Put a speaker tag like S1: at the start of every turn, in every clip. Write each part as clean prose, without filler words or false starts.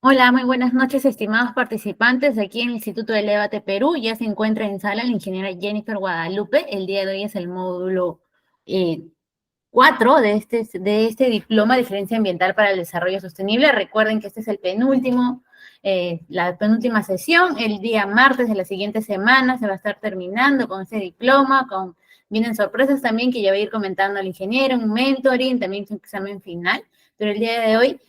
S1: Hola, muy buenas noches, estimados participantes. Aquí en el Instituto de Debate Perú ya se encuentra en sala la ingeniera Jennifer Guadalupe. El día de hoy es el módulo eh, 4 de este diploma de Gerencia Ambiental para el Desarrollo Sostenible. Recuerden que este es la penúltima sesión. El día martes de la siguiente semana se va a estar terminando con este diploma. Vienen sorpresas también que ya va a ir comentando el ingeniero, un mentoring, también su examen final. Pero el día de hoy,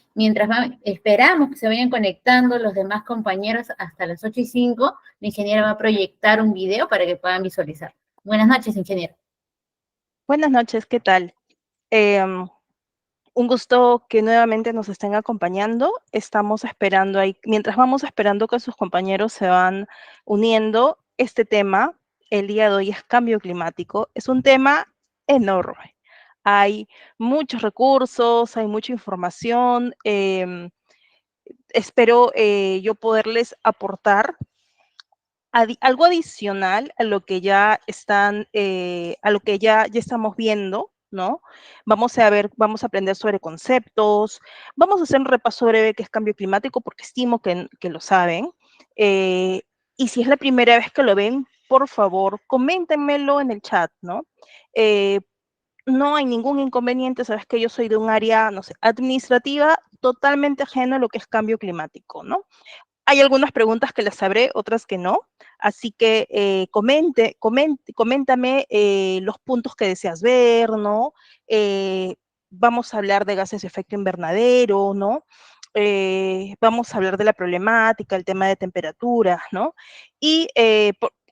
S1: esperamos que se vayan conectando los demás compañeros hasta las 8:05, la ingeniera va a proyectar un video para que puedan visualizar. Buenas noches, ingeniero.
S2: Buenas noches, ¿qué tal? Em, un gusto que nuevamente nos estén acompañando. Estamos esperando ahí, mientras vamos esperando que sus compañeros se van uniendo, este tema, el día de hoy es cambio climático. Es un tema enorme. Hay muchos recursos, hay mucha información. Espero yo poderles aportar algo adicional a lo que ya están, a lo que ya estamos viendo, ¿no? Vamos a ver, vamos a aprender sobre conceptos, vamos a hacer un repaso breve que es cambio climático, porque estimo que lo saben. Eh, y si es la primera vez que lo ven, por favor, coméntenmelo en el chat, ¿no? Eh, no hay ningún inconveniente, sabes que yo soy de un área, no sé, administrativa totalmente ajena a lo que es cambio climático, ¿no? Hay algunas preguntas que las sabré, otras que no. Así que coméntame los puntos que deseas ver, ¿no? Eh, vamos a hablar de gases de efecto invernadero, ¿no? Vamos a hablar de la problemática, el tema de temperaturas, ¿no? Y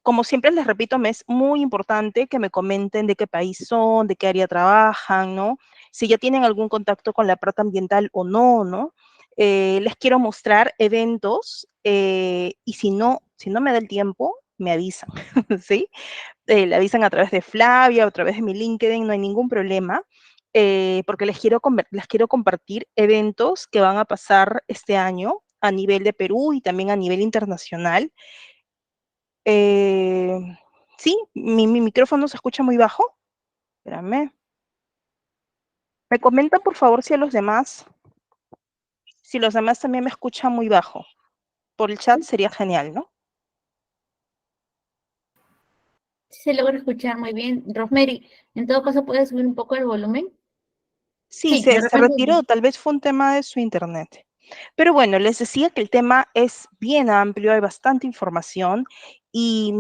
S2: como siempre les repito, me es muy importante que me comenten de qué país son, de qué área trabajan, ¿no? Si ya tienen algún contacto con la parte ambiental o no, ¿no? Les quiero mostrar eventos y si no me da el tiempo, me avisan, ¿sí? Le avisan a través de Flavia o a través de mi LinkedIn, no hay ningún problema, porque les quiero compartir eventos que van a pasar este año a nivel de Perú y también a nivel internacional. Eh, sí, mi micrófono se escucha muy bajo. Espérame. Me comentan, por favor, si los demás también me escuchan muy bajo. Por el chat sería genial, ¿no?
S1: Sí se logra escuchar muy bien. Rosemary, en todo caso, ¿puedes subir un poco el volumen?
S2: Sí,
S1: Sí, de
S2: se
S1: repente.
S2: retiró, tal vez fue un tema de su internet. Pero bueno, les decía que el tema es bien amplio, hay bastante información y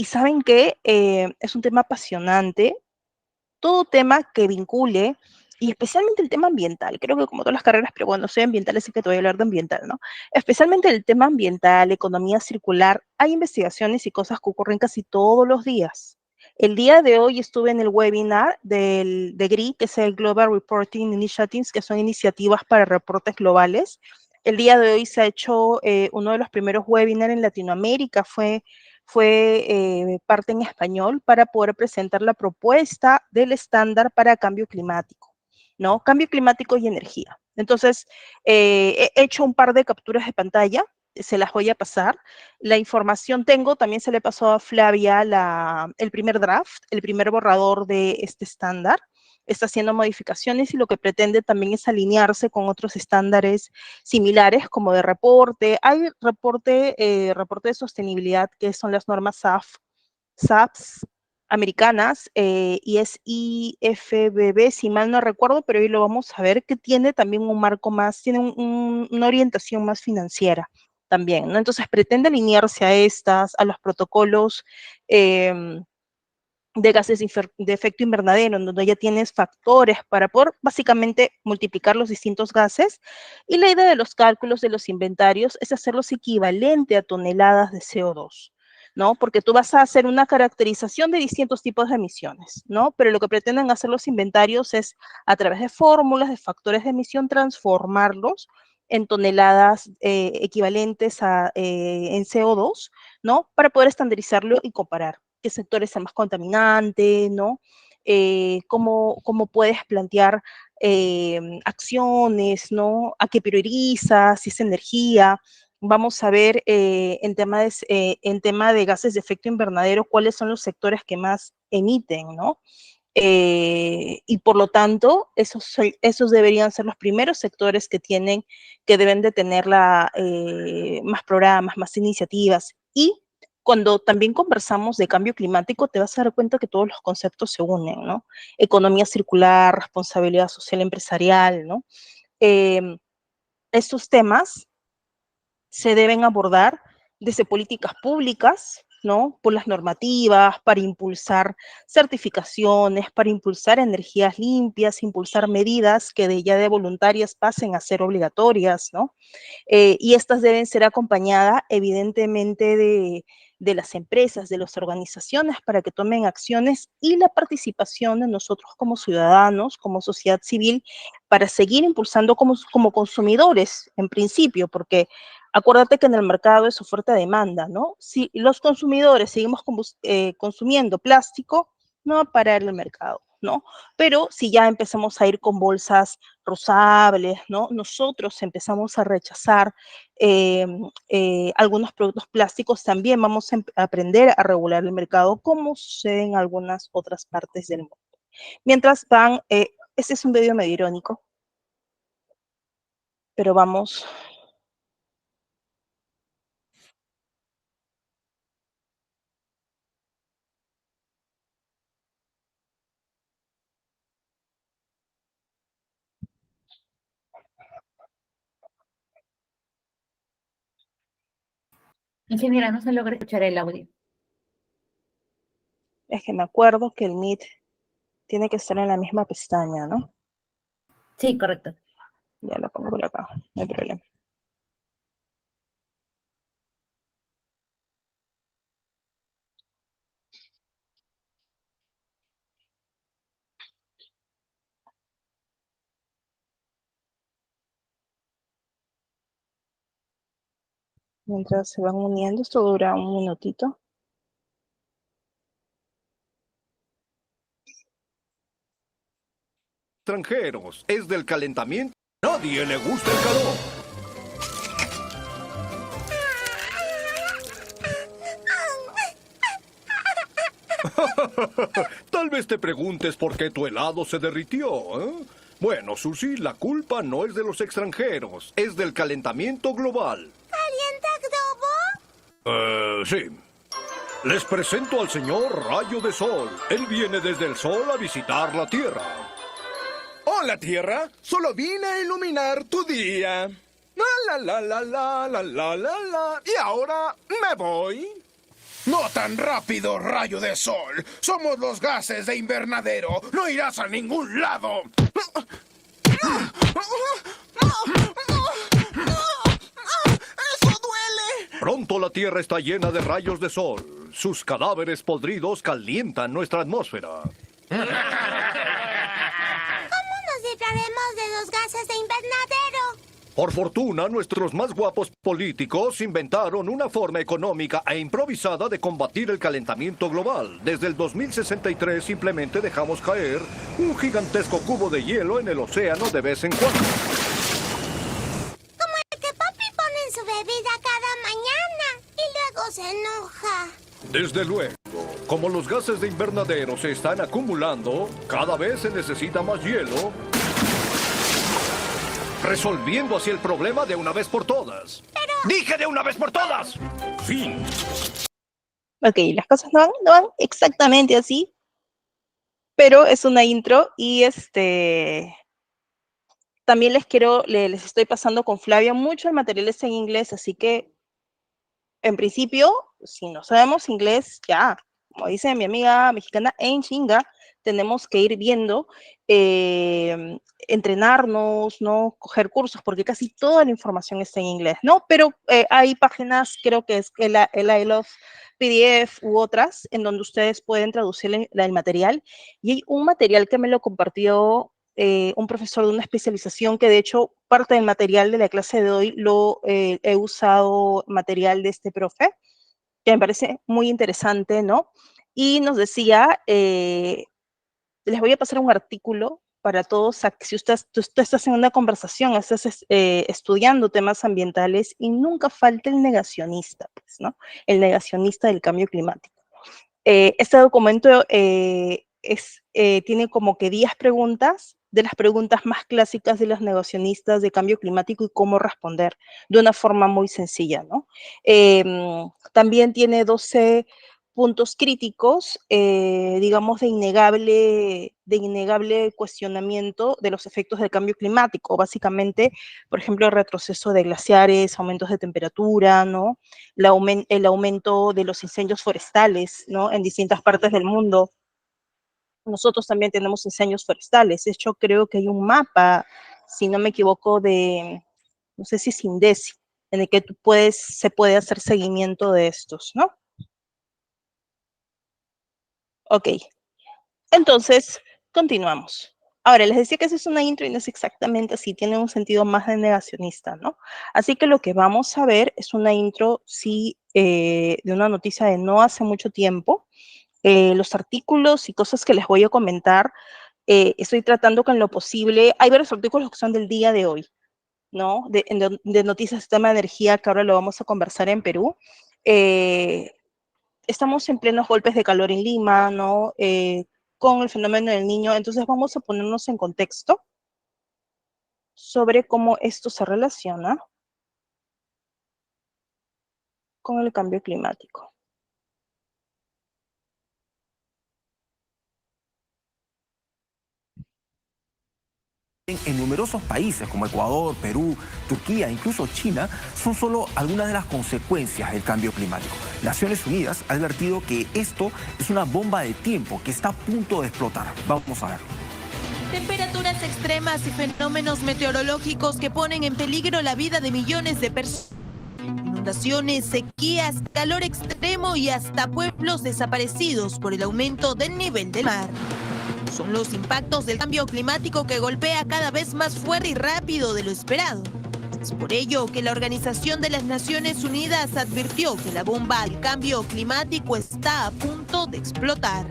S2: saben que es un tema apasionante, todo tema que vincule, y especialmente el tema ambiental, creo que como todas las carreras, pero bueno, soy ambiental, así que te voy a hablar de ambiental, ¿no? Especialmente el tema ambiental, economía circular, hay investigaciones y cosas que ocurren casi todos los días. El día de hoy estuve en el webinar de GRI, que es el Global Reporting Initiatives, que son iniciativas para reportes globales. El día de hoy se ha hecho uno de los primeros webinars en Latinoamérica, fue parte en español para poder presentar la propuesta del estándar para cambio climático, ¿no? Cambio climático y energía. Entonces, he hecho un par de capturas de pantalla, se las voy a pasar. La información tengo, también se le pasó a Flavia el primer draft, el primer borrador de este estándar. Está haciendo modificaciones y lo que pretende también es alinearse con otros estándares similares como de reporte. Hay reporte de sostenibilidad que son las normas SAFs americanas y es IFBB, si mal no recuerdo, pero hoy lo vamos a ver, que tiene también un marco más, tiene una orientación más financiera también, ¿no? Entonces pretende alinearse a los protocolos de gases de efecto invernadero, en donde ya tienes factores para poder básicamente multiplicar los distintos gases. Y la idea de los cálculos de los inventarios es hacerlos equivalente a toneladas de CO2, ¿no? Porque tú vas a hacer una caracterización de distintos tipos de emisiones, ¿no? Pero lo que pretenden hacer los inventarios es, a través de fórmulas, de factores de emisión, transformarlos en toneladas equivalentes en CO2, ¿no? Para poder estandarizarlo y comparar qué sector es el más contaminante, ¿no? Cómo puedes plantear acciones, ¿no? A qué priorizas, si es energía. Vamos a ver en tema de gases de efecto invernadero cuáles son los sectores que más emiten, ¿no? y por lo tanto, esos deberían ser los primeros sectores que deben de tener más programas, más iniciativas. Y cuando también conversamos de cambio climático, te vas a dar cuenta que todos los conceptos se unen, ¿no? Economía circular, responsabilidad social empresarial, ¿no? Estos temas se deben abordar desde políticas públicas, ¿no? Por las normativas, para impulsar certificaciones, para impulsar energías limpias, impulsar medidas que ya de voluntarias pasen a ser obligatorias, ¿no? Y estas deben ser acompañadas evidentemente de las empresas, de las organizaciones para que tomen acciones y la participación de nosotros como ciudadanos, como sociedad civil, para seguir impulsando como consumidores en principio, porque acuérdate que en el mercado es oferta-demanda, ¿no? Si los consumidores seguimos consumiendo plástico, no va a parar el mercado, ¿no? Pero si ya empezamos a ir con bolsas reusables, ¿no? Nosotros empezamos a rechazar algunos productos plásticos, también vamos a aprender a regular el mercado, como sucede en algunas otras partes del mundo. Mientras van, este es un video medio irónico, pero vamos.
S1: Ingeniera, no se logra escuchar el audio.
S2: Es que me acuerdo que el Meet tiene que estar en la misma pestaña, ¿no?
S1: Sí, correcto.
S2: Ya lo pongo por acá, no hay problema. Mientras se van uniendo, esto dura un minutito.
S3: Extranjeros, es del calentamiento. Nadie le gusta el calor. Tal vez te preguntes por qué tu helado se derritió, ¿eh? Bueno, Susie, la culpa no es de los extranjeros, es del calentamiento global.
S4: ¿Calienta globo?
S3: Sí. Les presento al señor Rayo de Sol. Él viene desde el sol a visitar la Tierra.
S5: Hola, Tierra. Solo vine a iluminar tu día. La la la la la la la la. Y ahora me voy. No tan rápido, rayo de sol. Somos los gases de invernadero. No irás a ningún lado. ¡Eso duele!
S3: Pronto la Tierra está llena de rayos de sol. Sus cadáveres podridos calientan nuestra atmósfera.
S4: ¿Cómo nos libraremos de los gases de invernadero?
S3: Por fortuna, nuestros más guapos políticos inventaron una forma económica e improvisada de combatir el calentamiento global. Desde el 2063 simplemente dejamos caer un gigantesco cubo de hielo en el océano de vez en cuando.
S4: Como el que Papi pone en su bebida cada mañana y luego se enoja.
S3: Desde luego, como los gases de invernadero se están acumulando, cada vez se necesita más hielo, resolviendo así el problema de una vez por todas.
S4: Pero...
S3: ¡Dije de una vez por todas! Fin.
S2: Ok, las cosas no van exactamente así, pero es una intro y también les estoy pasando con Flavia mucho el material está en inglés, así que en principio, si no sabemos inglés, ya, como dice mi amiga mexicana, en chinga, tenemos que ir viendo, entrenarnos, ¿no? Coger cursos, porque casi toda la información está en inglés, ¿no? Pero hay páginas, creo que es el I Love PDF u otras, en donde ustedes pueden traducir el material. Y hay un material que me lo compartió un profesor de una especialización que de hecho parte del material de la clase de hoy he usado material de este profe, que me parece muy interesante, ¿no? Y nos decía, les voy a pasar un artículo para todos, si tú estás en una conversación, estás estudiando temas ambientales y nunca falta el negacionista, pues, ¿no? El negacionista del cambio climático. Este documento tiene como que 10 preguntas, de las preguntas más clásicas de los negacionistas de cambio climático y cómo responder de una forma muy sencilla, ¿no? También tiene 12 puntos críticos, digamos, de innegable cuestionamiento de los efectos del cambio climático. Básicamente, por ejemplo, el retroceso de glaciares, aumentos de temperatura, ¿no? El aumento de los incendios forestales, ¿no? En distintas partes del mundo. Nosotros también tenemos incendios forestales. De hecho, creo que hay un mapa, si no me equivoco, no sé si es INDECI, en el que se puede hacer seguimiento de estos, ¿no? Ok, entonces, continuamos. Ahora, les decía que esa es una intro y no es exactamente así, tiene un sentido más de negacionista, ¿no? Así que lo que vamos a ver es una intro, sí, de una noticia de no hace mucho tiempo. Los artículos y cosas que les voy a comentar, estoy tratando con lo posible. Hay varios artículos que son del día de hoy, ¿no? De noticias del sistema de energía, que ahora lo vamos a conversar en Perú. Estamos en plenos golpes de calor en Lima, ¿no? Con el fenómeno del Niño. Entonces vamos a ponernos en contexto sobre cómo esto se relaciona con el cambio climático.
S6: En numerosos países como Ecuador, Perú, Turquía, incluso China, son solo algunas de las consecuencias del cambio climático. Naciones Unidas ha advertido que esto es una bomba de tiempo que está a punto de explotar. Vamos a ver.
S7: Temperaturas extremas y fenómenos meteorológicos que ponen en peligro la vida de millones de personas. Inundaciones, sequías, calor extremo y hasta pueblos desaparecidos por el aumento del nivel del mar. Son los impactos del cambio climático que golpea cada vez más fuerte y rápido de lo esperado. Es por ello que la Organización de las Naciones Unidas advirtió que la bomba del cambio climático está a punto de explotar.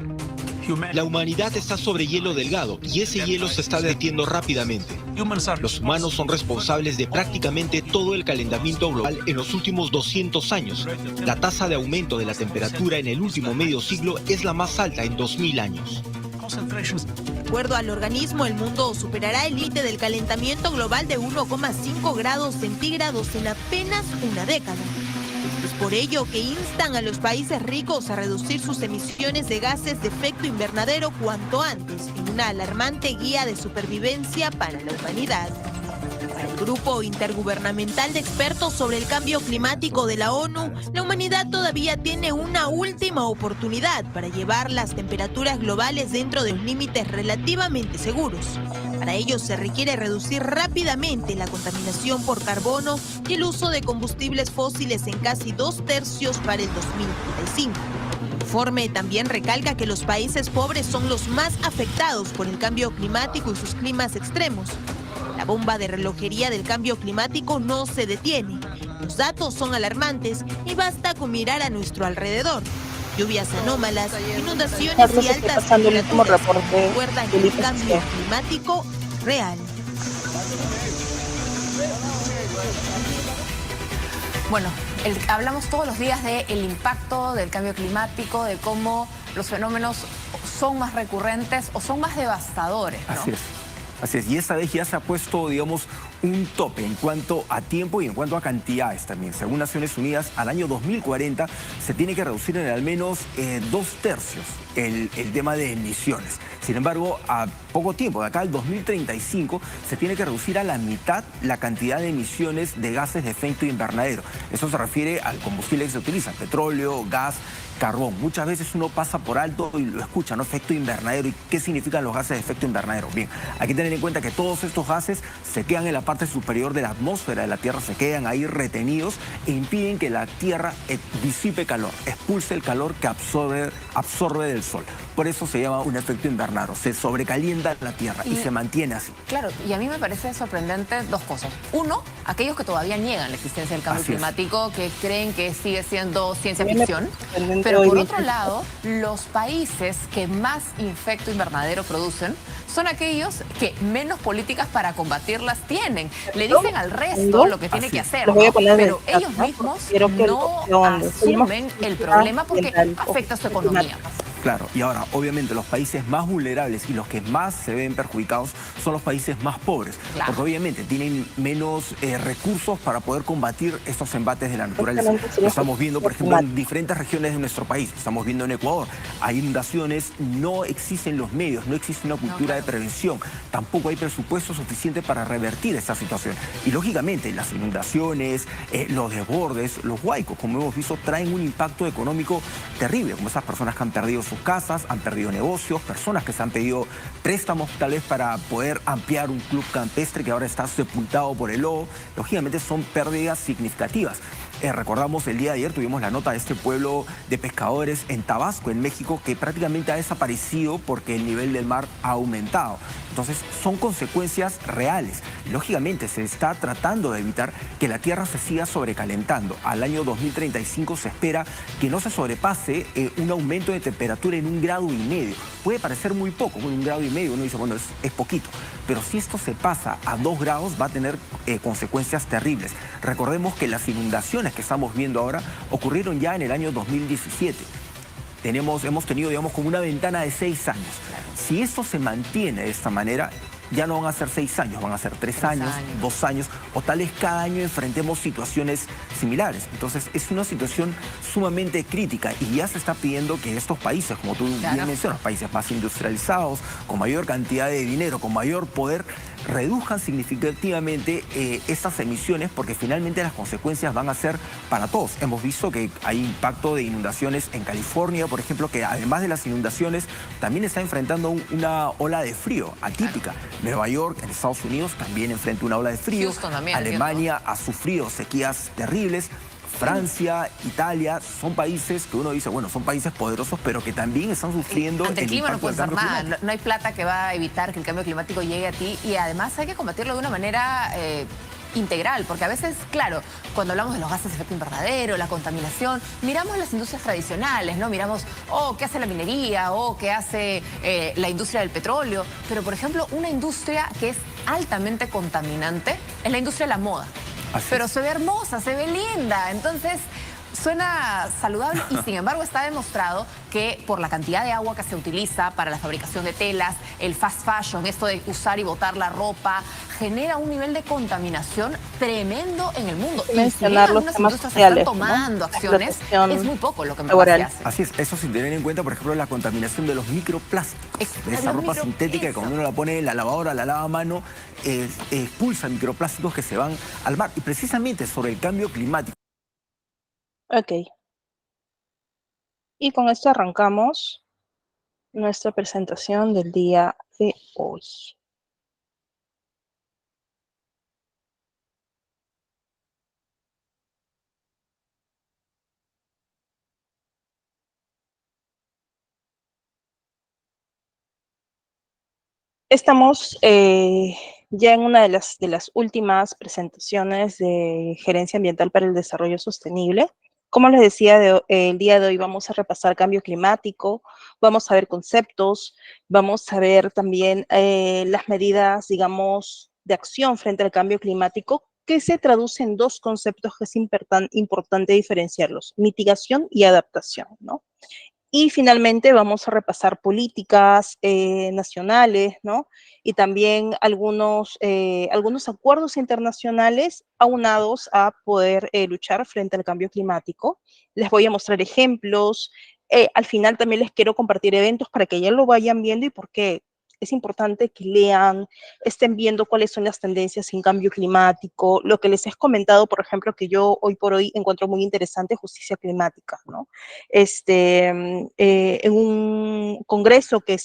S8: La humanidad está sobre hielo delgado y ese hielo se está derritiendo rápidamente. Los humanos son responsables de prácticamente todo el calentamiento global en los últimos 200 años. La tasa de aumento de la temperatura en el último medio siglo es la más alta en 2000 años.
S7: De acuerdo al organismo, el mundo superará el límite del calentamiento global de 1,5 grados centígrados en apenas una década. Es por ello que instan a los países ricos a reducir sus emisiones de gases de efecto invernadero cuanto antes, en una alarmante guía de supervivencia para la humanidad. Para el Grupo Intergubernamental de Expertos sobre el Cambio Climático de la ONU, la humanidad todavía tiene una última oportunidad para llevar las temperaturas globales dentro de límites relativamente seguros. Para ello se requiere reducir rápidamente la contaminación por carbono y el uso de combustibles fósiles en casi 2/3 para el 2035. El informe también recalca que los países pobres son los más afectados por el cambio climático y sus climas extremos. La bomba de relojería del cambio climático no se detiene. Los datos son alarmantes y basta con mirar a nuestro alrededor. Lluvias anómalas, inundaciones y altas temperaturas recuerdan el cambio climático real.
S9: Bueno, hablamos todos los días del impacto del cambio climático, de cómo los fenómenos son más recurrentes o son más devastadores, ¿no?
S6: Así es. Así es, y esta vez ya se ha puesto, digamos, un tope en cuanto a tiempo y en cuanto a cantidades también. Según Naciones Unidas, al año 2040 se tiene que reducir en al menos 2/3 el tema de emisiones. Sin embargo, a poco tiempo, de acá al 2035, se tiene que reducir a la mitad la cantidad de emisiones de gases de efecto invernadero. Eso se refiere al combustible que se utiliza, petróleo, gas, carbón. Muchas veces uno pasa por alto y lo escucha, ¿no? Efecto invernadero. ¿Y qué significan los gases de efecto invernadero? Bien, hay que tener en cuenta que todos estos gases se quedan en la parte superior de la atmósfera de la Tierra, se quedan ahí retenidos e impiden que la Tierra disipe calor, expulse el calor que absorbe del Sol. Por eso se llama un efecto invernadero. Se sobrecalienta la Tierra y se mantiene así.
S9: Claro, y a mí me parece sorprendente dos cosas. Uno, aquellos que todavía niegan la existencia del cambio climático, que creen que sigue siendo ciencia ficción. Pero por otro lado, los países que más efecto invernadero producen son aquellos que menos políticas para combatirlas tienen. Le dicen al resto lo que tiene que hacer, ¿no? Pero ellos mismos no asumen el problema porque afecta a su economía.
S6: Claro, y ahora, obviamente, los países más vulnerables y los que más se ven perjudicados son los países más pobres,
S9: Claro.
S6: porque obviamente tienen menos recursos para poder combatir estos embates de la naturaleza.
S2: Exactamente,
S6: Lo estamos viendo, por ejemplo, en diferentes regiones de nuestro país. Estamos viendo en Ecuador, hay inundaciones, no existen los medios, no existe una cultura de prevención, tampoco hay presupuesto suficiente para revertir esta situación. Y lógicamente, las inundaciones, los desbordes, los huaicos, como hemos visto, traen un impacto económico terrible, como esas personas que han perdido sus casas, han perdido negocios, personas que se han pedido préstamos tal vez para poder ampliar un club campestre que ahora está sepultado por el lobo. Lógicamente son pérdidas significativas. Recordamos el día de ayer, tuvimos la nota de este pueblo de pescadores en Tabasco, en México, que prácticamente ha desaparecido porque el nivel del mar ha aumentado. Entonces, son consecuencias reales. Lógicamente, se está tratando de evitar que la Tierra se siga sobrecalentando. Al año 2035 se espera que no se sobrepase un aumento de temperatura en 1,5 grados. Puede parecer muy poco, 1,5 grados, uno dice, bueno, es poquito. Pero si esto se pasa a 2 grados, va a tener consecuencias terribles. Recordemos que las inundaciones que estamos viendo ahora ocurrieron ya en el año 2017. Hemos tenido, digamos, como una ventana de 6 años. Si esto se mantiene de esta manera, ya no van a ser 6 años, van a ser 3 años, 2 años, o tal vez cada año enfrentemos situaciones similares. Entonces, es una situación sumamente crítica y ya se está pidiendo que estos países, como tú bien mencionas, países más industrializados, con mayor cantidad de dinero, con mayor poder, reduzcan significativamente estas emisiones, porque finalmente las consecuencias van a ser para todos. Hemos visto que hay impacto de inundaciones en California, por ejemplo, que además de las inundaciones también está enfrentando una ola de frío atípica. Nueva York, en Estados Unidos, también enfrenta una ola de frío.
S9: Houston también,
S6: Alemania ha sufrido sequías terribles. Francia, Italia, son países que uno dice, bueno, son países poderosos, pero que también están sufriendo
S9: Ante el clima no
S6: impacto
S9: puedes
S6: del
S9: hacer
S6: cambio
S9: nada,
S6: climático.
S9: no hay plata que va a evitar que el cambio climático llegue a ti y además hay que combatirlo de una manera integral, porque a veces, claro, cuando hablamos de los gases de efecto invernadero, la contaminación, miramos las industrias tradicionales, ¿no? Miramos, ¿qué hace la minería? ¿Qué hace la industria del petróleo? Pero, por ejemplo, una industria que es altamente contaminante es la industria de la moda. Pero se ve hermosa, se ve linda, entonces suena saludable y sin embargo está demostrado que por la cantidad de agua que se utiliza para la fabricación de telas, el fast fashion, esto de usar y botar la ropa, genera un nivel de contaminación tremendo en el mundo. Y si bien algunas industrias están tomando acciones, es muy poco lo que me parece hacer.
S6: Así es, eso sin tener en cuenta, por ejemplo, la contaminación de los microplásticos, de esa ropa sintética que cuando uno la pone en la lavadora, la lava a mano, expulsa microplásticos que se van al mar. Y precisamente sobre el cambio climático.
S2: Ok. Y con esto arrancamos nuestra presentación del día de hoy. Estamos ya en una de las últimas presentaciones de Gerencia Ambiental para el Desarrollo Sostenible. Como les decía, el día de hoy vamos a repasar cambio climático, vamos a ver conceptos, vamos a ver también las medidas, digamos, de acción frente al cambio climático, que se traduce en dos conceptos que es importante diferenciarlos: mitigación y adaptación, ¿no? Y finalmente vamos a repasar políticas nacionales, ¿no? Y también algunos acuerdos internacionales aunados a poder luchar frente al cambio climático. Les voy a mostrar ejemplos. Al final también les quiero compartir eventos para que ya lo vayan viendo y por qué es importante que lean, estén viendo cuáles son las tendencias en cambio climático, lo que les he comentado, por ejemplo, que yo hoy por hoy encuentro muy interesante, justicia climática, ¿no? En un congreso que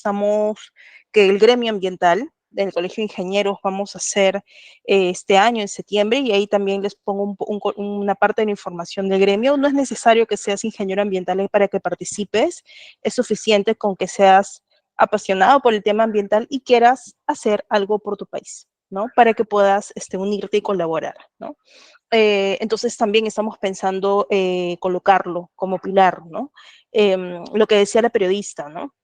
S2: el gremio ambiental del Colegio de Ingenieros vamos a hacer este año en septiembre, y ahí también les pongo una parte de la información del gremio. No es necesario que seas ingeniero ambiental para que participes, es suficiente con que seas apasionado por el tema ambiental y quieras hacer algo por tu país, ¿no? Para que puedas unirte y colaborar, ¿no? Entonces también estamos pensando colocarlo como pilar, ¿no? Lo que decía la periodista, ¿no?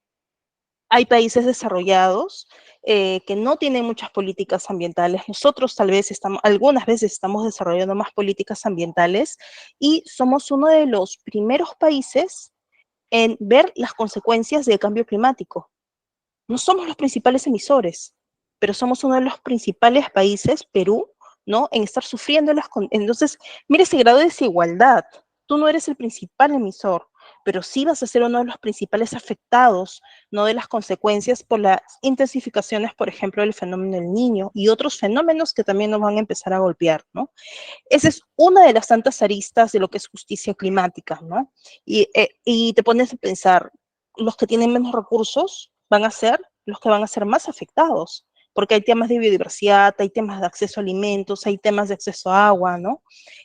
S2: Hay países desarrollados que no tienen muchas políticas ambientales. Nosotros tal vez algunas veces estamos desarrollando más políticas ambientales y somos uno de los primeros países en ver las consecuencias del cambio climático. No somos los principales emisores, pero somos uno de los principales países, Perú, ¿no?, en estar sufriendo entonces, mira ese grado de desigualdad. Tú no eres el principal emisor, pero sí vas a ser uno de los principales afectados, ¿no?, de las consecuencias por las intensificaciones, por ejemplo, del fenómeno del Niño y otros fenómenos que también nos van a empezar a golpear, ¿no? Esa es una de las tantas aristas de lo que es justicia climática, ¿no? Y te pones a pensar, los que tienen menos recursos van a ser los que van a ser más afectados, porque hay temas de biodiversidad, hay temas de acceso a alimentos, hay temas de acceso a agua, ¿no?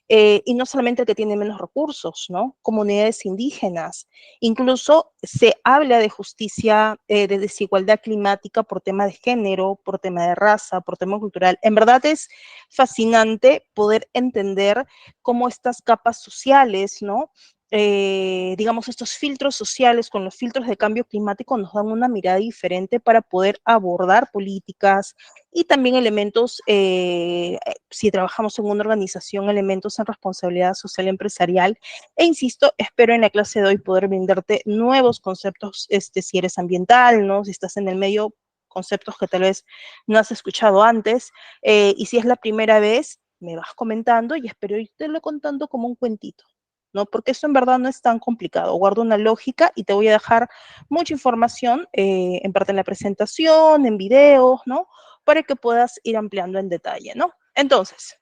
S2: Y no solamente el que tiene menos recursos, ¿no? Comunidades indígenas. Incluso se habla de justicia, de desigualdad climática por tema de género, por tema de raza, por tema cultural. En verdad es fascinante poder entender cómo estas capas sociales, ¿no?, digamos, estos filtros sociales con los filtros de cambio climático nos dan una mirada diferente para poder abordar políticas y también elementos, si trabajamos en una organización, elementos en responsabilidad social empresarial. E insisto, espero en la clase de hoy poder brindarte nuevos conceptos, si eres ambiental, ¿no?, si estás en el medio, conceptos que tal vez no has escuchado antes, y si es la primera vez, me vas comentando y espero irte contando como un cuentito, ¿no? Porque eso en verdad no es tan complicado. Guardo una lógica y te voy a dejar mucha información, en parte en la presentación, en videos, ¿no?, para que puedas ir ampliando en detalle, ¿no? Entonces,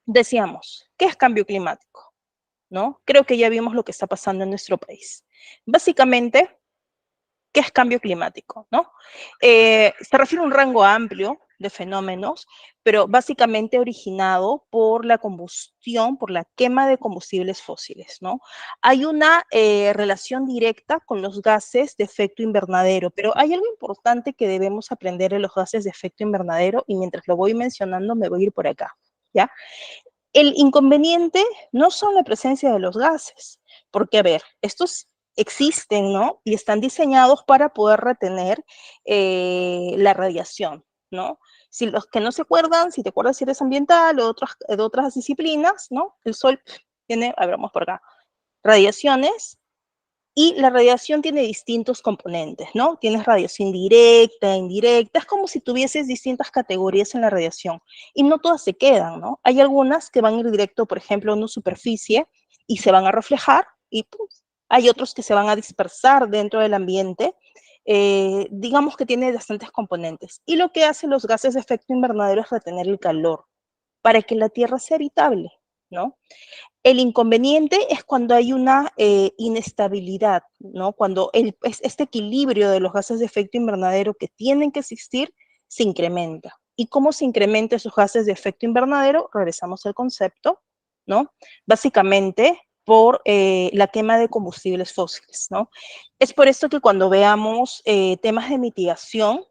S2: decíamos, ¿qué es cambio climático? ¿No? Creo que ya vimos lo que está pasando en nuestro país. Básicamente, ¿qué es cambio climático? ¿No? Se refiere a un rango amplio de fenómenos, pero básicamente originado por la combustión, por la quema de combustibles fósiles, ¿no? Hay una relación directa con los gases de efecto invernadero, pero hay algo importante que debemos aprender de los gases de efecto invernadero, y mientras lo voy mencionando me voy a ir por acá, ¿ya? El inconveniente no son la presencia de los gases, porque, a ver, estos existen, ¿no?, y están diseñados para poder retener la radiación, ¿no? Si los que no se acuerdan, si te acuerdas si eres ambiental o de otras disciplinas, ¿no?, el Sol tiene, a ver, vamos por acá, radiaciones, y la radiación tiene distintos componentes, ¿no? Tienes radiación directa, indirecta, es como si tuvieses distintas categorías en la radiación, y no todas se quedan, ¿no? Hay algunas que van a ir directo, por ejemplo, a una superficie y se van a reflejar, y pues, hay otros que se van a dispersar dentro del ambiente. Digamos que tiene bastantes componentes. Y lo que hacen los gases de efecto invernadero es retener el calor para que la Tierra sea habitable, ¿no? El inconveniente es cuando hay una inestabilidad, ¿no? Cuando este equilibrio de los gases de efecto invernadero que tienen que existir se incrementa. ¿Y cómo se incrementan esos gases de efecto invernadero? Regresamos al concepto, ¿no? Básicamente por la quema de combustibles fósiles, ¿no? Es por esto que cuando veamos temas de mitigación,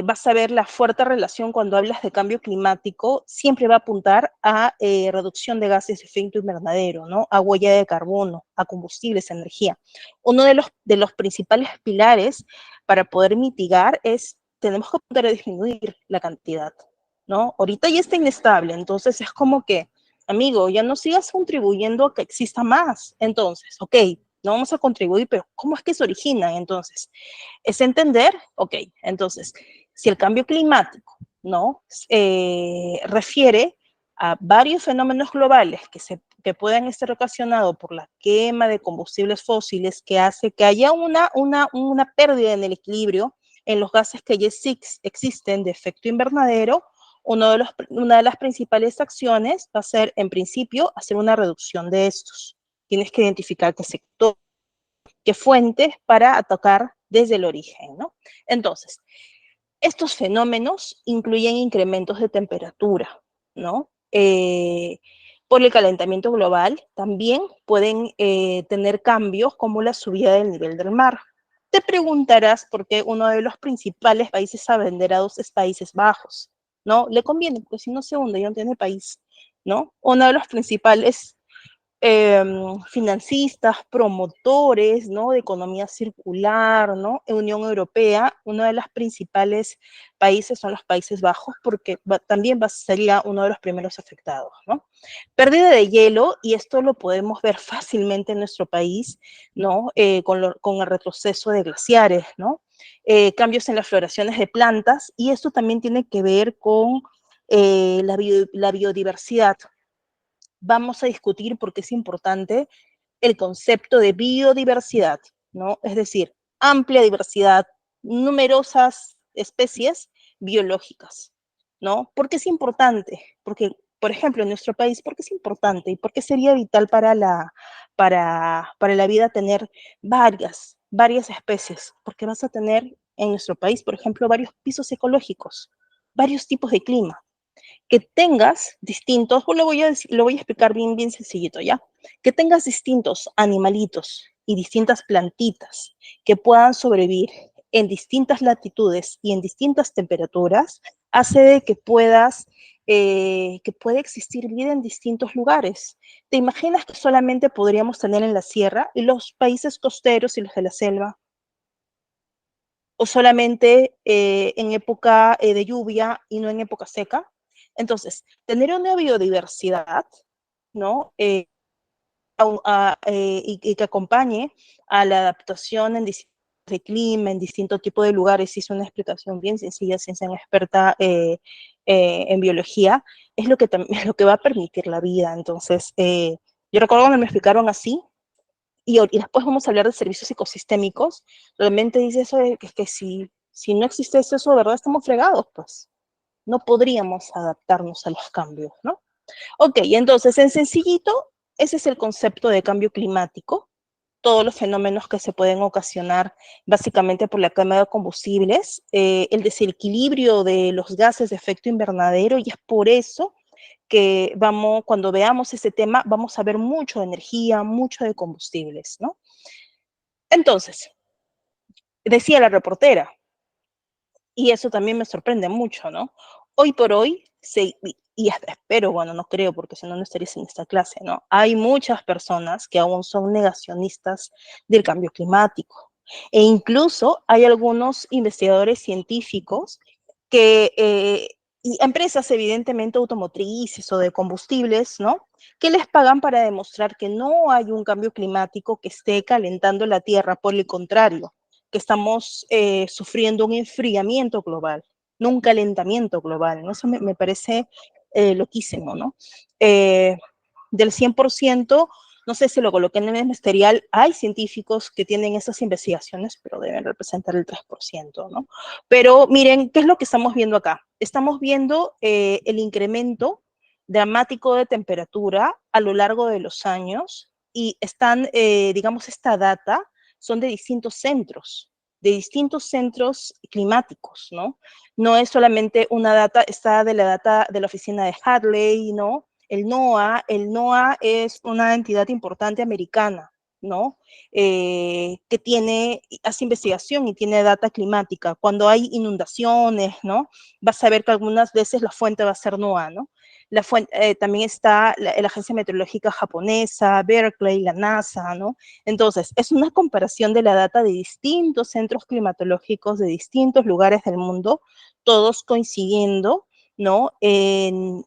S2: vas a ver la fuerte relación cuando hablas de cambio climático, siempre va a apuntar a reducción de gases de efecto invernadero, ¿no?, a huella de carbono, a combustibles, a energía. Uno de los principales pilares para poder mitigar es, tenemos que apuntar a disminuir la cantidad, ¿no? Ahorita ya está inestable, entonces es como que, amigo, ya no sigas contribuyendo a que exista más. Entonces, ok, no vamos a contribuir, pero ¿cómo es que se originan? Entonces, es entender, ok, entonces, si el cambio climático, ¿no?, refiere a varios fenómenos globales que puedan estar ocasionados por la quema de combustibles fósiles, que hace que haya una pérdida en el equilibrio en los gases que ya existen de efecto invernadero, una de las principales acciones va a ser, en principio, hacer una reducción de estos. Tienes que identificar qué sector, qué fuentes para atacar desde el origen, ¿no? Entonces, estos fenómenos incluyen incrementos de temperatura, ¿no? Por el calentamiento global también pueden tener cambios como la subida del nivel del mar. Te preguntarás por qué uno de los principales países abanderados es Países Bajos, ¿no? Le conviene, porque si no se hunde, ya no tiene país, ¿no? Uno de los principales financistas, promotores, ¿no? De economía circular, ¿no? En Unión Europea, uno de los principales países son los Países Bajos, porque también sería uno de los primeros afectados, ¿no? Pérdida de hielo, y esto lo podemos ver fácilmente en nuestro país, ¿no? Con el retroceso de glaciares, ¿no? Cambios en las floraciones de plantas, y esto también tiene que ver con la biodiversidad. Vamos a discutir porque es importante el concepto de biodiversidad, ¿no? Es decir, amplia diversidad, numerosas especies biológicas, ¿no? ¿Por qué es importante? Porque, por ejemplo, en nuestro país, ¿por qué es importante? ¿Y por qué sería vital para la vida tener varias especies? Porque vas a tener en nuestro país, por ejemplo, varios pisos ecológicos, varios tipos de clima, que tengas distintos, pues lo voy a explicar bien sencillito, ¿ya? Que tengas distintos animalitos y distintas plantitas que puedan sobrevivir en distintas latitudes y en distintas temperaturas, hace de que que pueda existir vida en distintos lugares. ¿Te imaginas que solamente podríamos tener en la sierra y los países costeros y los de la selva? ¿O solamente en época de lluvia y no en época seca? Entonces, tener una biodiversidad, ¿no? Y que acompañe a la adaptación en distintos de clima, en distintos tipos de lugares, hice una explicación bien sencilla, sin ser una experta en biología, es lo que, lo que va a permitir la vida. Entonces, yo recuerdo cuando me explicaron así, y después vamos a hablar de servicios ecosistémicos, realmente dice eso de que si no existe eso, de verdad estamos fregados, pues. No podríamos adaptarnos a los cambios, ¿no? Ok, entonces, en sencillito, ese es el concepto de cambio climático, todos los fenómenos que se pueden ocasionar básicamente por la quema de combustibles, el desequilibrio de los gases de efecto invernadero, y es por eso que cuando veamos ese tema, vamos a ver mucho de energía, mucho de combustibles, ¿no? Entonces, decía la reportera, y eso también me sorprende mucho, ¿no? Hoy por hoy, y hasta espero, bueno, no creo, porque si no, no estaría en esta clase, ¿no? Hay muchas personas que aún son negacionistas del cambio climático. E incluso hay algunos investigadores científicos y empresas evidentemente automotrices o de combustibles, ¿no? Que les pagan para demostrar que no hay un cambio climático que esté calentando la Tierra, por el contrario, que estamos sufriendo un enfriamiento global, no un calentamiento global, ¿no? Eso me parece loquísimo, ¿no? Del 100%, no sé si lo coloqué en el ministerial, hay científicos que tienen esas investigaciones, pero deben representar el 3%, ¿no? Pero miren, ¿qué es lo que estamos viendo acá? Estamos viendo el incremento dramático de temperatura a lo largo de los años, y están, digamos, esta data son de distintos centros climáticos, ¿no? No es solamente una data, está de la data de la oficina de Hadley, ¿no? El NOAA es una entidad importante americana, ¿no? Que hace investigación y tiene data climática. Cuando hay inundaciones, ¿no? Vas a ver que algunas veces la fuente va a ser NOAA, ¿no? También está la Agencia Meteorológica Japonesa, Berkeley, la NASA, ¿no? Entonces, es una comparación de la data de distintos centros climatológicos de distintos lugares del mundo, todos coincidiendo, ¿no? En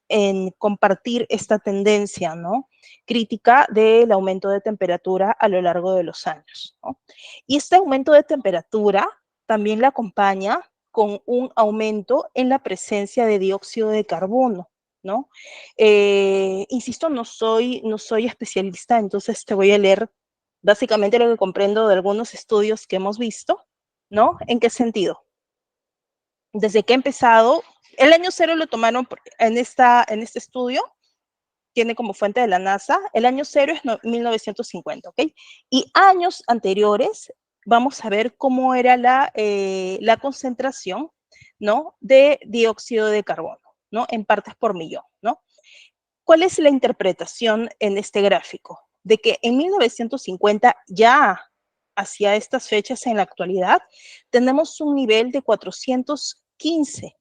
S2: compartir esta tendencia, ¿no? Crítica del aumento de temperatura a lo largo de los años, ¿no? Y este aumento de temperatura también la acompaña con un aumento en la presencia de dióxido de carbono, ¿no? Insisto, no soy especialista, entonces te voy a leer básicamente lo que comprendo de algunos estudios que hemos visto, ¿no? ¿En qué sentido? Desde que he empezado, el año cero lo tomaron en este estudio, tiene como fuente de la NASA, el año cero es 1950, ¿ok? Y años anteriores, vamos a ver cómo era la concentración, ¿no? De dióxido de carbono, ¿no? En partes por millón, ¿no? ¿Cuál es la interpretación en este gráfico? De que en 1950, ya hacia estas fechas en la actualidad, tenemos un nivel de 415,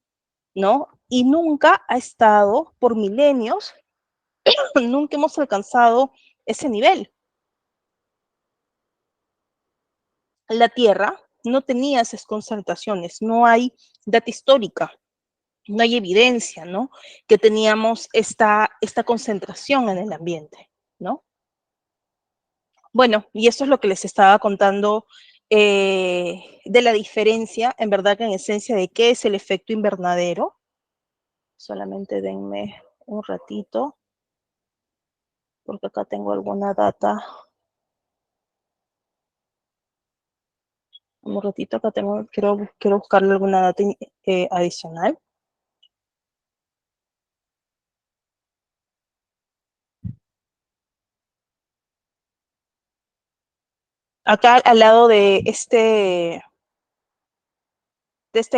S2: ¿no? Y nunca ha estado, por milenios, nunca hemos alcanzado ese nivel. La Tierra no tenía esas concentraciones, no hay data histórica, no hay evidencia, ¿no? Que teníamos esta concentración en el ambiente, ¿no? Bueno, y eso es lo que les estaba contando de la diferencia, en verdad que en esencia, de qué es el efecto invernadero. Solamente denme un ratito, porque acá tengo alguna data. Un ratito, acá tengo, quiero buscarle alguna data adicional. Acá al lado de este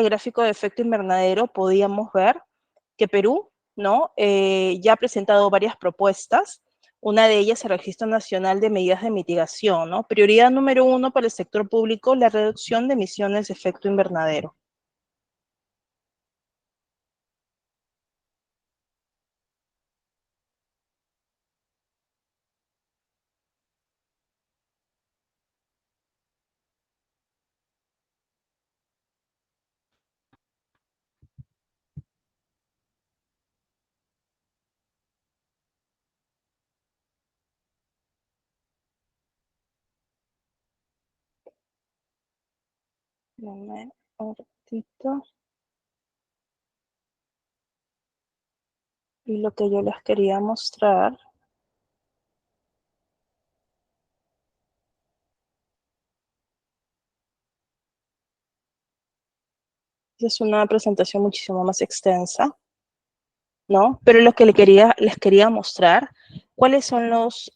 S2: gráfico de efecto invernadero podíamos ver que Perú, ¿no? Ya ha presentado varias propuestas. Una de ellas, el Registro Nacional de Medidas de Mitigación, ¿no? Prioridad número 1 para el sector público, la reducción de emisiones de efecto invernadero. Dame un ratito. Y lo que yo les quería mostrar es una presentación muchísimo más extensa, ¿no? Pero lo que les quería mostrar, cuáles son los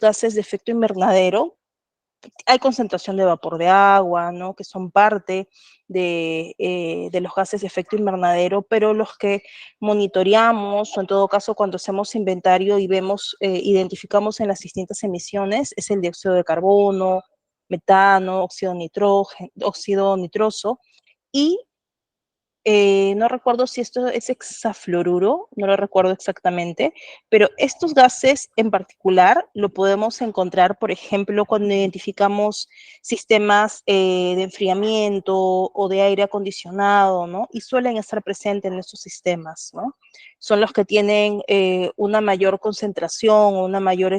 S2: gases de efecto invernadero. Hay concentración de vapor de agua, ¿no? Que son parte de los gases de efecto invernadero, pero los que monitoreamos, o en todo caso cuando hacemos inventario y vemos, identificamos en las distintas emisiones, es el dióxido de carbono, metano, óxido nitroso, y no recuerdo si esto es hexafluoruro, no lo recuerdo exactamente, pero estos gases en particular lo podemos encontrar, por ejemplo, cuando identificamos sistemas de enfriamiento o de aire acondicionado, ¿no? Y suelen estar presentes en estos sistemas, ¿no? Son los que tienen una mayor concentración o una mayor,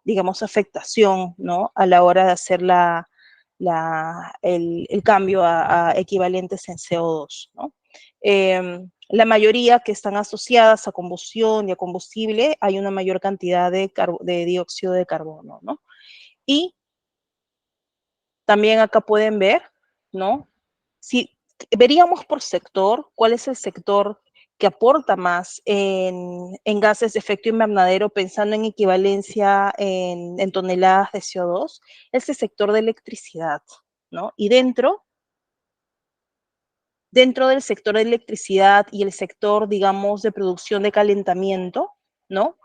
S2: digamos, afectación, ¿no? A la hora de hacer el cambio a equivalentes en CO2, ¿no? La mayoría que están asociadas a combustión y a combustible, hay una mayor cantidad de dióxido de carbono, ¿no? Y también acá pueden ver, ¿no? Si veríamos por sector, cuál es el sector que aporta más en gases de efecto invernadero, pensando en equivalencia en toneladas de CO2, es el sector de electricidad, ¿no? Y dentro del sector de electricidad y el sector, digamos, de producción de calentamiento, ¿no?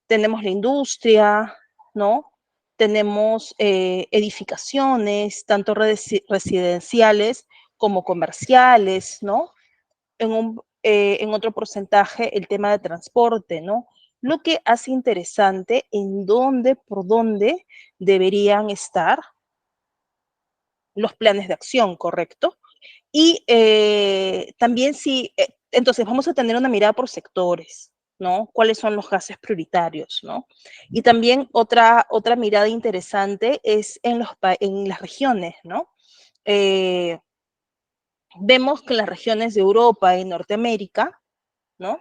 S2: Tenemos la industria, ¿no? Tenemos edificaciones, tanto residenciales como comerciales, ¿no? En otro porcentaje, el tema de transporte, ¿no? Lo que hace interesante por dónde deberían estar los planes de acción, ¿correcto? Y también entonces vamos a tener una mirada por sectores, ¿no? ¿Cuáles son los gases prioritarios, ¿no? Y también otra mirada interesante es en las regiones, ¿no? Vemos que en las regiones de Europa y Norteamérica, ¿no?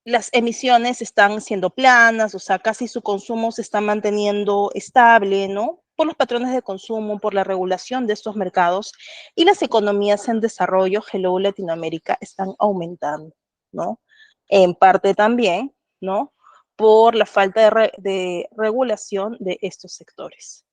S2: Las emisiones están siendo planas, o sea, casi su consumo se está manteniendo estable, ¿no? Por los patrones de consumo, por la regulación de estos mercados, y las economías en desarrollo, Hello Latinoamérica, están aumentando, ¿no? En parte también, ¿no? Por la falta de regulación de estos sectores.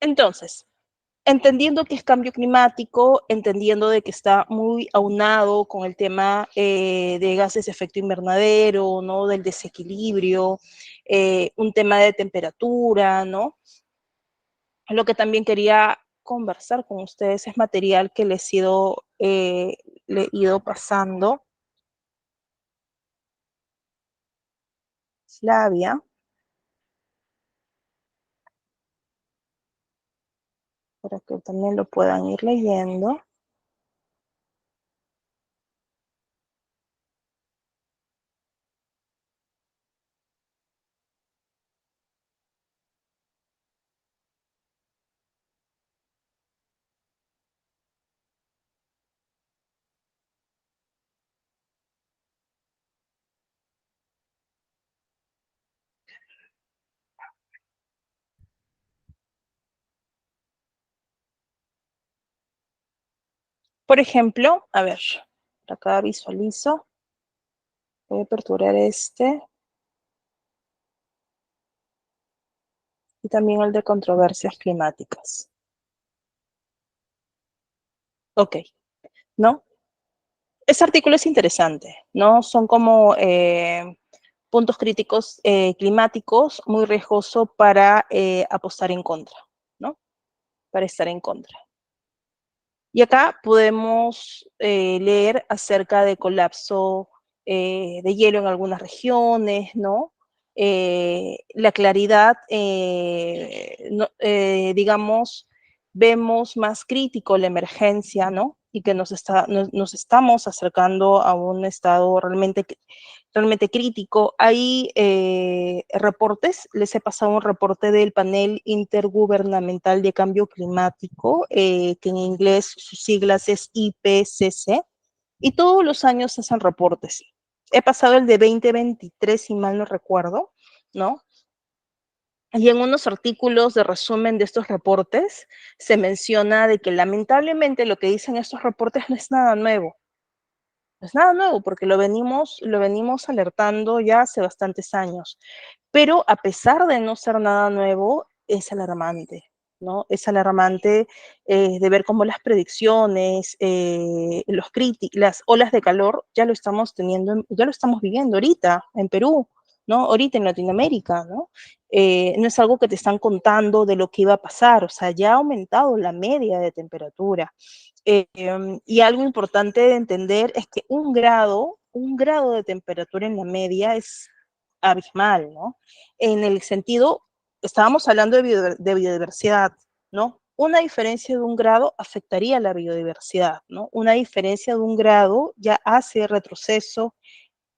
S2: Entonces, entendiendo que es cambio climático, entendiendo de que está muy aunado con el tema de gases de efecto invernadero, ¿no? Del desequilibrio, un tema de temperatura, ¿no? Lo que también quería conversar con ustedes es material que le he ido pasando. Flavia. Para que también lo puedan ir leyendo. Por ejemplo, a ver, acá visualizo. Voy a aperturar este. Y también el de controversias climáticas. Ok, ¿no? Este artículo es interesante, ¿no? Son como puntos críticos climáticos muy riesgoso para apostar en contra, ¿no? Para estar en contra. Y acá podemos leer acerca de colapso de hielo en algunas regiones, ¿no? La claridad, digamos, vemos más crítico la emergencia, ¿no? Y que nos estamos acercando a un estado realmente crítico. Hay reportes, les he pasado un reporte del Panel Intergubernamental de Cambio Climático, que en inglés sus siglas es IPCC, y todos los años hacen reportes. He pasado el de 2023, si mal no recuerdo, ¿no? Y en unos artículos de resumen de estos reportes se menciona de que lamentablemente lo que dicen estos reportes no es nada nuevo. No es nada nuevo porque lo venimos alertando ya hace bastantes años. Pero a pesar de no ser nada nuevo, es alarmante, ¿no? Es alarmante de ver cómo las predicciones, las olas de calor ya lo estamos viviendo ahorita en Perú, ¿no? Ahorita en Latinoamérica, ¿no? No es algo que te están contando de lo que iba a pasar, o sea, ya ha aumentado la media de temperatura. Y algo importante de entender es que un grado de temperatura en la media es abismal, ¿no? En el sentido, estábamos hablando de biodiversidad, ¿no? Una diferencia de un grado afectaría a la biodiversidad, ¿no? Una diferencia de un grado ya hace retroceso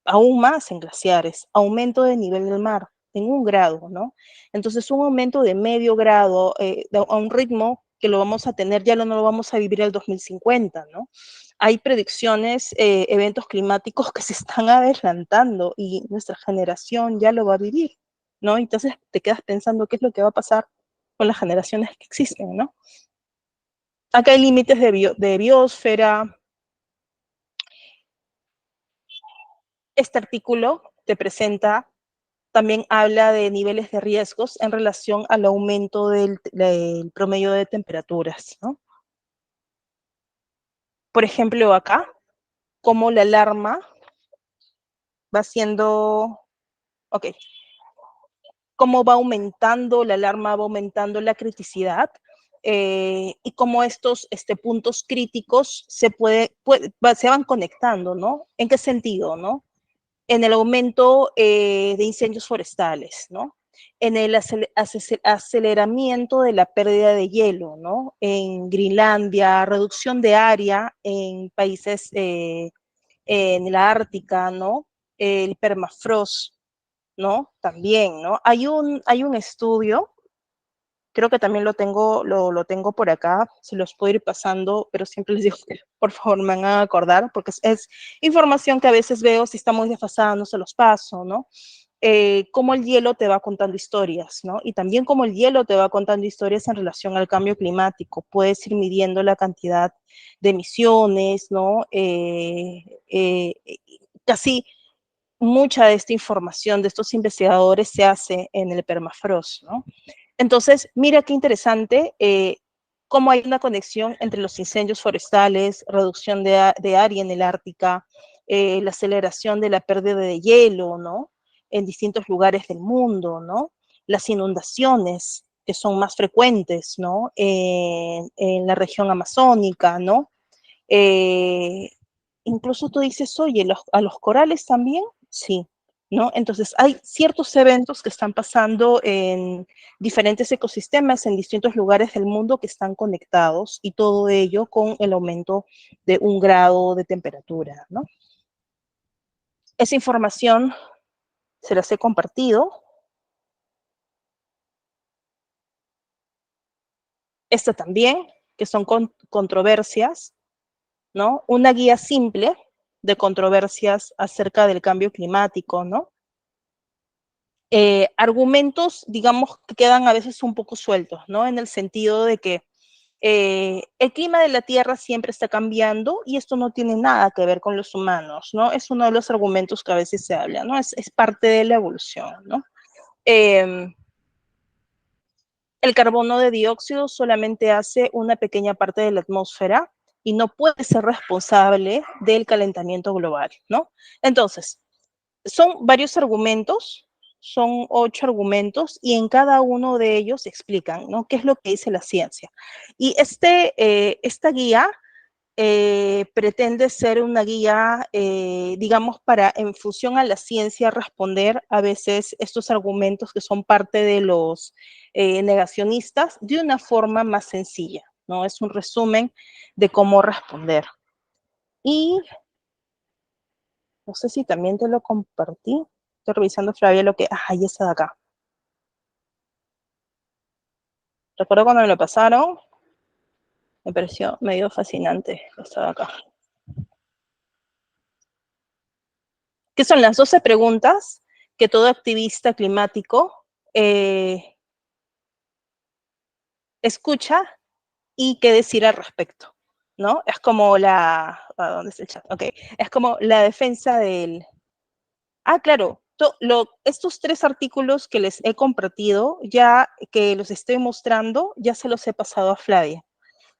S2: aún más en glaciares, aumento de nivel del mar en un grado, ¿no? Entonces, un aumento de medio grado a un ritmo que lo vamos a tener, ya no lo vamos a vivir al 2050, ¿no? Hay predicciones, eventos climáticos que se están adelantando y nuestra generación ya lo va a vivir, ¿no? Entonces te quedas pensando qué es lo que va a pasar con las generaciones que existen, ¿no? Acá hay límites de biosfera. Este artículo te presenta, también habla de niveles de riesgos en relación al aumento del promedio de temperaturas, ¿no? Por ejemplo, acá, como la alarma va siendo, ok, cómo va aumentando la alarma, va aumentando la criticidad, y cómo estos puntos críticos se van conectando, ¿no? ¿En qué sentido, no? En el aumento de incendios forestales, ¿no? En el aceleramiento de la pérdida de hielo, ¿no? En Groenlandia, reducción de área en países en la Ártica, ¿no? El permafrost, ¿no? También, ¿no? Hay un estudio, creo que también lo tengo por acá, se los puedo ir pasando, pero siempre les digo que por favor me hagan acordar, porque es información que a veces veo, si está muy desfasada no se los paso, ¿no? Cómo el hielo te va contando historias, ¿no? Y también cómo el hielo te va contando historias en relación al cambio climático. Puedes ir midiendo la cantidad de emisiones, ¿no? Casi mucha de esta información de estos investigadores se hace en el permafrost, ¿no? Entonces, mira qué interesante, cómo hay una conexión entre los incendios forestales, reducción de área en el Ártica, la aceleración de la pérdida de hielo, ¿no? En distintos lugares del mundo, ¿no? Las inundaciones que son más frecuentes, ¿no? En la región amazónica, ¿no? Incluso tú dices, oye, a los corales también, sí, ¿no? Entonces hay ciertos eventos que están pasando en diferentes ecosistemas en distintos lugares del mundo que están conectados y todo ello con el aumento de 1 grado de temperatura, ¿no? Esa información se las he compartido. Esta también, que son controversias, ¿no? Una guía simple de controversias acerca del cambio climático, ¿no? Argumentos, digamos, que quedan a veces un poco sueltos, ¿no? En el sentido de que el clima de la Tierra siempre está cambiando y esto no tiene nada que ver con los humanos, ¿no? Es uno de los argumentos que a veces se habla, ¿no? Es parte de la evolución, ¿no? El carbono de dióxido solamente hace una pequeña parte de la atmósfera y no puede ser responsable del calentamiento global, ¿no? Entonces, son varios argumentos, son 8 argumentos y en cada uno de ellos explican, ¿no? ¿Qué es lo que dice la ciencia? Y esta guía pretende ser una guía, digamos, para, en función a la ciencia, responder a veces estos argumentos que son parte de los negacionistas de una forma más sencilla, ¿no? Es un resumen de cómo responder. Y no sé si también te lo compartí. Estoy revisando, Flavia, lo que... ahí está de acá. Recuerdo cuando me lo pasaron, me pareció medio fascinante esto de acá. ¿Qué son las 12 preguntas que todo activista climático escucha y qué decir al respecto? ¿No? Es como la... ¿dónde está el chat? Ok. Es como la defensa del... Ah, claro. Estos 3 artículos que les he compartido, ya que los estoy mostrando, ya se los he pasado a Flavia,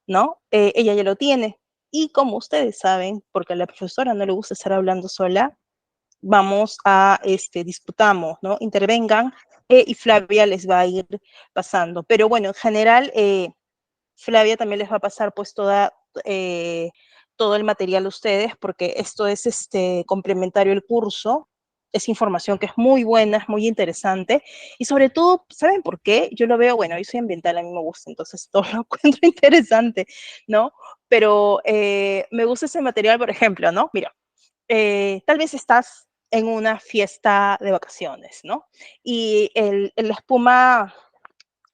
S2: ¿no? Ella ya lo tiene. Y como ustedes saben, porque a la profesora no le gusta estar hablando sola, vamos a, disputamos, ¿no? Intervengan y Flavia les va a ir pasando. Pero bueno, en general, Flavia también les va a pasar pues todo el material a ustedes, porque esto es complementario al curso. Es información que es muy buena, es muy interesante, y sobre todo, ¿saben por qué? Yo lo veo, bueno, yo soy ambiental, a mí me gusta, entonces todo lo encuentro interesante, ¿no? Pero me gusta ese material, por ejemplo, ¿no? Mira, tal vez estás en una fiesta de vacaciones, ¿no? Y la espuma,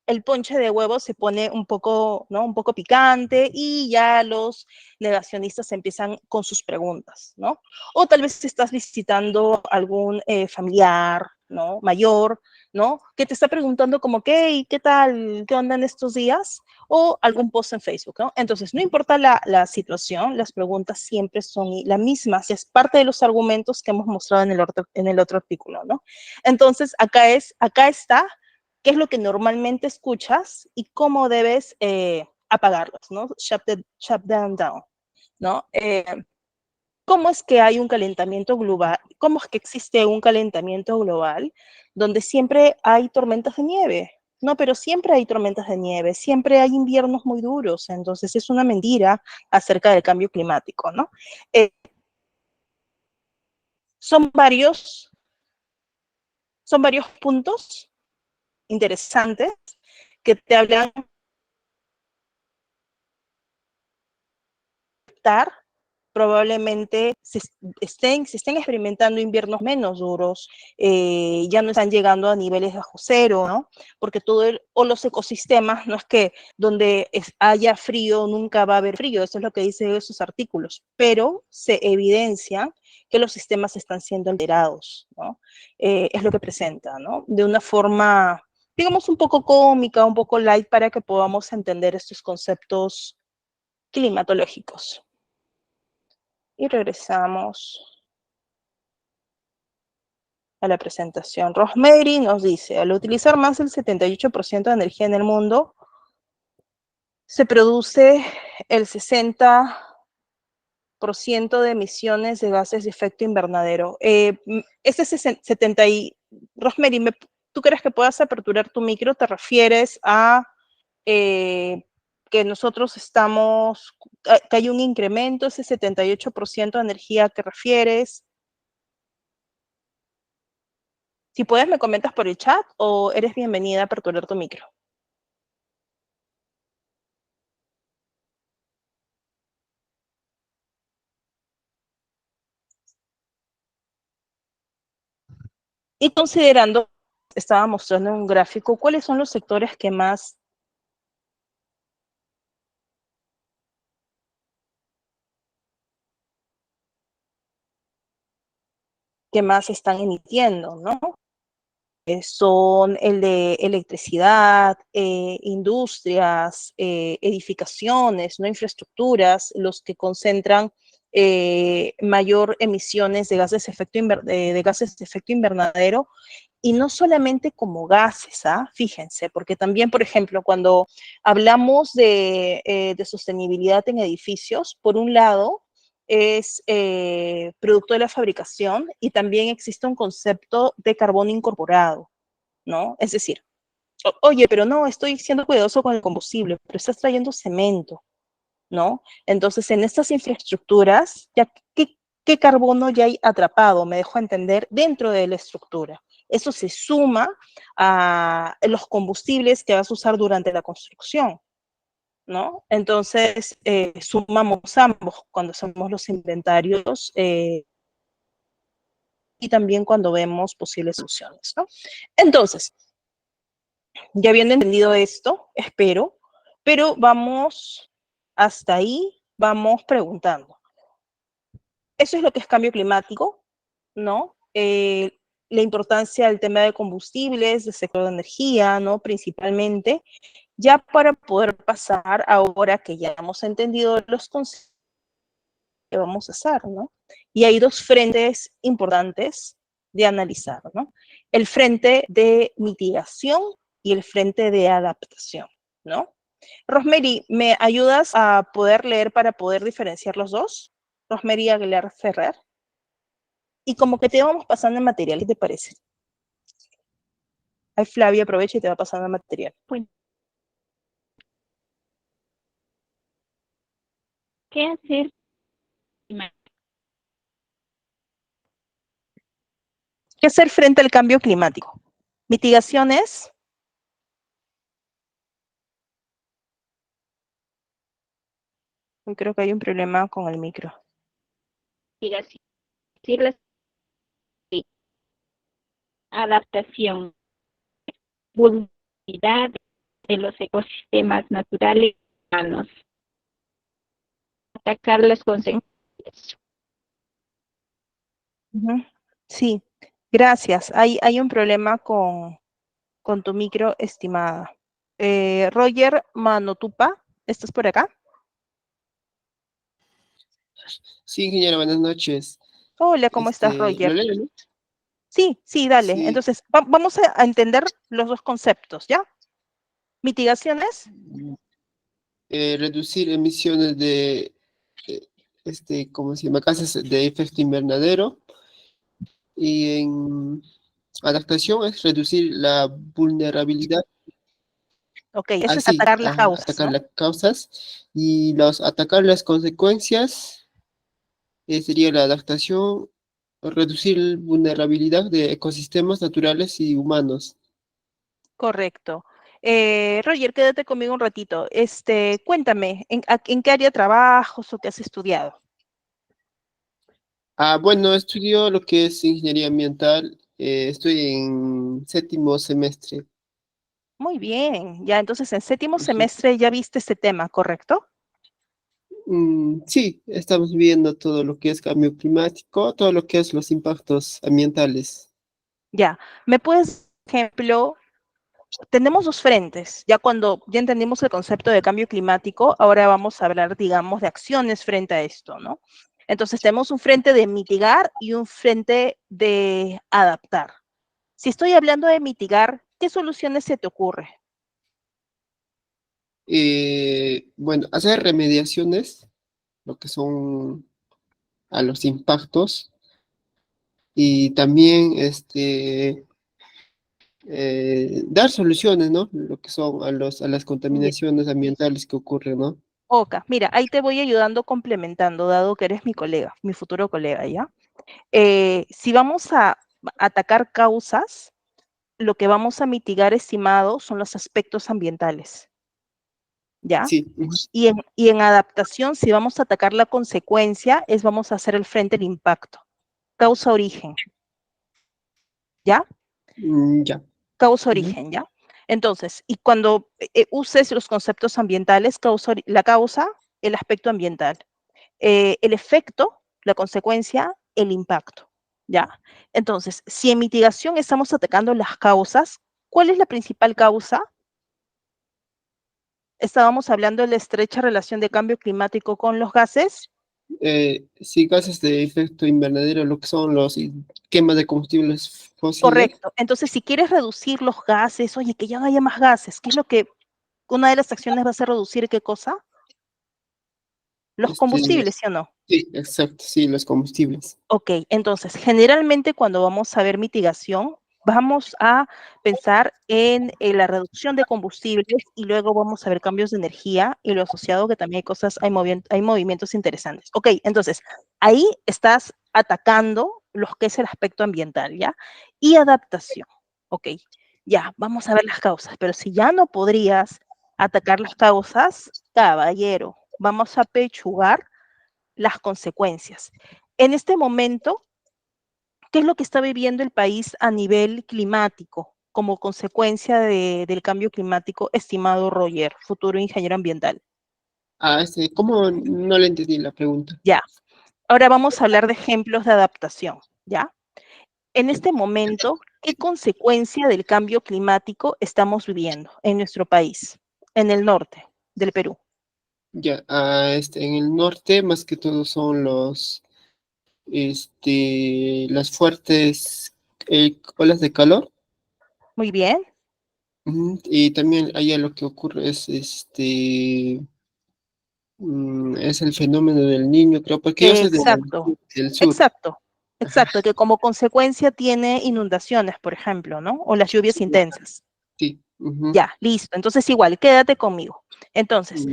S2: el ponche de huevo se pone un poco, ¿no? Un poco picante y ya los negacionistas empiezan con sus preguntas, ¿no? O tal vez estás visitando algún familiar, ¿no? Mayor, ¿no? Que te está preguntando como, ¿qué tal? ¿Qué onda en estos días? O algún post en Facebook, ¿no? Entonces, no importa la situación, las preguntas siempre son las mismas y es parte de los argumentos que hemos mostrado en el otro artículo, ¿no? Entonces, acá está qué es lo que normalmente escuchas y cómo debes apagarlos, ¿no? Shut them down, ¿no? ¿Cómo es que hay un calentamiento global? ¿Cómo es que existe un calentamiento global donde siempre hay tormentas de nieve? No, pero siempre hay tormentas de nieve, siempre hay inviernos muy duros, entonces es una mentira acerca del cambio climático, ¿no? Son varios puntos interesantes que te hablan de probablemente se estén experimentando inviernos menos duros, ya no están llegando a niveles bajo cero, ¿no? Porque los ecosistemas, no es que donde haya frío nunca va a haber frío, eso es lo que dicen esos artículos, pero se evidencia que los sistemas están siendo alterados, ¿no? Es lo que presenta, ¿no? De una forma, digamos, un poco cómica, un poco light, para que podamos entender estos conceptos climatológicos. Y regresamos a la presentación. Rosemary nos dice, al utilizar más del 78% de energía en el mundo, se produce el 60% de emisiones de gases de efecto invernadero. Este 70 y... Rosemary, ¿tú crees que puedas aperturar tu micro? ¿Te refieres a que nosotros estamos, que hay un incremento, ese 78% de energía que refieres? Si puedes, me comentas por el chat o eres bienvenida a aperturar tu micro. Y considerando, estaba mostrando en un gráfico, ¿cuáles son los sectores que más están emitiendo, ¿no? Son el de electricidad, industrias, edificaciones, ¿no? Infraestructuras, los que concentran mayor emisiones de gases de efecto invernadero, y no solamente como gases, fíjense, porque también, por ejemplo, cuando hablamos de sostenibilidad en edificios, por un lado, es producto de la fabricación y también existe un concepto de carbono incorporado, ¿no? Es decir, oye, pero no, estoy siendo cuidadoso con el combustible, pero estás trayendo cemento, ¿no? Entonces, en estas infraestructuras, ya, ¿qué carbono ya hay atrapado? Me dejo entender, dentro de la estructura. Eso se suma a los combustibles que vas a usar durante la construcción, ¿no? Entonces, sumamos ambos cuando hacemos los inventarios y también cuando vemos posibles soluciones, ¿no? Entonces, ya habiendo entendido esto, espero, pero vamos hasta ahí, vamos preguntando. Eso es lo que es cambio climático, ¿no? La importancia del tema de combustibles, del sector de energía, ¿no? Principalmente, ya para poder pasar ahora que ya hemos entendido los conceptos que vamos a hacer, ¿no? Y hay dos frentes importantes de analizar, ¿no? El frente de mitigación y el frente de adaptación, ¿no? Rosemary, ¿me ayudas a poder leer para poder diferenciar los dos? Rosemary Aguilar Ferrer. Y como que te vamos pasando el material, ¿qué te parece? Ahí Flavia aprovecha y te va pasando el material.
S10: ¿Qué hacer?
S2: ¿Qué hacer frente al cambio climático? Mitigaciones. Creo que hay un problema con el micro.
S10: Adaptación, vulnerabilidad de los ecosistemas naturales humanos, atacar las consecuencias.
S2: Sí, gracias. Hay un problema con tu micro, estimada. Roger Manotupa, ¿estás por acá?
S11: Sí, ingeniero, buenas noches.
S2: Hola, ¿cómo estás, Roger?
S11: ¿Lo leo, no?
S2: Sí, dale.
S11: Sí.
S2: Entonces, vamos a entender los dos conceptos, ¿ya? Mitigaciones.
S11: Reducir emisiones de, ¿cómo se llama? Gases de efecto invernadero. Y en adaptación es reducir la vulnerabilidad.
S2: Ok, eso es atacar las causas,
S11: atacar
S2: ¿no?
S11: las causas. Y atacar las consecuencias sería la adaptación, reducir vulnerabilidad de ecosistemas naturales y humanos.
S2: Correcto. Roger, quédate conmigo un ratito. Cuéntame, ¿en qué área trabajas o qué has estudiado?
S11: Bueno, estudio lo que es ingeniería ambiental. Estoy en 7º semestre.
S2: Muy bien, ya entonces en 7º semestre ya viste este tema, ¿correcto?
S11: Sí, estamos viendo todo lo que es cambio climático, todo lo que es los impactos ambientales.
S2: Ya, ¿me puedes, por ejemplo, tenemos dos frentes, ya cuando ya entendimos el concepto de cambio climático, ahora vamos a hablar, digamos, de acciones frente a esto, ¿no? Entonces tenemos un frente de mitigar y un frente de adaptar. Si estoy hablando de mitigar, ¿qué soluciones se te ocurre?
S11: Bueno, hacer remediaciones, lo que son a los impactos, y también dar soluciones, ¿no? Lo que son a las contaminaciones ambientales que ocurren, ¿no?
S2: Oka, mira, ahí te voy ayudando complementando, dado que eres mi colega, mi futuro colega, ¿ya? Si vamos a atacar causas, lo que vamos a mitigar, estimado, son los aspectos ambientales, ¿ya?
S11: Sí.
S2: Y en adaptación, si vamos a atacar la consecuencia, vamos a hacer el frente del impacto. Causa-origen, ¿ya?
S11: Ya.
S2: Causa-origen, ¿ya? Entonces, y cuando uses los conceptos ambientales, la causa, el aspecto ambiental, el efecto, la consecuencia, el impacto, ¿ya? Entonces, si en mitigación estamos atacando las causas, ¿cuál es la principal causa? Estábamos hablando de la estrecha relación de cambio climático con los gases.
S11: Sí, gases de efecto invernadero, lo que son los quemas de combustibles fósiles.
S2: Correcto. Entonces, si quieres reducir los gases, oye, que ya no haya más gases, ¿qué es lo que una de las acciones va a ser reducir qué cosa? Los combustibles, ¿sí o no?
S11: Sí, exacto, sí, los combustibles.
S2: Ok, entonces, generalmente cuando vamos a ver mitigación, vamos a pensar en la reducción de combustibles y luego vamos a ver cambios de energía y lo asociado que también hay movimientos interesantes. Ok, entonces, ahí estás atacando lo que es el aspecto ambiental, ¿ya? Y adaptación, ok, ya, vamos a ver las causas, pero si ya no podrías atacar las causas, caballero, vamos a pechugar las consecuencias. En este momento, ¿qué es lo que está viviendo el país a nivel climático como consecuencia del cambio climático, estimado Roger, futuro ingeniero ambiental?
S11: ¿Cómo no le entendí la pregunta?
S2: Ya. Ahora vamos a hablar de ejemplos de adaptación, ¿ya? En este momento, ¿qué consecuencia del cambio climático estamos viviendo en nuestro país, en el norte del Perú?
S11: Ya, en el norte más que todo son las fuertes olas de calor.
S2: Muy bien.
S11: Y también allá lo que ocurre es es el fenómeno del Niño, creo, porque yo soy
S2: Exacto,
S11: del sur.
S2: exacto, exacto, que como consecuencia tiene inundaciones, por ejemplo, ¿no? O las lluvias intensas.
S11: Sí.
S2: Ya, listo. Entonces igual, quédate conmigo. Entonces,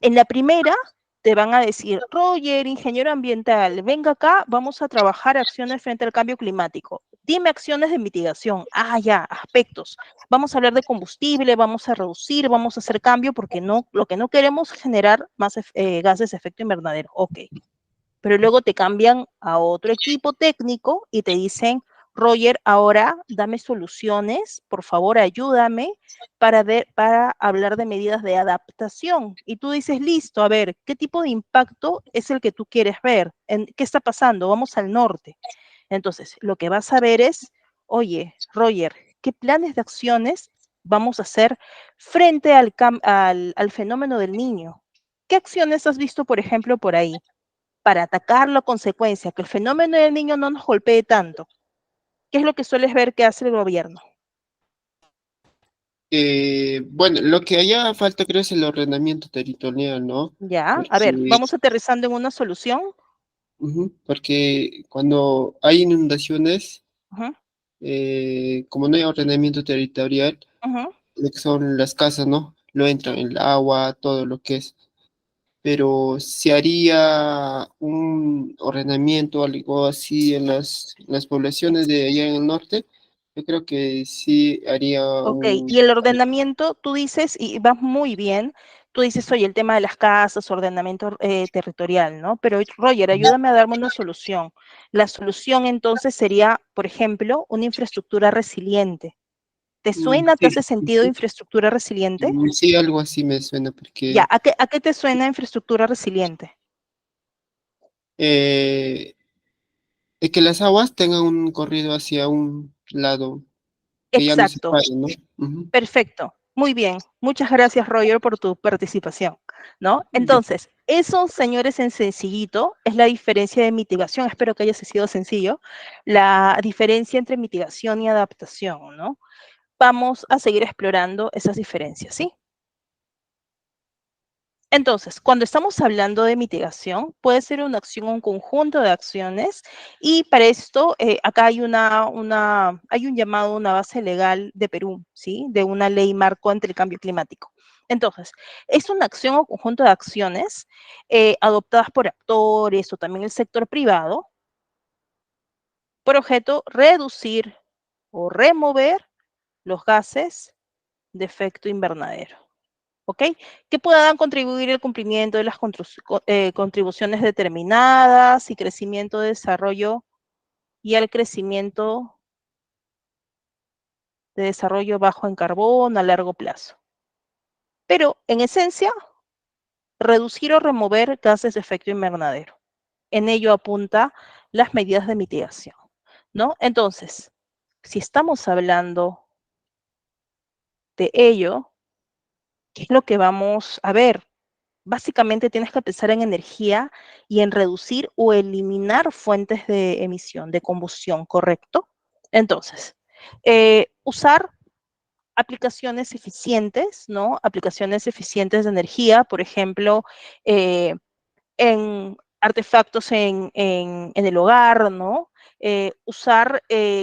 S2: en la primera te van a decir, Roger, ingeniero ambiental, venga acá, vamos a trabajar acciones frente al cambio climático. Dime acciones de mitigación. Ah, ya, aspectos. Vamos a hablar de combustible, vamos a reducir, vamos a hacer cambio, porque no, lo que no queremos es generar más gases de efecto invernadero. Ok. Pero luego te cambian a otro equipo técnico y te dicen, Roger, ahora dame soluciones, por favor ayúdame para hablar de medidas de adaptación. Y tú dices, listo, a ver, ¿qué tipo de impacto es el que tú quieres ver? ¿Qué está pasando? Vamos al norte. Entonces, lo que vas a ver es, oye, Roger, ¿qué planes de acciones vamos a hacer frente al fenómeno del Niño? ¿Qué acciones has visto, por ejemplo, por ahí? Para atacar la consecuencia, que el fenómeno del Niño no nos golpee tanto. ¿Qué es lo que sueles ver que hace el gobierno?
S11: Bueno, lo que allá falta creo es el ordenamiento territorial, ¿no?
S2: Ya, a ver, vamos aterrizando en una solución.
S11: Porque cuando hay inundaciones,
S2: Ujú,
S11: como no hay ordenamiento territorial,
S2: ujú.
S11: lo que son las casas, ¿no? Lo entran el agua, todo lo que es. Pero si haría un ordenamiento, algo así en las poblaciones de allá en el norte, yo creo que sí haría
S2: Ok, y el ordenamiento, tú dices, y vas muy bien, tú dices, oye, el tema de las casas, ordenamiento territorial, ¿no? Pero Roger, ayúdame a darme una solución. La solución entonces sería, por ejemplo, una infraestructura resiliente. ¿Te suena, te hace sentido infraestructura resiliente?
S11: Sí, algo así me suena,
S2: Ya,
S11: porque
S2: ¿a qué te suena infraestructura resiliente?
S11: de que las aguas tengan un corrido hacia un lado, que ya no se
S2: Exacto,
S11: pare, ¿no? Ujú.
S2: perfecto. Muy bien. Muchas gracias, Roger, por tu participación, ¿no? Entonces, eso, señores, en sencillito, es la diferencia de mitigación. Espero que haya sido sencillo. La diferencia entre mitigación y adaptación, ¿no? Vamos a seguir explorando esas diferencias, ¿sí? Entonces, cuando estamos hablando de mitigación, puede ser una acción o un conjunto de acciones, y para esto acá hay hay un llamado, una base legal de Perú, ¿sí? De una ley marco ante el cambio climático. Entonces, es una acción o conjunto de acciones adoptadas por actores o también el sector privado, por objeto reducir o remover los gases de efecto invernadero. ¿Ok? Que puedan contribuir al cumplimiento de las contribuciones determinadas y crecimiento, desarrollo y al crecimiento de desarrollo bajo en carbón a largo plazo. Pero, en esencia, reducir o remover gases de efecto invernadero. En ello apunta las medidas de mitigación, ¿no? Entonces, si estamos hablando de ello, ¿qué es lo que vamos a ver? Básicamente tienes que pensar en energía y en reducir o eliminar fuentes de emisión, de combustión, ¿correcto? Entonces, usar aplicaciones eficientes, ¿no? Aplicaciones eficientes de energía, por ejemplo, en artefactos en el hogar, ¿no? Usar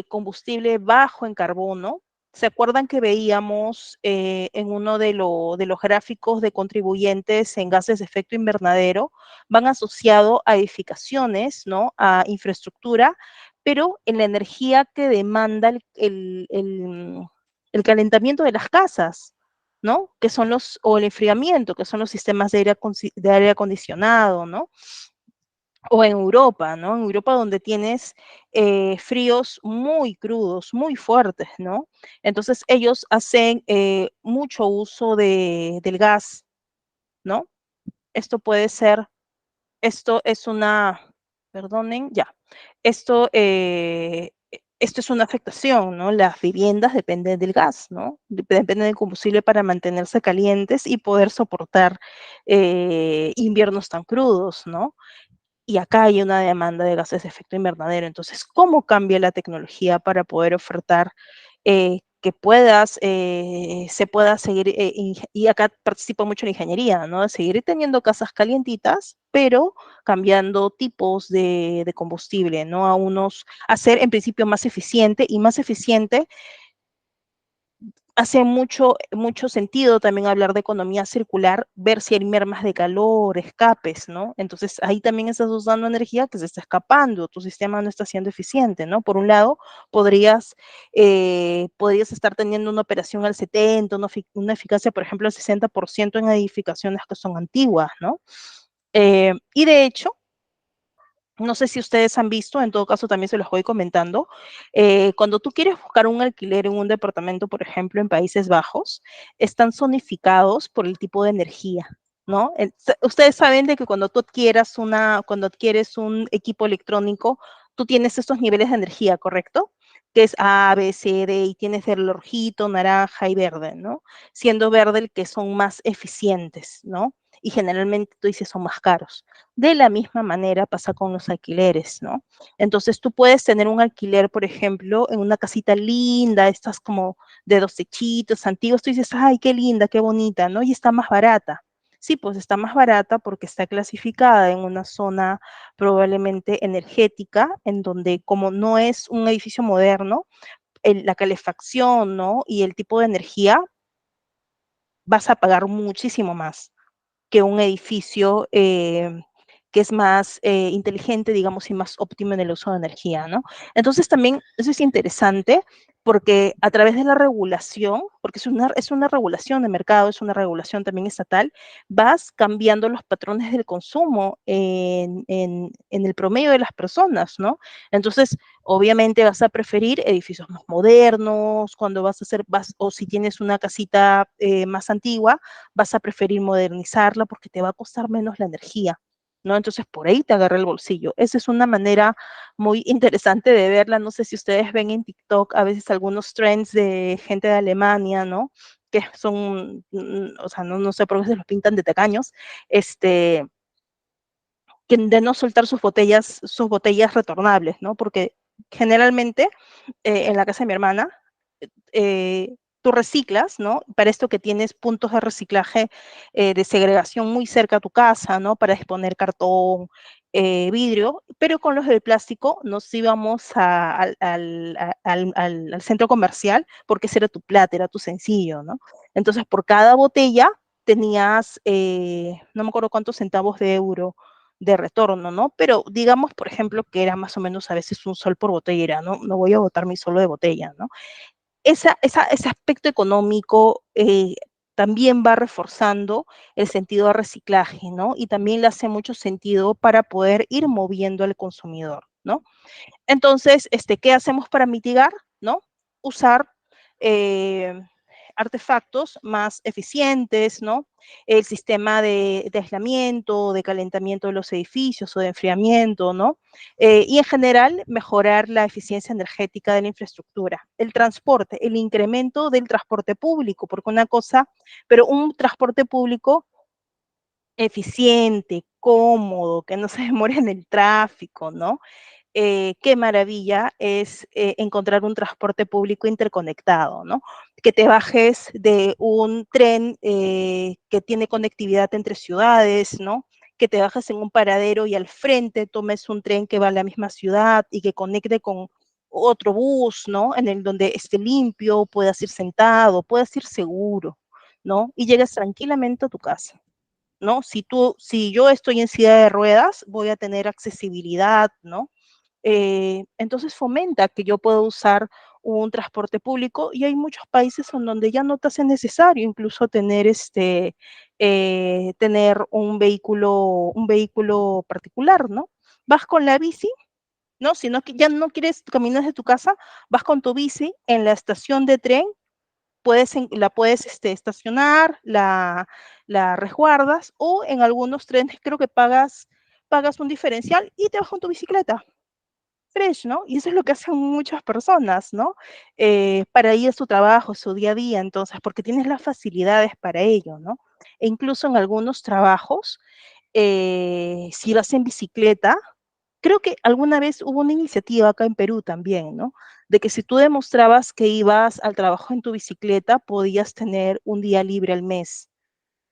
S2: combustible bajo en carbono. ¿Se acuerdan que veíamos en uno de los gráficos de contribuyentes en gases de efecto invernadero? Van asociados a edificaciones, ¿no? A infraestructura, pero en la energía que demanda el calentamiento de las casas, ¿no? Que son o el enfriamiento, que son los sistemas de aire acondicionado, ¿no? O en Europa, ¿no? En Europa donde tienes fríos muy crudos, muy fuertes, ¿no? Entonces ellos hacen mucho uso del gas, ¿no? Esto puede ser, esto es una, perdonen, ya, esto es una afectación, ¿no? Las viviendas dependen del gas, ¿no? Dependen del combustible para mantenerse calientes y poder soportar inviernos tan crudos, ¿no? Y acá hay una demanda de gases de efecto invernadero. Entonces, ¿cómo cambia la tecnología para poder ofertar que se pueda seguir, y acá participa mucho la ingeniería, ¿no? Seguir teniendo casas calientitas, pero cambiando tipos de combustible, ¿no? Hacer en principio más eficiente, y más eficiente hace mucho sentido también hablar de economía circular, ver si hay mermas de calor, escapes, ¿no? Entonces ahí también estás usando energía que se está escapando, tu sistema no está siendo eficiente, ¿no? Por un lado, podrías estar teniendo una operación al 70, una eficacia, por ejemplo, al 60% en edificaciones que son antiguas, ¿no? Y de hecho, no sé si ustedes han visto, en todo caso también se los voy comentando, cuando tú quieres buscar un alquiler en un departamento, por ejemplo, en Países Bajos, están zonificados por el tipo de energía, ¿no? Ustedes saben de que cuando cuando adquieres un equipo electrónico, tú tienes estos niveles de energía, ¿correcto? Que es A, B, C, D, y tienes el rojito, naranja y verde, ¿no? Siendo verde el que son más eficientes, ¿no? Y generalmente tú dices son más caros. De la misma manera pasa con los alquileres, ¿no? Entonces tú puedes tener un alquiler, por ejemplo, en una casita linda, estas como de 2 techitos antiguos, tú dices, ay, qué linda, qué bonita, ¿no? Y está más barata. Sí, pues está más barata porque está clasificada en una zona probablemente energética, en donde como no es un edificio moderno, la calefacción, ¿no? Y el tipo de energía, vas a pagar muchísimo más que un edificio que es más inteligente, digamos, y más óptimo en el uso de energía, ¿no? Entonces también eso es interesante porque a través de la regulación, porque es una regulación de mercado, es una regulación también estatal, vas cambiando los patrones del consumo en el promedio de las personas, ¿no? Entonces, obviamente vas a preferir edificios más modernos, cuando o si tienes una casita más antigua, vas a preferir modernizarla porque te va a costar menos la energía, ¿no? Entonces, por ahí te agarra el bolsillo. Esa es una manera muy interesante de verla. No sé si ustedes ven en TikTok a veces algunos trends de gente de Alemania, ¿no? Que son, o sea, no sé por qué se los pintan de tacaños, que de no soltar sus botellas retornables, ¿no? Porque generalmente en la casa de mi hermana, tú reciclas, ¿no? Para esto que tienes puntos de reciclaje de segregación muy cerca a tu casa, ¿no? Para exponer cartón, vidrio, pero con los del plástico nos íbamos al centro comercial porque ese era tu plata, era tu sencillo, ¿no? Entonces, por cada botella tenías, no me acuerdo cuántos centavos de euro de retorno, ¿no? Pero digamos, por ejemplo, que era más o menos a veces un sol por botella, ¿no? No voy a botar mi solo de botella, ¿no? Ese aspecto económico también va reforzando el sentido de reciclaje, ¿no? Y también le hace mucho sentido para poder ir moviendo al consumidor, ¿no? Entonces, ¿qué hacemos para mitigar, no? Usar artefactos más eficientes, ¿no? El sistema de aislamiento, de calentamiento de los edificios o de enfriamiento, ¿no? Y en general, mejorar la eficiencia energética de la infraestructura. El transporte, el incremento del transporte público, porque pero un transporte público eficiente, cómodo, que no se demore en el tráfico, ¿no? Qué maravilla es encontrar un transporte público interconectado, ¿no? Que te bajes de un tren que tiene conectividad entre ciudades, ¿no? Que te bajes en un paradero y al frente tomes un tren que va a la misma ciudad y que conecte con otro bus, ¿no? En el donde esté limpio, puedas ir sentado, puedas ir seguro, ¿no? Y llegues tranquilamente a tu casa, ¿no? Si yo estoy en silla de ruedas, voy a tener accesibilidad, ¿no? Entonces fomenta que yo pueda usar un transporte público y hay muchos países en donde ya no te hace necesario incluso tener un vehículo particular, ¿no? Vas con la bici, ¿no? Si no, ya no quieres caminar de tu casa, vas con tu bici en la estación de tren, la puedes estacionar, la resguardas o en algunos trenes creo que pagas un diferencial y te vas con tu bicicleta fresh, ¿no? Y eso es lo que hacen muchas personas, ¿no? Para ir a su trabajo, su día a día, entonces, porque tienes las facilidades para ello, ¿no? E incluso en algunos trabajos, si vas en bicicleta, creo que alguna vez hubo una iniciativa acá en Perú también, ¿no? De que si tú demostrabas que ibas al trabajo en tu bicicleta, podías tener un día libre al mes,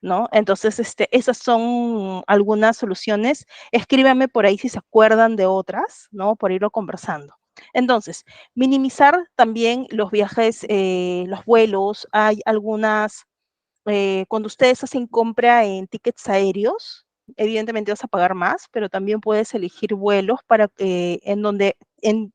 S2: ¿no? Entonces, esas son algunas soluciones. Escríbanme por ahí si se acuerdan de otras, ¿no? Por irlo conversando. Entonces, minimizar también los viajes, los vuelos. Hay algunas, cuando ustedes hacen compra en tickets aéreos, evidentemente vas a pagar más, pero también puedes elegir vuelos en donde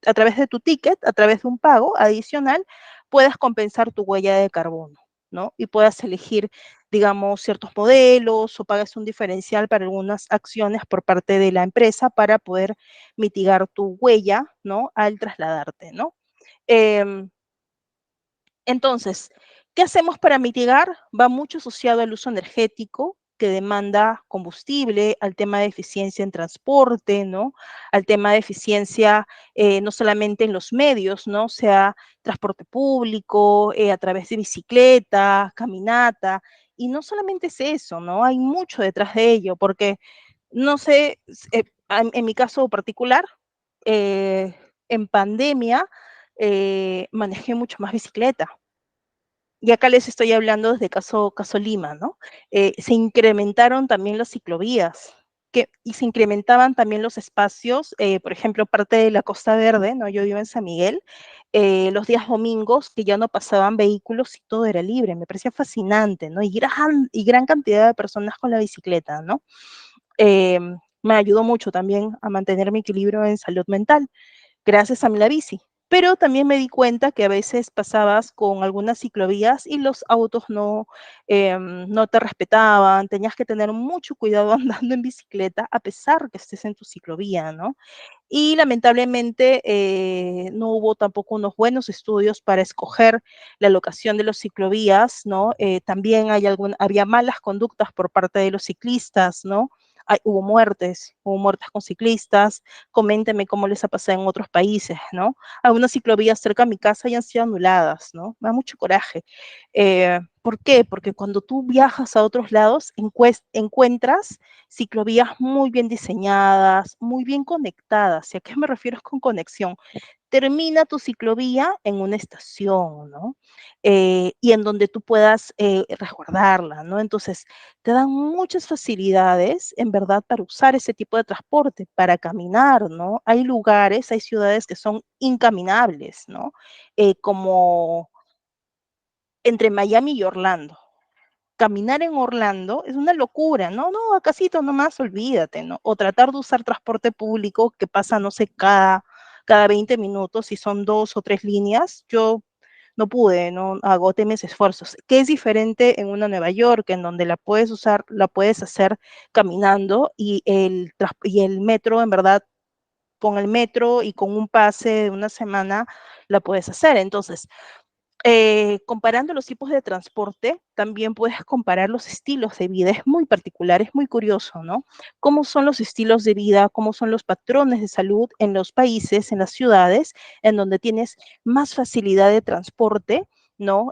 S2: a través de tu ticket, a través de un pago adicional, puedas compensar tu huella de carbono, ¿no? Y puedas elegir, digamos, ciertos modelos o pagas un diferencial para algunas acciones por parte de la empresa para poder mitigar tu huella, ¿no? Al trasladarte, ¿no? Entonces, ¿qué hacemos para mitigar? Va mucho asociado al uso energético, que demanda combustible, al tema de eficiencia en transporte, ¿no? Al tema de eficiencia no solamente en los medios, ¿no? Sea transporte público, a través de bicicleta, caminata, y no solamente es eso, ¿no? Hay mucho detrás de ello, porque no sé, en mi caso particular, en pandemia manejé mucho más bicicleta. Y acá les estoy hablando desde caso Lima, ¿no? Se incrementaron también las ciclovías y se incrementaban también los espacios, por ejemplo, parte de la Costa Verde, ¿no? Yo vivo en San Miguel, los días domingos que ya no pasaban vehículos y todo era libre, me parecía fascinante, ¿no? Y gran cantidad de personas con la bicicleta, ¿no? Me ayudó mucho también a mantener mi equilibrio en salud mental gracias a la bici. Pero también me di cuenta que a veces pasabas con algunas ciclovías y los autos no te respetaban, tenías que tener mucho cuidado andando en bicicleta a pesar que estés en tu ciclovía, ¿no? Y lamentablemente no hubo tampoco unos buenos estudios para escoger la locación de los ciclovías, ¿no? También había malas conductas por parte de los ciclistas, ¿no? Hubo muertes con ciclistas. Coméntenme cómo les ha pasado en otros países, ¿no? Algunas ciclovías cerca de mi casa ya han sido anuladas, ¿no? Me da mucho coraje. ¿Por qué? Porque cuando tú viajas a otros lados, encuentras ciclovías muy bien diseñadas, muy bien conectadas. ¿Y a qué me refiero con conexión? termina tu ciclovía en una estación, ¿no? Y en donde tú puedas resguardarla, ¿no? Entonces, te dan muchas facilidades, en verdad, para usar ese tipo de transporte, para caminar, ¿no? Hay lugares, hay ciudades que son incaminables, ¿no? Como entre Miami y Orlando. Caminar en Orlando es una locura, ¿no? No, acasito nomás, olvídate, ¿no? O tratar de usar transporte público que pasa, no sé, cada 20 minutos, si son 2 o 3 líneas, yo no pude, no agoté mis esfuerzos. Que es diferente en una Nueva York, en donde la puedes usar, la puedes hacer caminando y el metro, en verdad, con el metro y con un pase de una semana, la puedes hacer. Entonces, comparando los tipos de transporte, también puedes comparar los estilos de vida. Es muy particular, es muy curioso, ¿no? Cómo son los estilos de vida, cómo son los patrones de salud en los países, en las ciudades, en donde tienes más facilidad de transporte, ¿no?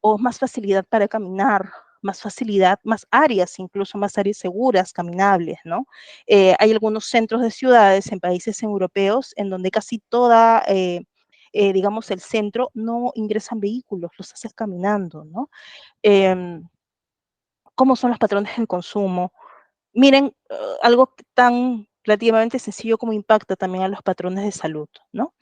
S2: O más facilidad para caminar, más facilidad, más áreas, incluso más áreas seguras, caminables, ¿no? Hay algunos centros de ciudades en países europeos en donde casi toda digamos, el centro, no ingresan vehículos, los haces caminando, ¿no? ¿Cómo son los patrones del consumo? Miren, algo tan relativamente sencillo como impacta también a los patrones de salud, ¿no?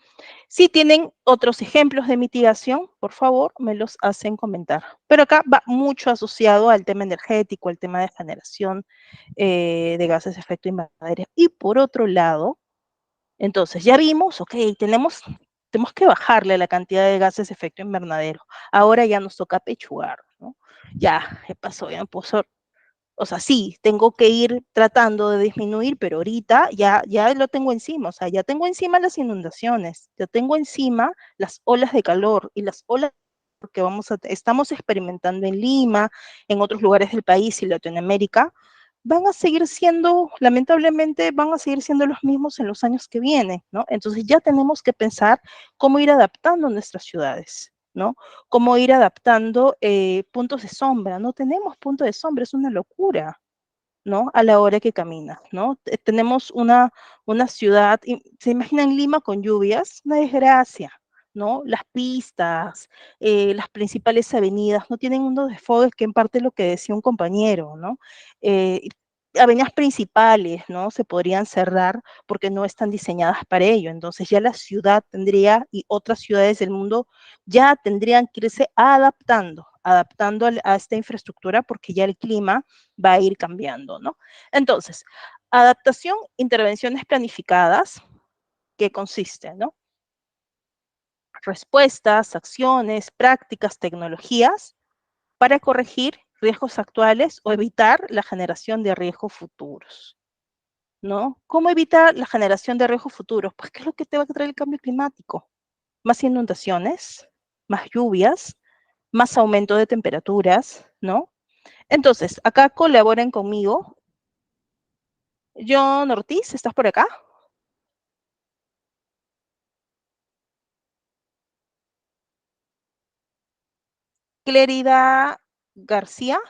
S2: Si tienen otros ejemplos de mitigación, por favor, me los hacen comentar. Pero acá va mucho asociado al tema energético, al tema de generación de gases de efecto invernadero. Y por otro lado, entonces, ya vimos, ok, tenemos que bajarle la cantidad de gases de efecto invernadero. Ahora ya nos toca pechugar, ¿no? Ya, ¿qué pasó? Ya me puso, o sea, sí, tengo que ir tratando de disminuir, pero ahorita ya lo tengo encima, o sea, ya tengo encima las inundaciones, ya tengo encima las olas de calor y las olas que estamos experimentando en Lima, en otros lugares del país y Latinoamérica, van a seguir siendo, lamentablemente, van a seguir siendo los mismos en los años que vienen, ¿no? Entonces ya tenemos que pensar cómo ir adaptando nuestras ciudades, ¿no? Cómo ir adaptando puntos de sombra. No tenemos punto de sombra, es una locura, ¿no? A la hora que caminas, ¿no? Tenemos una ciudad, ¿se imaginan Lima con lluvias? Una desgracia, ¿no? Las pistas, las principales avenidas no tienen un desfogue, que en parte es lo que decía un compañero, ¿no? Eh, Avenidas principales, ¿no? Se podrían cerrar porque no están diseñadas para ello. Entonces ya la ciudad tendría, y otras ciudades del mundo ya tendrían que irse adaptando a esta infraestructura porque ya el clima va a ir cambiando, ¿no? Entonces, adaptación, intervenciones planificadas, ¿qué consiste, no? Respuestas, acciones, prácticas, tecnologías para corregir riesgos actuales o evitar la generación de riesgos futuros, ¿no? ¿Cómo evitar la generación de riesgos futuros? Pues, ¿qué es lo que te va a traer el cambio climático? Más inundaciones, más lluvias, más aumento de temperaturas, ¿no? Entonces, acá colaboren conmigo. John Ortiz, ¿estás por acá? Clérida García.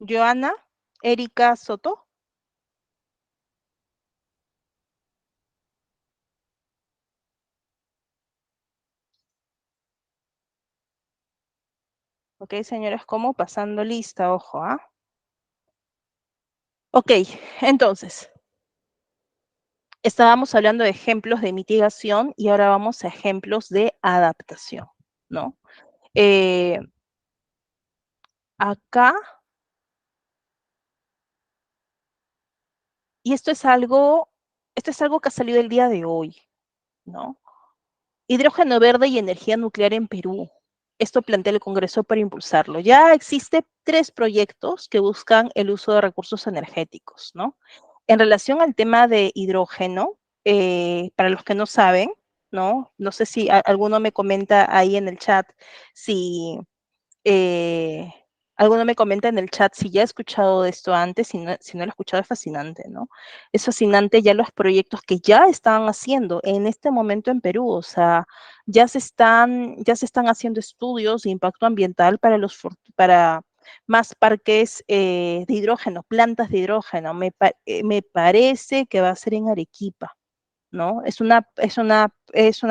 S2: Joana Erika Soto. Ok, señores, ¿cómo? Pasando lista, ojo, ¿ah? Ok, entonces, estábamos hablando de ejemplos de mitigación y ahora vamos a ejemplos de adaptación, ¿no? Acá, y esto es algo que ha salido el día de hoy, ¿no? Hidrógeno verde y energía nuclear en Perú. Esto plantea el Congreso para impulsarlo. Ya existen 3 proyectos que buscan el uso de recursos energéticos, ¿no? En relación al tema de hidrógeno, para los que no saben, ¿no? No sé si alguno me comenta ahí en el chat si Alguno me comenta en el chat si ya he escuchado de esto antes, si no lo he escuchado es fascinante, ¿no? Es fascinante ya los proyectos que ya están haciendo en este momento en Perú, o sea, ya se están haciendo estudios de impacto ambiental para más parques de hidrógeno, plantas de hidrógeno. Me parece que va a ser en Arequipa, ¿no? Es una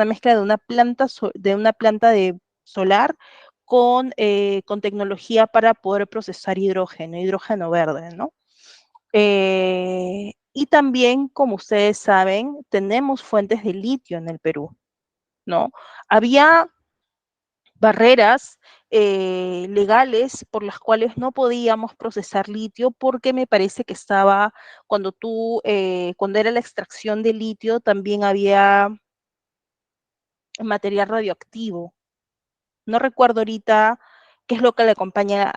S2: mezcla de una planta de solar con tecnología para poder procesar hidrógeno verde, ¿no? Y también, como ustedes saben, tenemos fuentes de litio en el Perú, ¿no? Había barreras legales por las cuales no podíamos procesar litio porque me parece que estaba, cuando era la extracción de litio, también había material radioactivo. No recuerdo ahorita qué es lo que acompaña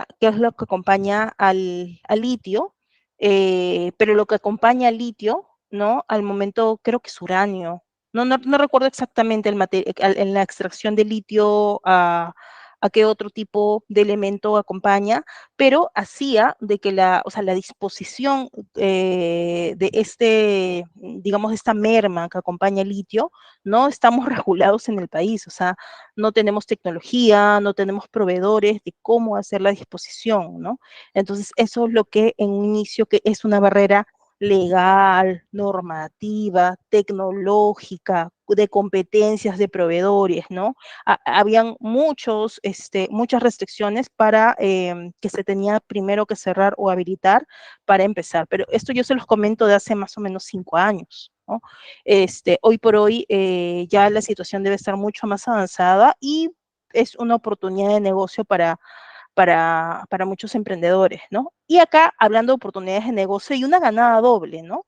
S2: al litio, pero lo que acompaña al litio, ¿no? Al momento creo que es uranio. No recuerdo exactamente en la extracción de litio a qué otro tipo de elemento acompaña, pero hacía de que la disposición digamos, de esta merma que acompaña el litio, no estamos regulados en el país, o sea, no tenemos tecnología, no tenemos proveedores de cómo hacer la disposición, ¿no? Entonces, eso es lo que en un inicio que es una barrera legal, normativa, tecnológica, de competencias de proveedores, ¿no? Habían muchas restricciones para que se tenía primero que cerrar o habilitar para empezar, pero esto yo se los comento de hace más o menos 5 años, ¿no? Hoy por hoy ya la situación debe estar mucho más avanzada y es una oportunidad de negocio para muchos emprendedores, ¿no? Y acá, hablando de oportunidades de negocio y una ganada doble, ¿no?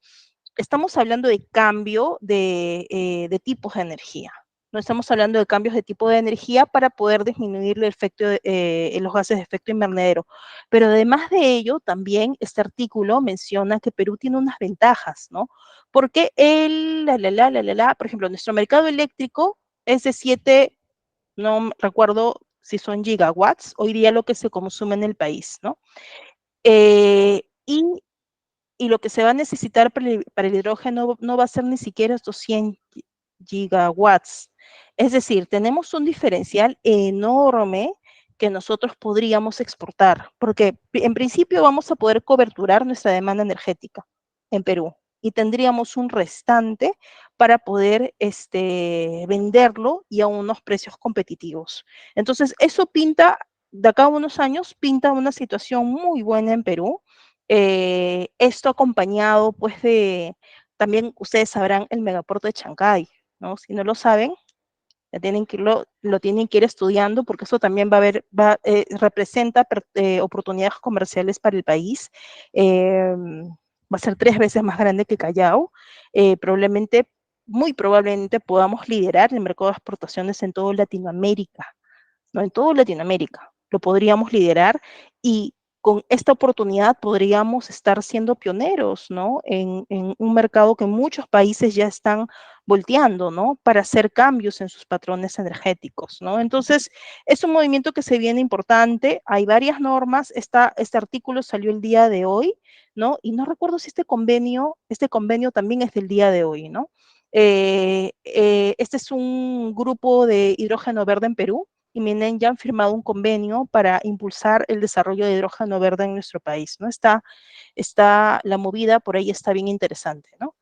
S2: Estamos hablando de cambio de tipos de energía. No estamos hablando de cambios de tipo de energía para poder disminuir el efecto los gases de efecto invernadero. Pero además de ello, también este artículo menciona que Perú tiene unas ventajas, ¿no? Porque por ejemplo, nuestro mercado eléctrico es de 7, no recuerdo si son gigawatts, hoy día lo que se consume en el país, ¿no? Y lo que se va a necesitar para el hidrógeno no va a ser ni siquiera estos 100 gigawatts. Es decir, tenemos un diferencial enorme que nosotros podríamos exportar, porque en principio vamos a poder coberturar nuestra demanda energética en Perú y tendríamos un restante para poder venderlo y a unos precios competitivos. Entonces, eso pinta, de acá a unos años, pinta una situación muy buena en Perú. Esto acompañado, pues, también ustedes sabrán el megapuerto de Chancay, ¿no? Si no lo saben, lo tienen que ir estudiando porque eso también representa oportunidades comerciales para el país. Va a ser 3 veces más grande que Callao. Muy probablemente podamos liderar el mercado de exportaciones en toda Latinoamérica, ¿no? En toda Latinoamérica lo podríamos liderar y con esta oportunidad podríamos estar siendo pioneros, ¿no? En un mercado que muchos países ya están volteando, ¿no? Para hacer cambios en sus patrones energéticos, ¿no? Entonces, es un movimiento que se viene importante, hay varias normas, este artículo salió el día de hoy, ¿no? Y no recuerdo si este convenio también es del día de hoy, ¿no? Este es un grupo de hidrógeno verde en Perú, y Minen ya han firmado un convenio para impulsar el desarrollo de hidrógeno verde en nuestro país, ¿no? Está la movida, por ahí está bien interesante, ¿no?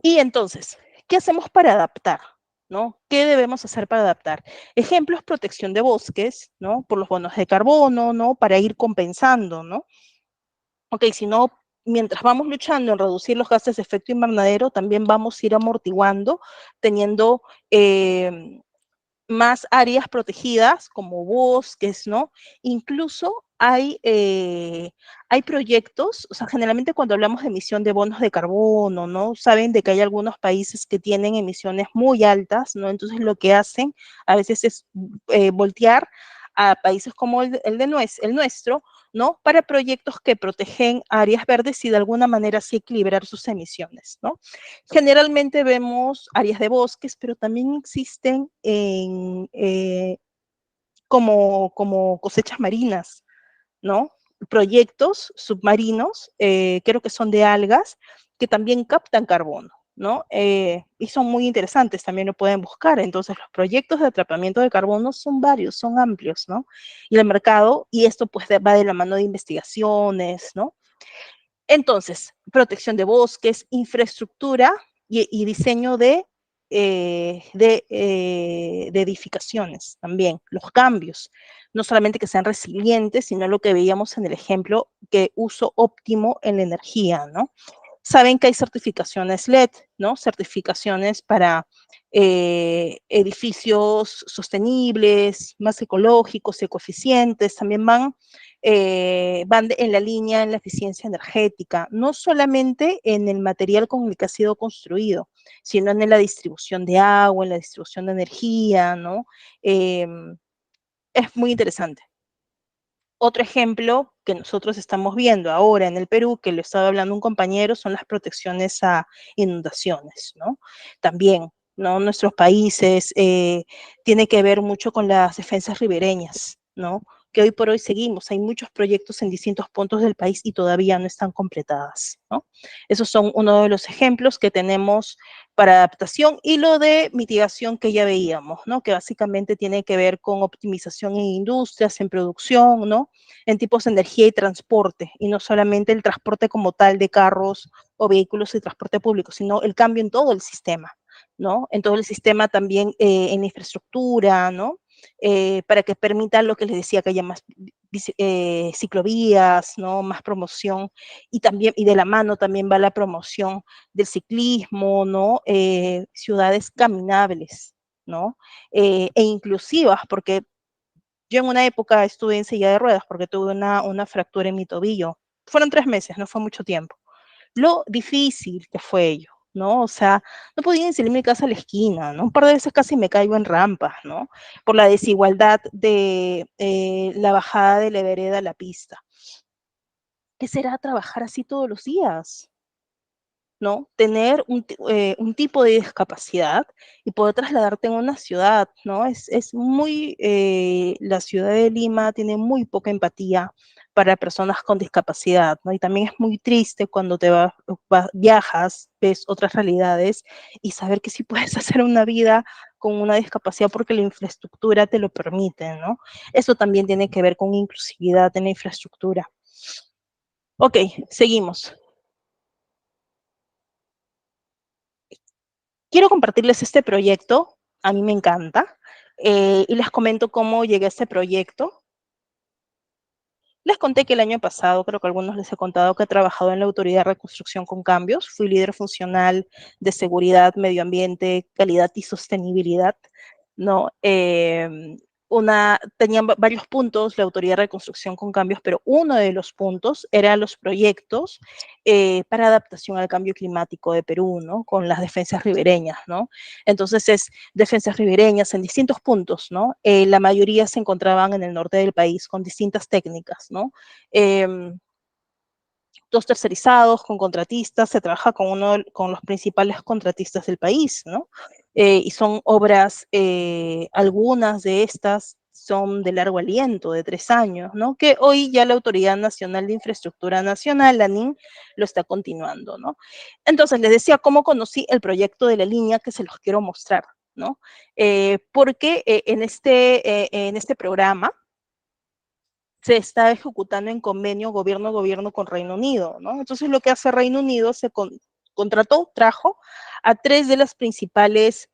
S2: Y entonces, ¿qué hacemos para adaptar? ¿No? ¿Qué debemos hacer para adaptar? Ejemplos, protección de bosques, ¿no? Por los bonos de carbono, ¿no? Para ir compensando, ¿no? Ok, si no, mientras vamos luchando en reducir los gases de efecto invernadero, también vamos a ir amortiguando, teniendo más áreas protegidas como bosques, ¿no? Incluso hay proyectos, o sea, generalmente cuando hablamos de emisión de bonos de carbono, ¿no? Saben de que hay algunos países que tienen emisiones muy altas, ¿no? Entonces lo que hacen a veces es voltear a países como el nuestro, ¿no? Para proyectos que protegen áreas verdes y de alguna manera así equilibrar sus emisiones, ¿no? Generalmente vemos áreas de bosques, pero también existen como cosechas marinas, ¿no? Proyectos submarinos, creo que son de algas, que también captan carbono, ¿no? Y son muy interesantes, también lo pueden buscar. Entonces, los proyectos de atrapamiento de carbono son varios, son amplios, ¿no? Y el mercado, y esto pues va de la mano de investigaciones, ¿no? Entonces, protección de bosques, infraestructura y diseño de edificaciones también, los cambios, no solamente que sean resilientes, sino lo que veíamos en el ejemplo, que uso óptimo en la energía, ¿no? Saben que hay certificaciones LED, ¿no? Certificaciones para edificios sostenibles, más ecológicos, ecoeficientes, también van en la línea en la eficiencia energética, no solamente en el material con el que ha sido construido, sino en la distribución de agua, en la distribución de energía, ¿no? Es muy interesante. Otro ejemplo que nosotros estamos viendo ahora en el Perú, que lo estaba hablando un compañero, son las protecciones a inundaciones, ¿no? También, ¿no? Nuestros países tiene que ver mucho con las defensas ribereñas, ¿no? Que hoy por hoy seguimos. Hay muchos proyectos en distintos puntos del país y todavía no están completadas, ¿no? Esos son uno de los ejemplos que tenemos para adaptación y lo de mitigación que ya veíamos, ¿no? Que básicamente tiene que ver con optimización en industrias, en producción, ¿no? En tipos de energía y transporte, y no solamente el transporte como tal de carros o vehículos de transporte público, sino el cambio en todo el sistema, ¿no? En todo el sistema también en infraestructura, ¿no? Para que permita lo que les decía, que haya más ciclovías, ¿no? Más promoción, y también, y de la mano también va la promoción del ciclismo, ¿no? Ciudades caminables, ¿no? E inclusivas, porque yo en una época estuve en silla de ruedas porque tuve una fractura en mi tobillo. Fueron 3 meses, no fue mucho tiempo. Lo difícil que fue ello, ¿no? O sea, no podía ni salir de mi casa a la esquina, ¿no? Un par de veces casi me caigo en rampas, ¿no? Por la desigualdad de la bajada de la vereda a la pista. ¿Qué será trabajar así todos los días? ¿No? Tener un tipo de discapacidad y poder trasladarte en una ciudad, ¿no? Es muy, la ciudad de Lima tiene muy poca empatía para personas con discapacidad, ¿no? Y también es muy triste cuando viajas, ves otras realidades y saber que sí puedes hacer una vida con una discapacidad porque la infraestructura te lo permite, ¿no? Eso también tiene que ver con inclusividad en la infraestructura. Ok, seguimos. Quiero compartirles este proyecto, a mí me encanta, y les comento cómo llegué a este proyecto. Les conté que el año pasado, creo que a algunos les he contado que he trabajado en la Autoridad de Reconstrucción con Cambios, fui líder funcional de seguridad, medio ambiente, calidad y sostenibilidad, ¿no? Tenían varios puntos la Autoridad de Reconstrucción con Cambios, pero uno de los puntos era los proyectos para adaptación al cambio climático de Perú, ¿no? Con las defensas ribereñas, ¿no? Entonces es defensas ribereñas en distintos puntos, ¿no? La mayoría se encontraban en el norte del país con distintas técnicas, ¿no? Dos tercerizados, con contratistas, se trabaja con los principales contratistas del país, ¿no? Y son obras, algunas de estas son de largo aliento, de 3 años, ¿no? Que hoy ya la Autoridad Nacional de Infraestructura Nacional, la ANIN, lo está continuando, ¿no? Entonces, les decía cómo conocí el proyecto de la línea que se los quiero mostrar, ¿no? Porque en este programa, se está ejecutando en convenio gobierno-gobierno con Reino Unido, ¿no? Entonces lo que hace Reino Unido, trajo a 3 de las principales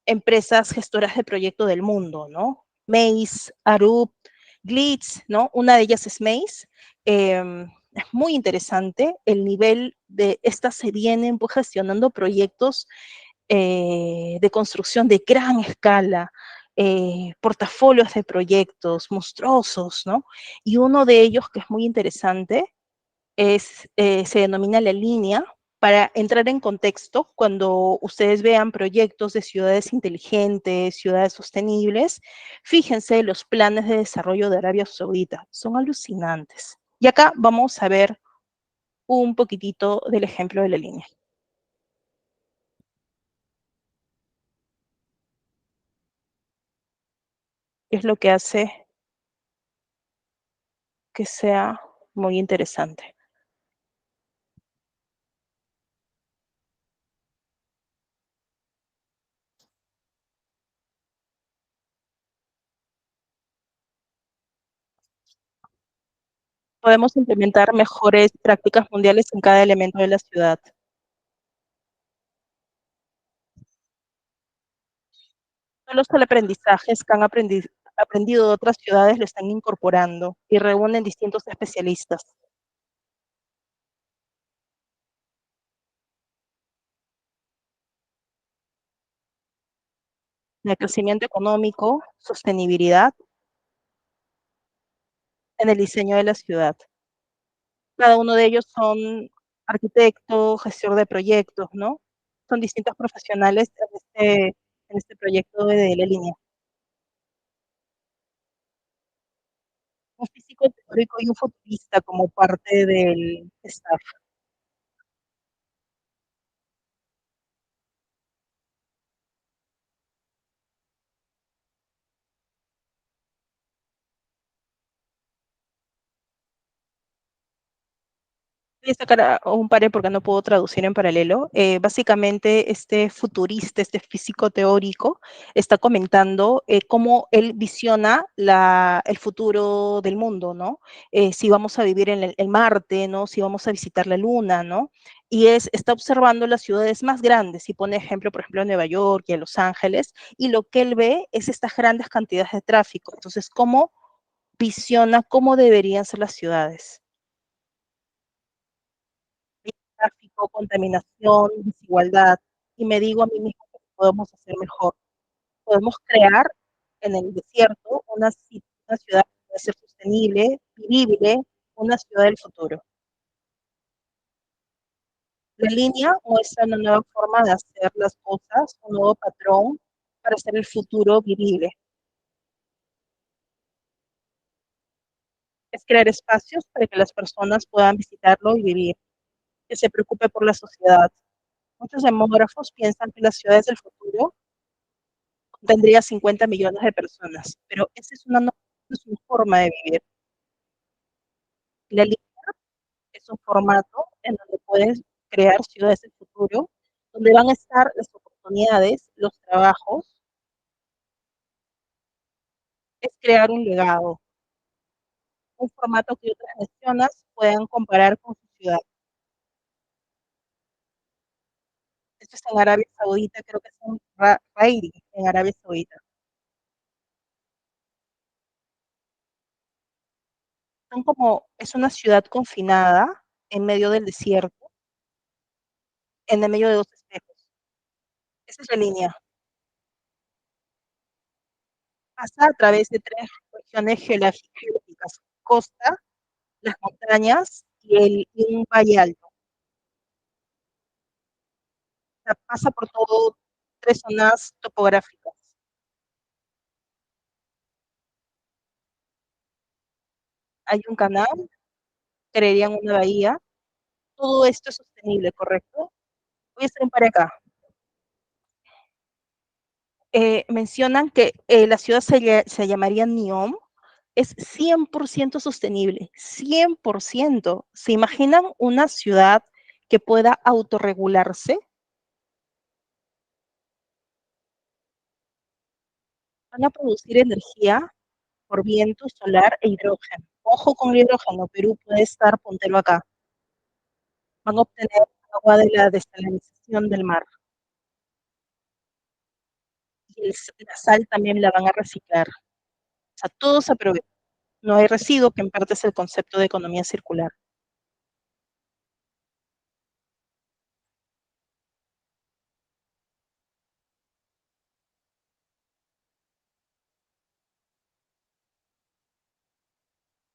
S2: empresas gestoras de proyecto del mundo, ¿no? Mace, Arup, Glitz, ¿no? Una de ellas es Mace. Es muy interesante el nivel de estas se vienen pues, gestionando proyectos de construcción de gran escala, portafolios de proyectos monstruosos, ¿no? Y uno de ellos que es muy interesante se denomina la línea. Para entrar en contexto, cuando ustedes vean proyectos de ciudades inteligentes, ciudades sostenibles, fíjense los planes de desarrollo de Arabia Saudita, son alucinantes. Y acá vamos a ver un poquitito del ejemplo de la línea. es lo que hace que sea muy interesante. Podemos implementar mejores prácticas mundiales en cada elemento de la ciudad. Todos los aprendizajes que han aprendido de otras ciudades lo están incorporando y reúnen distintos especialistas. El crecimiento económico, sostenibilidad en el diseño de la ciudad. Cada uno de ellos son arquitectos, gestor de proyectos, ¿no? Son distintos profesionales en este proyecto de la línea. Un físico teórico y un futurista como parte del staff. Voy a sacar un par porque no puedo traducir en paralelo. Básicamente, este futurista, este físico teórico, está comentando cómo él visiona el futuro del mundo, ¿no? Si vamos a vivir en Marte, ¿no? Si vamos a visitar la Luna, ¿no? Y está observando las ciudades más grandes y pone ejemplo, por ejemplo, a Nueva York y a Los Ángeles, y lo que él ve es estas grandes cantidades de tráfico. Entonces, ¿cómo visiona cómo deberían ser las ciudades? Tráfico, contaminación, desigualdad, y me digo a mí mismo que podemos hacer mejor. Podemos crear en el desierto una ciudad que puede ser sostenible, vivible, una ciudad del futuro. La línea muestra una nueva forma de hacer las cosas, un nuevo patrón para hacer el futuro vivible. Es crear espacios para que las personas puedan visitarlo y vivir, que se preocupe por la sociedad. Muchos demógrafos piensan que las ciudades del futuro tendría 50 millones de personas, pero esa no es una forma de vivir. La línea es un formato en donde puedes crear ciudades del futuro, donde van a estar las oportunidades, los trabajos, es crear un legado, un formato que otras naciones puedan comparar con su ciudad. Esto es en Arabia Saudita, creo que es en Rairi, en Arabia Saudita. Es una ciudad confinada en medio del desierto, en el medio de dos espejos. Esa es la línea. Pasa a través de tres regiones geográficas: costa, las montañas y un valle alto. O sea, pasa por todo, tres zonas topográficas. Hay un canal, crearían una bahía. Todo esto es sostenible, ¿correcto? Voy a hacer un par acá. Mencionan que la ciudad se llamaría Neom. Es 100% sostenible, 100%. ¿Se imaginan una ciudad que pueda autorregularse? Van a producir energía por viento, solar e hidrógeno. Ojo con el hidrógeno, Perú puede estar puntero acá. Van a obtener agua de la desalinización del mar. Y la sal también la van a reciclar. O sea, todo se aprovecha. No hay residuo, que en parte es el concepto de economía circular.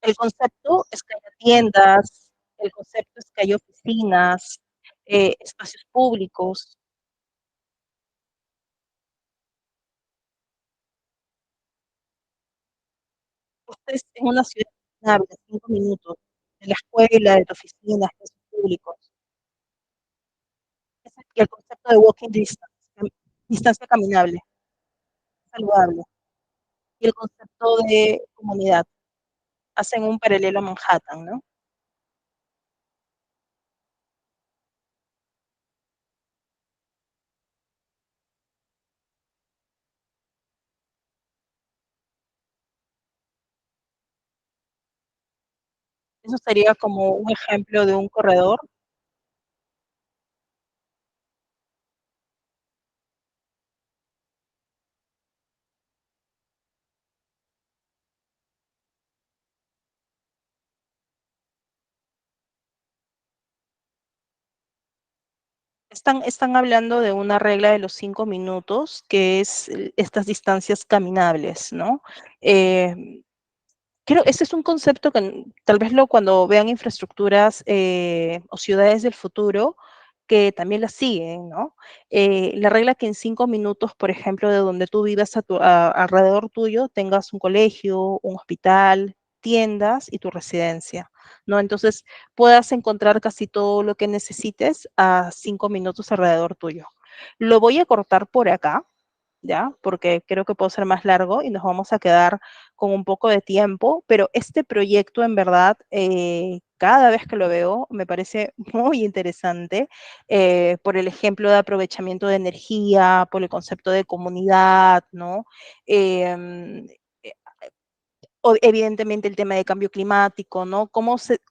S2: El concepto es que haya tiendas, el concepto es que haya oficinas, espacios públicos. Estés en una ciudad caminable, 5 minutos, de la escuela, de tu oficina, espacios públicos. Es el concepto de walking distance, distancia caminable, saludable. y el concepto de comunidad. Hacen un paralelo a Manhattan, ¿no? Eso sería como un ejemplo de un corredor. Están hablando de una regla de los 5 minutos, que es estas distancias caminables, ¿no? Creo, ese es un concepto que tal vez cuando vean infraestructuras o ciudades del futuro, que también las siguen, ¿no? La regla que en 5 minutos, por ejemplo, de donde tú vivas alrededor tuyo, tengas un colegio, un hospital, tiendas y tu residencia, ¿no? Entonces, puedas encontrar casi todo lo que necesites a 5 minutos alrededor tuyo. Lo voy a cortar por acá, ¿ya? Porque creo que puedo ser más largo y nos vamos a quedar con un poco de tiempo, pero este proyecto en verdad, cada vez que lo veo, me parece muy interesante por el ejemplo de aprovechamiento de energía, por el concepto de comunidad, ¿no? Em, eh, Evidentemente el tema de cambio climático, ¿no? Cómo se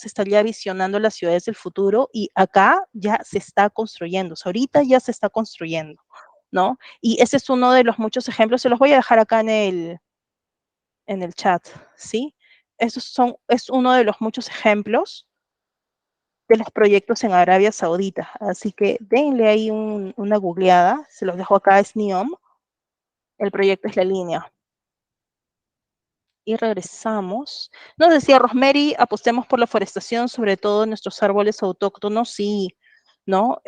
S2: estaría visionando las ciudades del futuro y acá ya se está construyendo, o sea, ahorita ya se está construyendo, ¿no? Y ese es uno de los muchos ejemplos, se los voy a dejar acá en el chat, ¿sí? Es uno de los muchos ejemplos de los proyectos en Arabia Saudita, así que denle ahí una googleada, se los dejo acá, es NEOM, el proyecto es la línea. Y regresamos. Nos decía Rosemary, apostemos por la forestación, sobre todo nuestros árboles autóctonos, sí, ¿no?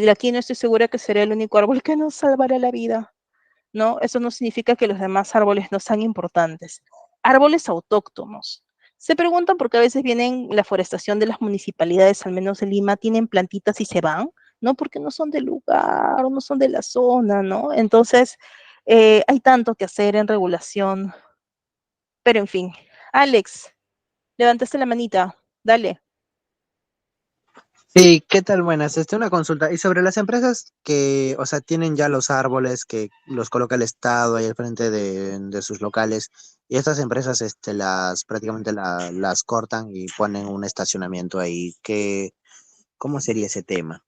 S2: Aquí no estoy segura que será el único árbol que nos salvará la vida, ¿no? Eso no significa que los demás árboles no sean importantes. Árboles autóctonos. Se preguntan por qué a veces vienen la forestación de las municipalidades, al menos de Lima, tienen plantitas y se van, ¿no? Porque no son del lugar, no son de la zona, ¿no? Entonces, hay tanto que hacer en regulación. Pero en fin, Alex, levantaste la manita, dale.
S12: Sí, ¿qué tal? Buenas. Una consulta. Y sobre las empresas que, o sea, tienen ya los árboles que los coloca el Estado ahí al frente de sus locales, y estas empresas, prácticamente las cortan y ponen un estacionamiento ahí. ¿Cómo sería ese tema?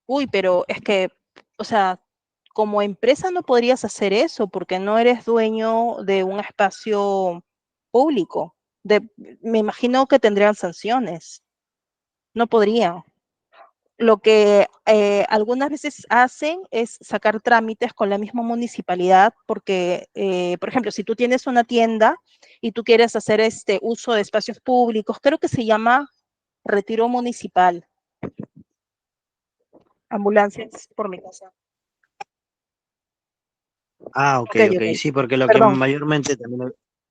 S2: Uy, pero es que, o sea, como empresa no podrías hacer eso porque no eres dueño de un espacio público. Me imagino que tendrían sanciones. No podrían. Lo que algunas veces hacen es sacar trámites con la misma municipalidad porque, por ejemplo, si tú tienes una tienda y tú quieres hacer este uso de espacios públicos, creo que se llama retiro municipal. Ambulancias por mi casa.
S12: Ah, ok,
S2: Ok,
S12: ok.
S2: ok.
S12: Sí, porque
S2: Perdón.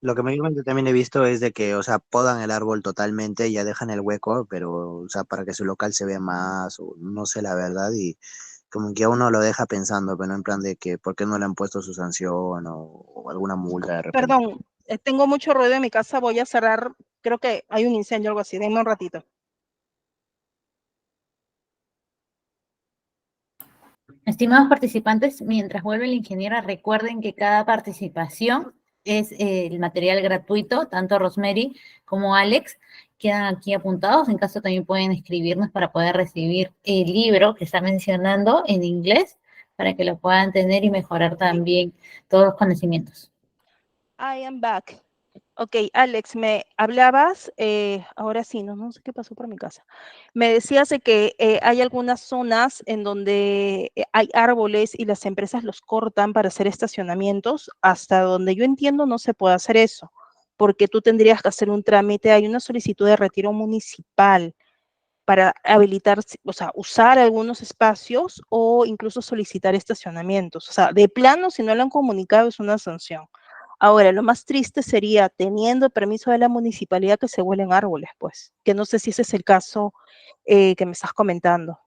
S12: lo que mayormente también he visto es de que, o sea, podan el árbol totalmente, ya dejan el hueco, pero, o sea, para que su local se vea más, o no sé la verdad, y como que a uno lo deja pensando, pero no en plan de que, ¿por qué no le han puesto su sanción o alguna multa de repente?
S2: Perdón, tengo mucho ruido en mi casa, voy a cerrar, creo que hay un incendio o algo así, denme un ratito.
S1: Estimados participantes, mientras vuelve la ingeniera, recuerden que cada participación es el material gratuito, tanto Rosemary como Alex quedan aquí apuntados, en caso también pueden escribirnos para poder recibir el libro que está mencionando en inglés, para que lo puedan tener y mejorar también todos los conocimientos.
S2: I am back. Ok, Alex, me hablabas, ahora sí, no sé qué pasó por mi casa. Me decías de que hay algunas zonas en donde hay árboles y las empresas los cortan para hacer estacionamientos. Hasta donde yo entiendo no se puede hacer eso, porque tú tendrías que hacer un trámite, hay una solicitud de retiro municipal para habilitar, o sea, usar algunos espacios o incluso solicitar estacionamientos. O sea, de plano, si no lo han comunicado, es una sanción. Ahora, lo más triste sería, teniendo permiso de la municipalidad, que se vuelen árboles, pues, que no sé si ese es el caso que me estás comentando.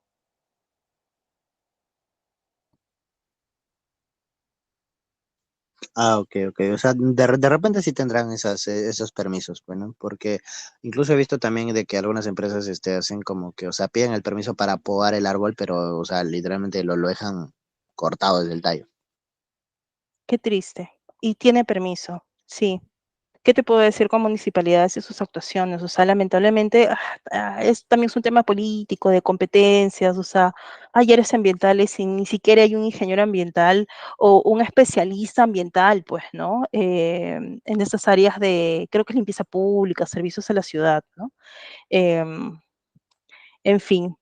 S12: Ah, ok, ok. O sea, de repente sí tendrán esos permisos, bueno, porque incluso he visto también de que algunas empresas hacen como que, o sea, piden el permiso para podar el árbol, pero, o sea, literalmente lo dejan cortado desde el tallo.
S2: Qué triste. Y tiene permiso, sí. ¿Qué te puedo decir con municipalidades y sus actuaciones? O sea, lamentablemente también es un tema político, de competencias, o sea, hay áreas ambientales y ni siquiera hay un ingeniero ambiental o un especialista ambiental, pues, ¿no? En esas áreas de, creo que es limpieza pública, servicios a la ciudad, ¿no? Em, en fin.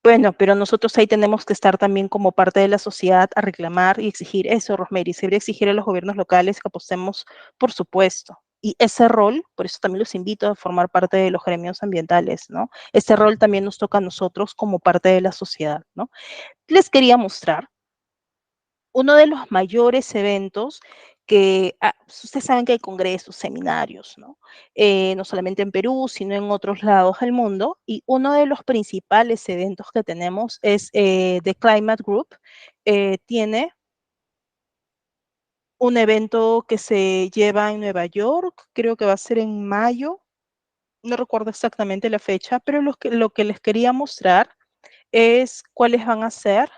S2: Bueno, pero nosotros ahí tenemos que estar también como parte de la sociedad a reclamar y exigir eso, Rosemary. Se debería exigir a los gobiernos locales que apostemos, por supuesto. Y ese rol, por eso también los invito a formar parte de los gremios ambientales, ¿no? Ese rol también nos toca a nosotros como parte de la sociedad, ¿no? Les quería mostrar uno de los mayores eventos que, ustedes saben que hay congresos, seminarios, ¿no? No solamente en Perú, sino en otros lados del mundo, y uno de los principales eventos que tenemos es The Climate Group. Tiene un evento que se lleva en Nueva York, creo que va a ser en mayo, no recuerdo exactamente la fecha, pero lo que les quería mostrar es cuáles van a ser.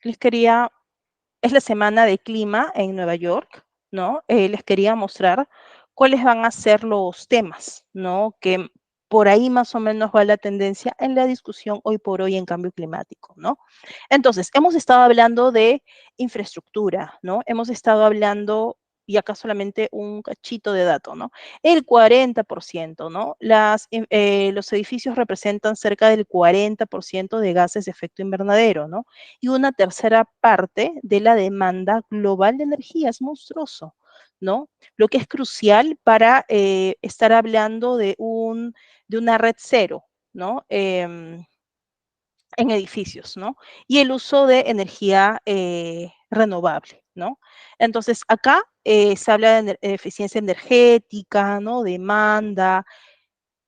S2: Les quería Es la semana de clima en Nueva York, ¿no? Les quería mostrar cuáles van a ser los temas, ¿no? Que por ahí más o menos va la tendencia en la discusión hoy por hoy en cambio climático, ¿no? Entonces, hemos estado hablando de infraestructura, ¿no? Hemos estado hablando, y acá solamente un cachito de dato, ¿no? El 40%, ¿no? Los edificios representan cerca del 40% de gases de efecto invernadero, ¿no? Y una tercera parte de la demanda global de energía. Es monstruoso, ¿no? Lo que es crucial para estar hablando de una red cero, ¿no? En edificios, ¿no? Y el uso de energía renovable, ¿no? Entonces, acá se habla de eficiencia energética, ¿no? Demanda,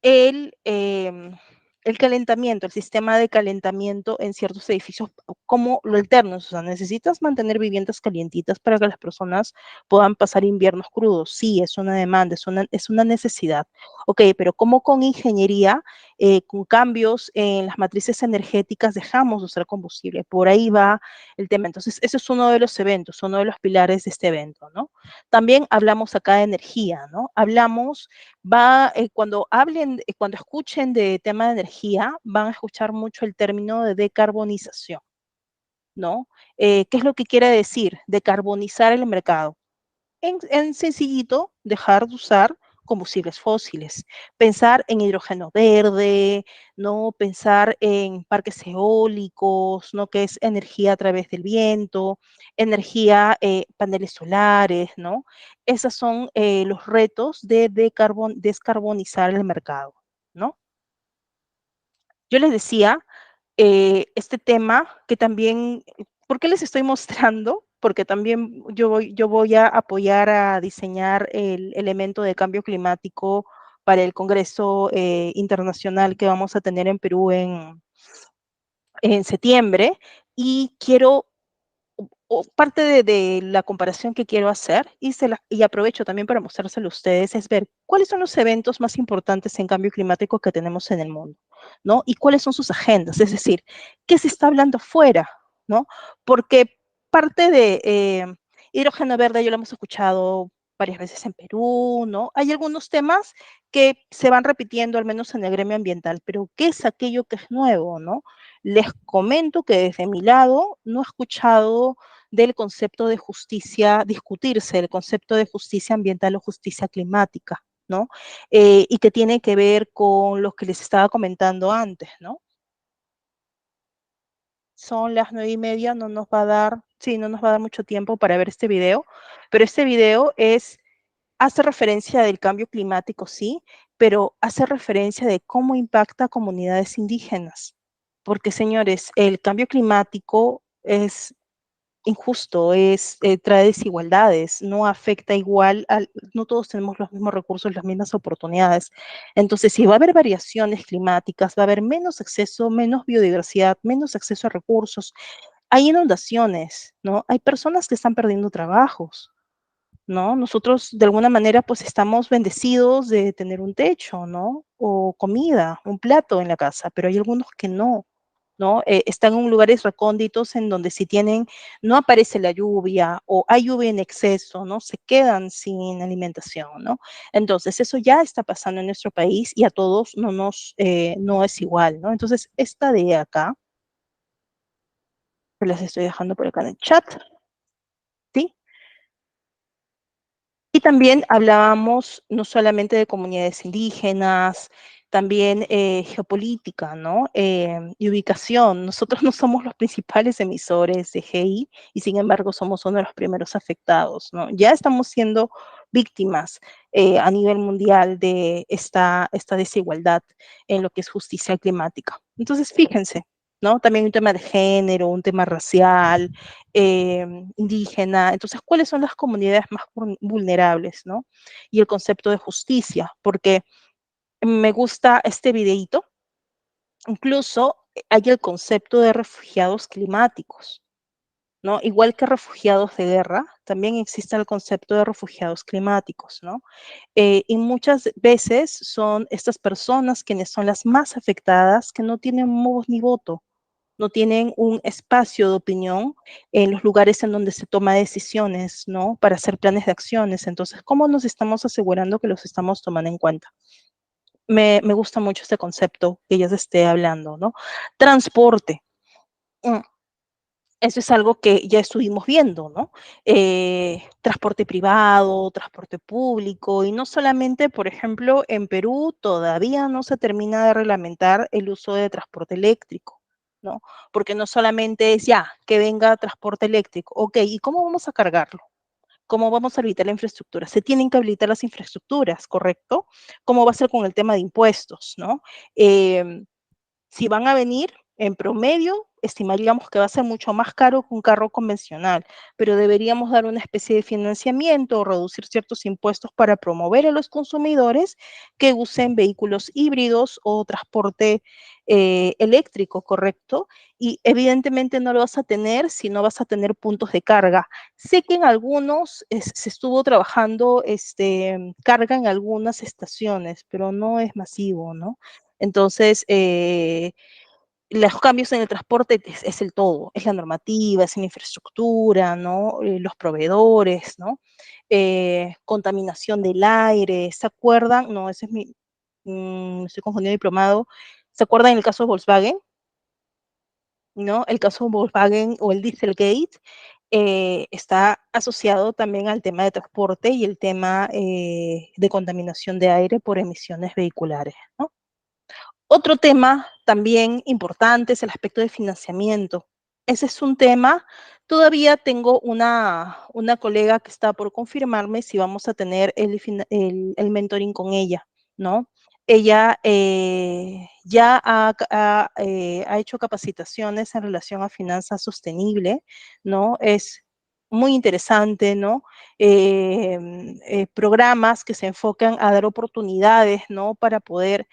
S2: el, el calentamiento, el sistema de calentamiento en ciertos edificios, como lo alternos, o sea, necesitas mantener viviendas calientitas para que las personas puedan pasar inviernos crudos. Sí, es una demanda, es una necesidad. Ok, pero ¿cómo con ingeniería, con cambios en las matrices energéticas, dejamos de usar combustible? Por ahí va el tema. Entonces, ese es uno de los eventos, uno de los pilares de este evento, ¿no? También hablamos acá de energía, ¿no? Cuando escuchen de tema de energía, van a escuchar mucho el término de decarbonización, ¿no? ¿Qué es lo que quiere decir? Decarbonizar el mercado. En sencillito, dejar de usar combustibles fósiles, pensar en hidrógeno verde, ¿no? Pensar en parques eólicos, ¿no? Que es energía a través del viento, energía, paneles solares, ¿no? Esos son los retos de descarbonizar el mercado, ¿no? Yo les decía, este tema que también, ¿por qué les estoy mostrando? Porque también yo voy a apoyar a diseñar el elemento de cambio climático para el Congreso Internacional que vamos a tener en Perú en septiembre, y quiero parte de la comparación que quiero hacer, y aprovecho también para mostrárselo a ustedes, es ver cuáles son los eventos más importantes en cambio climático que tenemos en el mundo, ¿no? Y cuáles son sus agendas, es decir, qué se está hablando fuera, ¿no? Porque parte de hidrógeno verde, yo lo hemos escuchado varias veces en Perú, ¿no? Hay algunos temas que se van repitiendo, al menos en el gremio ambiental, pero ¿qué es aquello que es nuevo, no? Les comento que desde mi lado no he escuchado del concepto de justicia, discutirse el concepto de justicia ambiental o justicia climática, ¿no? Y que tiene que ver con lo que les estaba comentando antes, ¿no? Son las 9:30, no nos va a dar, sí, no nos va a dar mucho tiempo para ver este video, pero este video hace referencia del cambio climático, sí, pero hace referencia de cómo impacta a comunidades indígenas. Porque, señores, el cambio climático es injusto, trae desigualdades, no afecta igual, no todos tenemos los mismos recursos, las mismas oportunidades. Entonces, si va a haber variaciones climáticas, va a haber menos acceso, menos biodiversidad, menos acceso a recursos. Hay inundaciones, ¿no? Hay personas que están perdiendo trabajos, ¿no? Nosotros, de alguna manera, pues estamos bendecidos de tener un techo, ¿no? O comida, un plato en la casa, pero hay algunos que no. ¿No? Están en lugares recónditos en donde si no aparece la lluvia o hay lluvia en exceso, ¿no? Se quedan sin alimentación, ¿no? Entonces, eso ya está pasando en nuestro país y a todos no es igual, ¿no? Entonces, esta de acá, que las estoy dejando por acá en el chat, ¿sí? Y también hablábamos no solamente de comunidades indígenas, también geopolítica, ¿no? Y ubicación. Nosotros no somos los principales emisores de GI y sin embargo somos uno de los primeros afectados, ¿no? Ya estamos siendo víctimas a nivel mundial de esta desigualdad en lo que es justicia climática. Entonces, fíjense, ¿no? También un tema de género, un tema racial, indígena. Entonces, ¿cuáles son las comunidades más vulnerables, ¿no? Y el concepto de justicia, porque me gusta este videíto. Incluso hay el concepto de refugiados climáticos, ¿no? Igual que refugiados de guerra, también existe el concepto de refugiados climáticos, ¿no? Y muchas veces son estas personas quienes son las más afectadas, que no tienen voz ni voto, no tienen un espacio de opinión en los lugares en donde se toma decisiones, ¿no? Para hacer planes de acciones. Entonces, ¿cómo nos estamos asegurando que los estamos tomando en cuenta? Me gusta mucho este concepto que ella se esté hablando, ¿no? Transporte. Eso es algo que ya estuvimos viendo, ¿no? Transporte privado, transporte público, y no solamente, por ejemplo, en Perú todavía no se termina de reglamentar el uso de transporte eléctrico, ¿no? Porque no solamente es ya que venga transporte eléctrico, ok, ¿y cómo vamos a cargarlo? ¿Cómo vamos a habilitar la infraestructura? Se tienen que habilitar las infraestructuras, ¿correcto? ¿Cómo va a ser con el tema de impuestos, ¿no? Si van a venir, en promedio, estimaríamos que va a ser mucho más caro que un carro convencional, pero deberíamos dar una especie de financiamiento o reducir ciertos impuestos para promover a los consumidores que usen vehículos híbridos o transporte eléctrico, ¿correcto? Y evidentemente no lo vas a tener si no vas a tener puntos de carga. Sé que en algunos se estuvo trabajando carga en algunas estaciones, pero no es masivo, ¿no? Entonces, los cambios en el transporte es el todo, es la normativa, es la infraestructura, ¿no? Los proveedores, ¿no? Contaminación del aire, ¿se acuerdan? No, ese es estoy confundiendo diplomado. ¿Se acuerdan el caso de Volkswagen? ¿No? El caso de Volkswagen o el Dieselgate está asociado también al tema de transporte y el tema de contaminación de aire por emisiones vehiculares, ¿no? Otro tema también importante es el aspecto de financiamiento. Ese es un tema, todavía tengo una colega que está por confirmarme si vamos a tener el mentoring con ella, ¿no? Ella ya ha hecho capacitaciones en relación a finanzas sostenible, ¿no? Es muy interesante, ¿no? Programas que se enfocan a dar oportunidades, ¿no? Para poder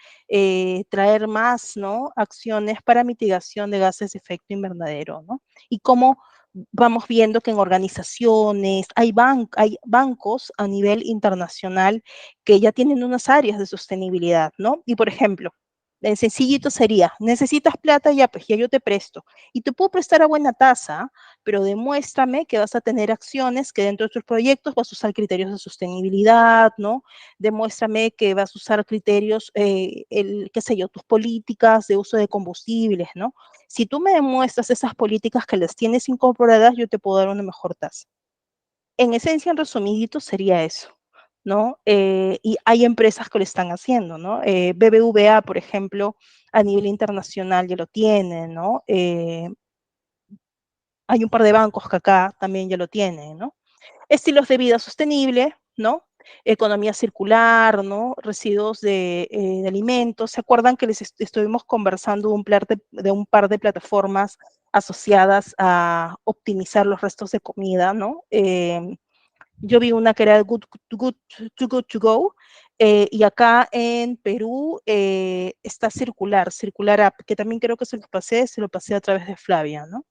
S2: traer más, ¿no? Acciones para mitigación de gases de efecto invernadero, ¿no? Y cómo vamos viendo que en organizaciones hay bancos a nivel internacional que ya tienen unas áreas de sostenibilidad, ¿no? Y por ejemplo, el sencillito sería, necesitas plata, ya pues ya yo te presto. Y te puedo prestar a buena tasa, pero demuéstrame que vas a tener acciones que dentro de tus proyectos vas a usar criterios de sostenibilidad, ¿no? Demuéstrame que vas a usar criterios, qué sé yo, tus políticas de uso de combustibles, ¿no? Si tú me demuestras esas políticas que las tienes incorporadas, yo te puedo dar una mejor tasa. En esencia, en resumidito, sería eso, ¿no? Y hay empresas que lo están haciendo, ¿no? BBVA, por ejemplo, a nivel internacional ya lo tiene, ¿no? Hay un par de bancos que acá también ya lo tienen, ¿no? Estilos de vida sostenible, ¿no? Economía circular, ¿no? Residuos de alimentos. ¿Se acuerdan que les estuvimos conversando de un par de plataformas asociadas a optimizar los restos de comida, ¿no? Yo vi una que era Good to Go, y acá en Perú está Circular App, que también creo que se lo pasé a través de Flavia, ¿no?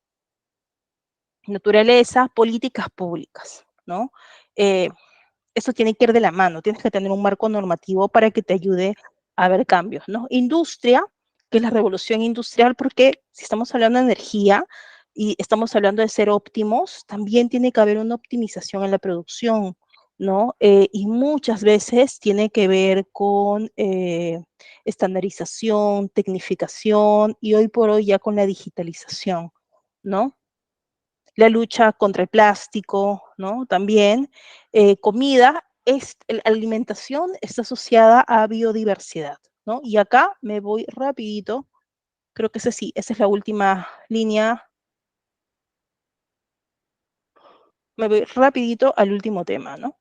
S2: Naturaleza, políticas públicas, ¿no? Eso tiene que ir de la mano, tienes que tener un marco normativo para que te ayude a ver cambios, ¿no? Industria, que es la revolución industrial, porque si estamos hablando de energía y estamos hablando de ser óptimos, también tiene que haber una optimización en la producción, ¿no? Y muchas veces tiene que ver con estandarización, tecnificación y hoy por hoy ya con la digitalización, ¿no? La lucha contra el plástico, ¿no? También comida, la alimentación está asociada a biodiversidad, ¿no? Y acá me voy rapidito, creo que esa es la última línea. Me voy rapidito al último tema, ¿no?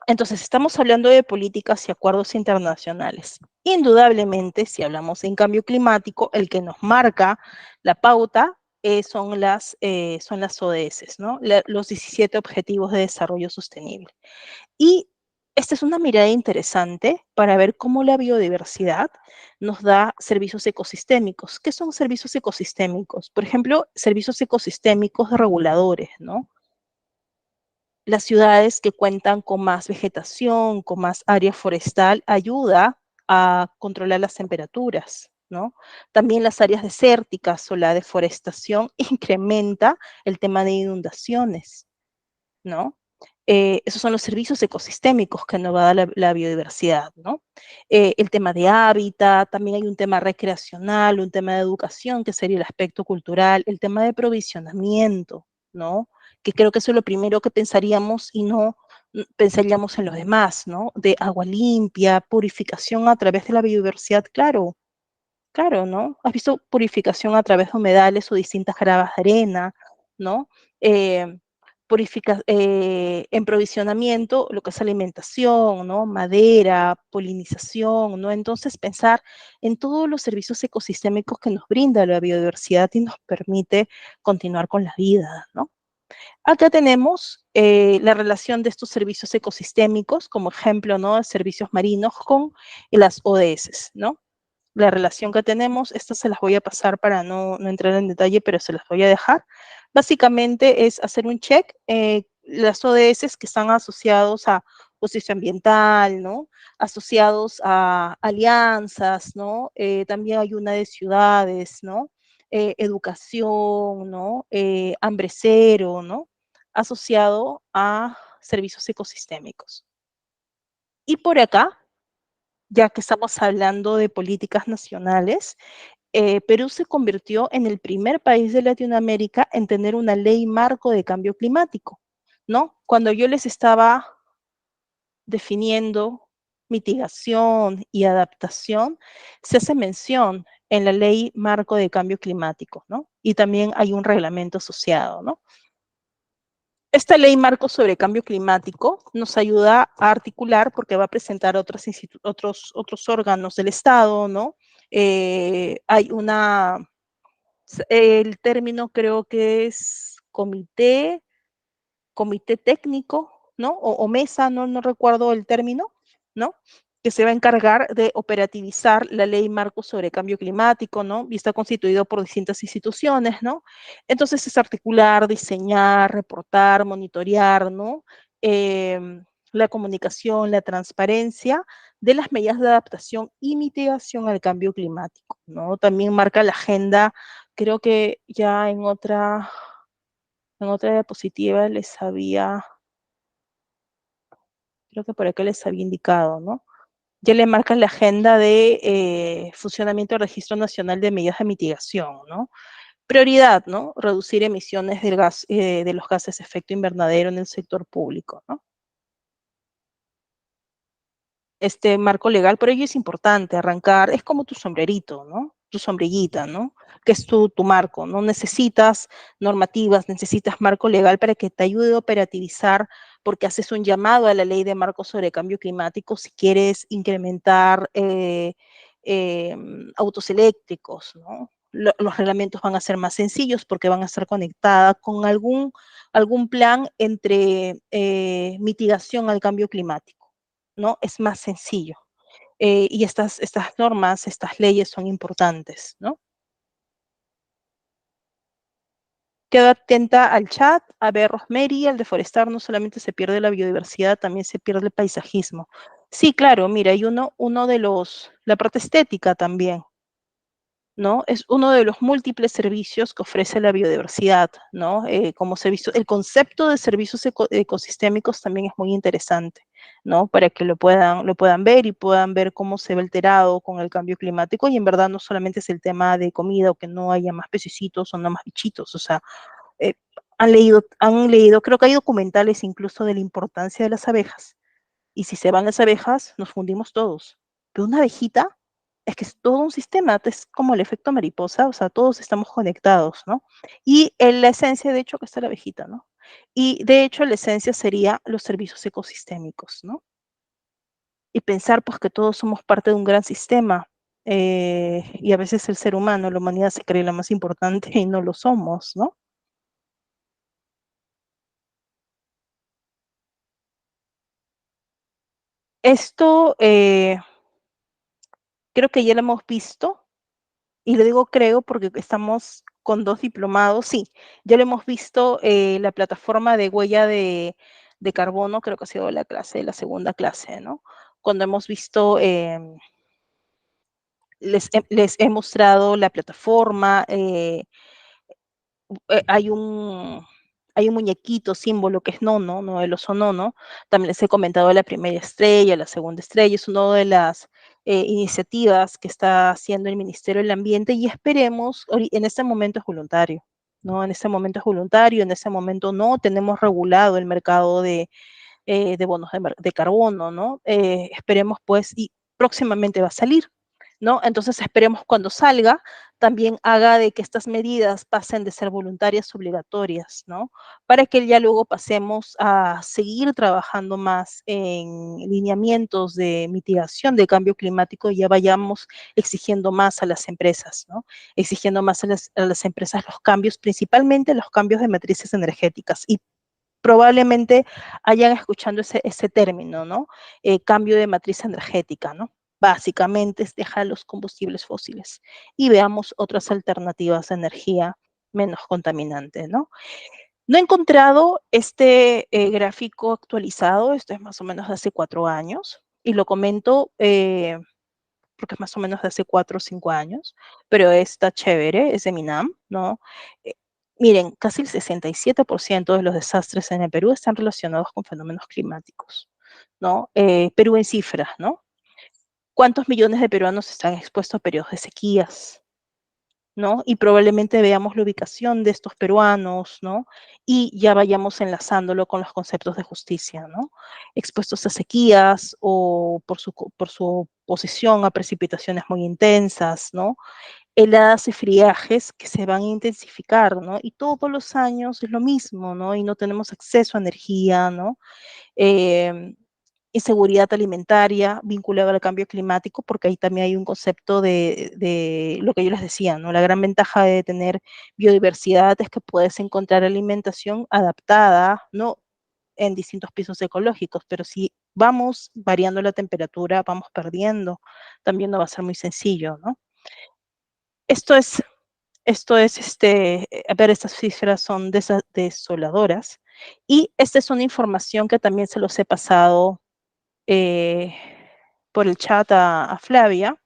S2: Entonces, estamos hablando de políticas y acuerdos internacionales. Indudablemente, si hablamos de cambio climático, el que nos marca la pauta son las ODS, ¿no? Los 17 Objetivos de Desarrollo Sostenible. Y esta es una mirada interesante para ver cómo la biodiversidad nos da servicios ecosistémicos. ¿Qué son servicios ecosistémicos? Por ejemplo, servicios ecosistémicos reguladores, ¿no? Las ciudades que cuentan con más vegetación, con más área forestal, ayuda a controlar las temperaturas, ¿no? También las áreas desérticas o la deforestación incrementa el tema de inundaciones, ¿no? Esos son los servicios ecosistémicos que nos va a dar la biodiversidad, ¿no? El tema de hábitat, también hay un tema recreacional, un tema de educación, que sería el aspecto cultural, el tema de provisionamiento, ¿no? Que creo que eso es lo primero que pensaríamos y no pensaríamos en los demás, ¿no? De agua limpia, purificación a través de la biodiversidad, claro, claro, ¿no? ¿Has visto purificación a través de humedales o distintas gravas de arena, ¿no? En provisionamiento, lo que es alimentación, ¿no? Madera, polinización, ¿no? Entonces, pensar en todos los servicios ecosistémicos que nos brinda la biodiversidad y nos permite continuar con la vida, ¿no? Acá tenemos la relación de estos servicios ecosistémicos, como ejemplo, ¿no? Servicios marinos con las ODS, ¿no? La relación que tenemos, estas se las voy a pasar para no entrar en detalle, pero se las voy a dejar. Básicamente es hacer un check, las ODS que están asociados a justicia ambiental, ¿no? Asociados a alianzas, ¿no? También hay una de ciudades, ¿no? Educación, ¿no? Hambre cero, ¿no? Asociado a servicios ecosistémicos. Y por acá, ya que estamos hablando de políticas nacionales, Perú se convirtió en el primer país de Latinoamérica en tener una ley marco de cambio climático, ¿no? Cuando yo les estaba definiendo mitigación y adaptación, se hace mención en la ley marco de cambio climático, ¿no? Y también hay un reglamento asociado, ¿no? Esta ley marco sobre cambio climático nos ayuda a articular porque va a presentar otros órganos del Estado, ¿no? Hay el término creo que es comité técnico, ¿no? O mesa, no recuerdo el término, ¿no? Que se va a encargar de operativizar la ley marco sobre cambio climático, ¿no? Y está constituido por distintas instituciones, ¿no? Entonces es articular, diseñar, reportar, monitorear, ¿no? La comunicación, la transparencia de las medidas de adaptación y mitigación al cambio climático, ¿no? También marca la agenda, creo que ya en otra diapositiva creo que por acá les había indicado, ¿no? Ya le marcan la agenda de funcionamiento del Registro Nacional de Medidas de Mitigación, ¿no? Prioridad, ¿no? Reducir emisiones de los gases de efecto invernadero en el sector público, ¿no? Este marco legal, por ello es importante arrancar, es como tu sombrerito, ¿no? Tu sombrillita, ¿no? Que es tu marco, ¿no? Necesitas normativas, necesitas marco legal para que te ayude a operativizar, porque haces un llamado a la ley de marco sobre cambio climático si quieres incrementar autos eléctricos, ¿no? los reglamentos van a ser más sencillos porque van a estar conectadas con algún plan entre mitigación al cambio climático, ¿no? Es más sencillo. Y estas normas, estas leyes son importantes, ¿no? Quedo atenta al chat, a ver, Rosemary, al deforestar no solamente se pierde la biodiversidad, también se pierde el paisajismo. Sí, claro, mira, hay uno de la parte estética también, ¿no? Es uno de los múltiples servicios que ofrece la biodiversidad, ¿no? Como servicio, el concepto de servicios ecosistémicos también es muy interesante, ¿no? Para que lo puedan ver y puedan ver cómo se ve alterado con el cambio climático, y en verdad no solamente es el tema de comida o que no haya más pececitos o no más bichitos, o sea, eh, han leído, creo que hay documentales incluso de la importancia de las abejas, y si se van las abejas, nos fundimos todos. Pero una abejita es que es todo un sistema, es como el efecto mariposa, o sea, todos estamos conectados, ¿no? Y en la esencia, de hecho, que está la abejita, ¿no? Y de hecho, la esencia sería los servicios ecosistémicos, ¿no? Y pensar, pues, que todos somos parte de un gran sistema, y a veces el ser humano, la humanidad se cree la más importante y no lo somos, ¿no? Esto creo que ya lo hemos visto, y le digo creo porque estamos con 2 diplomados, sí, ya lo hemos visto, la plataforma de huella de carbono, creo que ha sido la segunda clase, ¿no? Cuando hemos visto, les he mostrado la plataforma, hay un muñequito, símbolo que es Nono, ¿no? El oso Nono. También les he comentado la primera estrella, la segunda estrella, es una de las iniciativas que está haciendo el Ministerio del Ambiente, y esperemos, en este momento es voluntario, ¿no? En este momento es voluntario, en este momento no tenemos regulado el mercado de bonos de carbono, ¿no? Esperemos pues, y próximamente va a salir, ¿no? Entonces esperemos cuando salga, también haga de que estas medidas pasen de ser voluntarias a obligatorias, ¿no? Para que ya luego pasemos a seguir trabajando más en lineamientos de mitigación de cambio climático, y ya vayamos exigiendo más a las empresas, ¿no? Exigiendo más a las empresas los cambios, principalmente los cambios de matrices energéticas, y probablemente hayan escuchado ese término, ¿no? Cambio de matriz energética, ¿no? Básicamente es dejar los combustibles fósiles y veamos otras alternativas de energía menos contaminante, ¿no? No he encontrado este gráfico actualizado, esto es más o menos de hace 4 años, y lo comento porque es más o menos de hace 4 o 5 años, pero está chévere, es de MINAM, ¿no? Eh, Miren, casi el 67% de los desastres en el Perú están relacionados con fenómenos climáticos, ¿no? Perú en cifras, ¿no? ¿Cuántos millones de peruanos están expuestos a periodos de sequías? ¿No? Y probablemente veamos la ubicación de estos peruanos, ¿no? Y ya vayamos enlazándolo con los conceptos de justicia, ¿no? Expuestos a sequías o por su oposición a precipitaciones muy intensas, ¿no? Heladas y friajes que se van a intensificar, ¿no? Y todos los años es lo mismo, ¿no? Y no tenemos acceso a energía, ¿no? Inseguridad alimentaria vinculada al cambio climático, porque ahí también hay un concepto de lo que yo les decía, ¿no? La gran ventaja de tener biodiversidad es que puedes encontrar alimentación adaptada, ¿no? En distintos pisos ecológicos, pero si vamos variando la temperatura, vamos perdiendo, también no va a ser muy sencillo, ¿no? Esto es, a ver, estas cifras son desoladoras, y esta es una información que también se los he pasado por el chat a Flavia.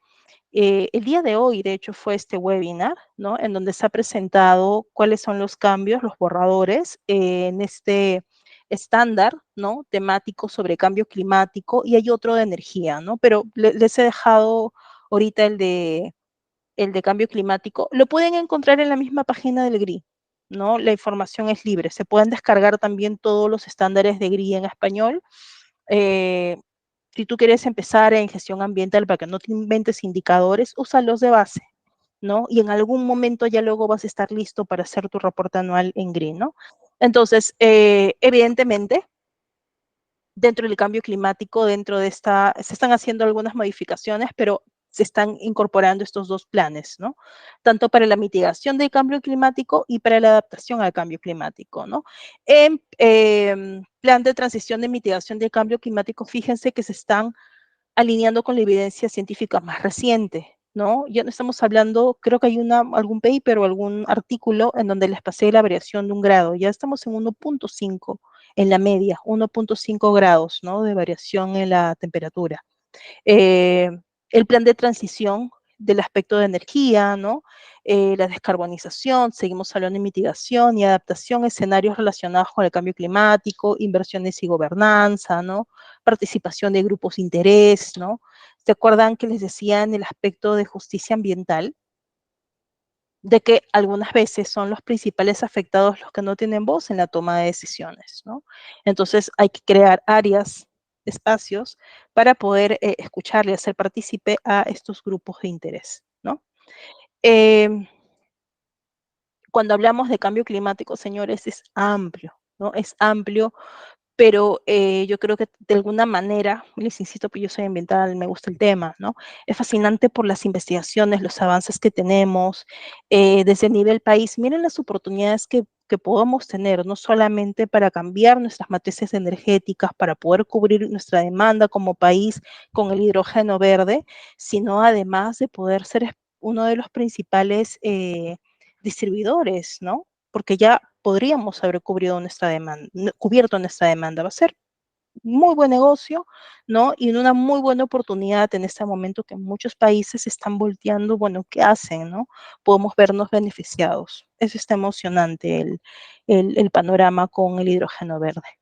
S2: El día de hoy, de hecho, fue este webinar, ¿no? En donde se ha presentado cuáles son los cambios, los borradores, en este estándar, ¿no? Temático sobre cambio climático, y hay otro de energía, ¿no? Pero les he dejado ahorita el de cambio climático. Lo pueden encontrar en la misma página del GRI, ¿no? La información es libre. Se pueden descargar también todos los estándares de GRI en español. Si tú quieres empezar en gestión ambiental para que no te inventes indicadores, úsalos de base, ¿no? Y en algún momento ya luego vas a estar listo para hacer tu reporte anual en GRI, ¿no? Entonces, evidentemente, dentro del cambio climático, se están haciendo algunas modificaciones, pero se están incorporando estos dos planes, ¿no? Tanto para la mitigación del cambio climático y para la adaptación al cambio climático, ¿no? En plan de transición de mitigación del cambio climático, fíjense que se están alineando con la evidencia científica más reciente, ¿no? Ya no estamos hablando, creo que hay algún paper o algún artículo en donde les pasé la variación de 1 grado, ya estamos en 1.5 en la media, 1.5 grados, ¿no? De variación en la temperatura. El plan de transición del aspecto de energía, ¿no? La descarbonización, seguimos hablando de mitigación y adaptación, escenarios relacionados con el cambio climático, inversiones y gobernanza, ¿no? Participación de grupos de interés, ¿no? ¿Se acuerdan que les decía en el aspecto de justicia ambiental? De que algunas veces son los principales afectados los que no tienen voz en la toma de decisiones, ¿no? Entonces hay que crear áreas, espacios, para poder escucharle, hacer partícipe a estos grupos de interés, ¿no? Cuando hablamos de cambio climático, señores, es amplio, ¿no? Es amplio, pero yo creo que de alguna manera, les insisto que yo soy ambiental, me gusta el tema, ¿no? Es fascinante por las investigaciones, los avances que tenemos desde el nivel país. Miren las oportunidades que podamos tener, no solamente para cambiar nuestras matrices energéticas, para poder cubrir nuestra demanda como país con el hidrógeno verde, sino además de poder ser uno de los principales distribuidores, ¿no? Porque ya podríamos haber cubierto nuestra demanda. Va a ser muy buen negocio, ¿no? Y una muy buena oportunidad en este momento que muchos países están volteando, bueno, ¿qué hacen, no? Podemos vernos beneficiados. Eso está emocionante, el panorama con el hidrógeno verde.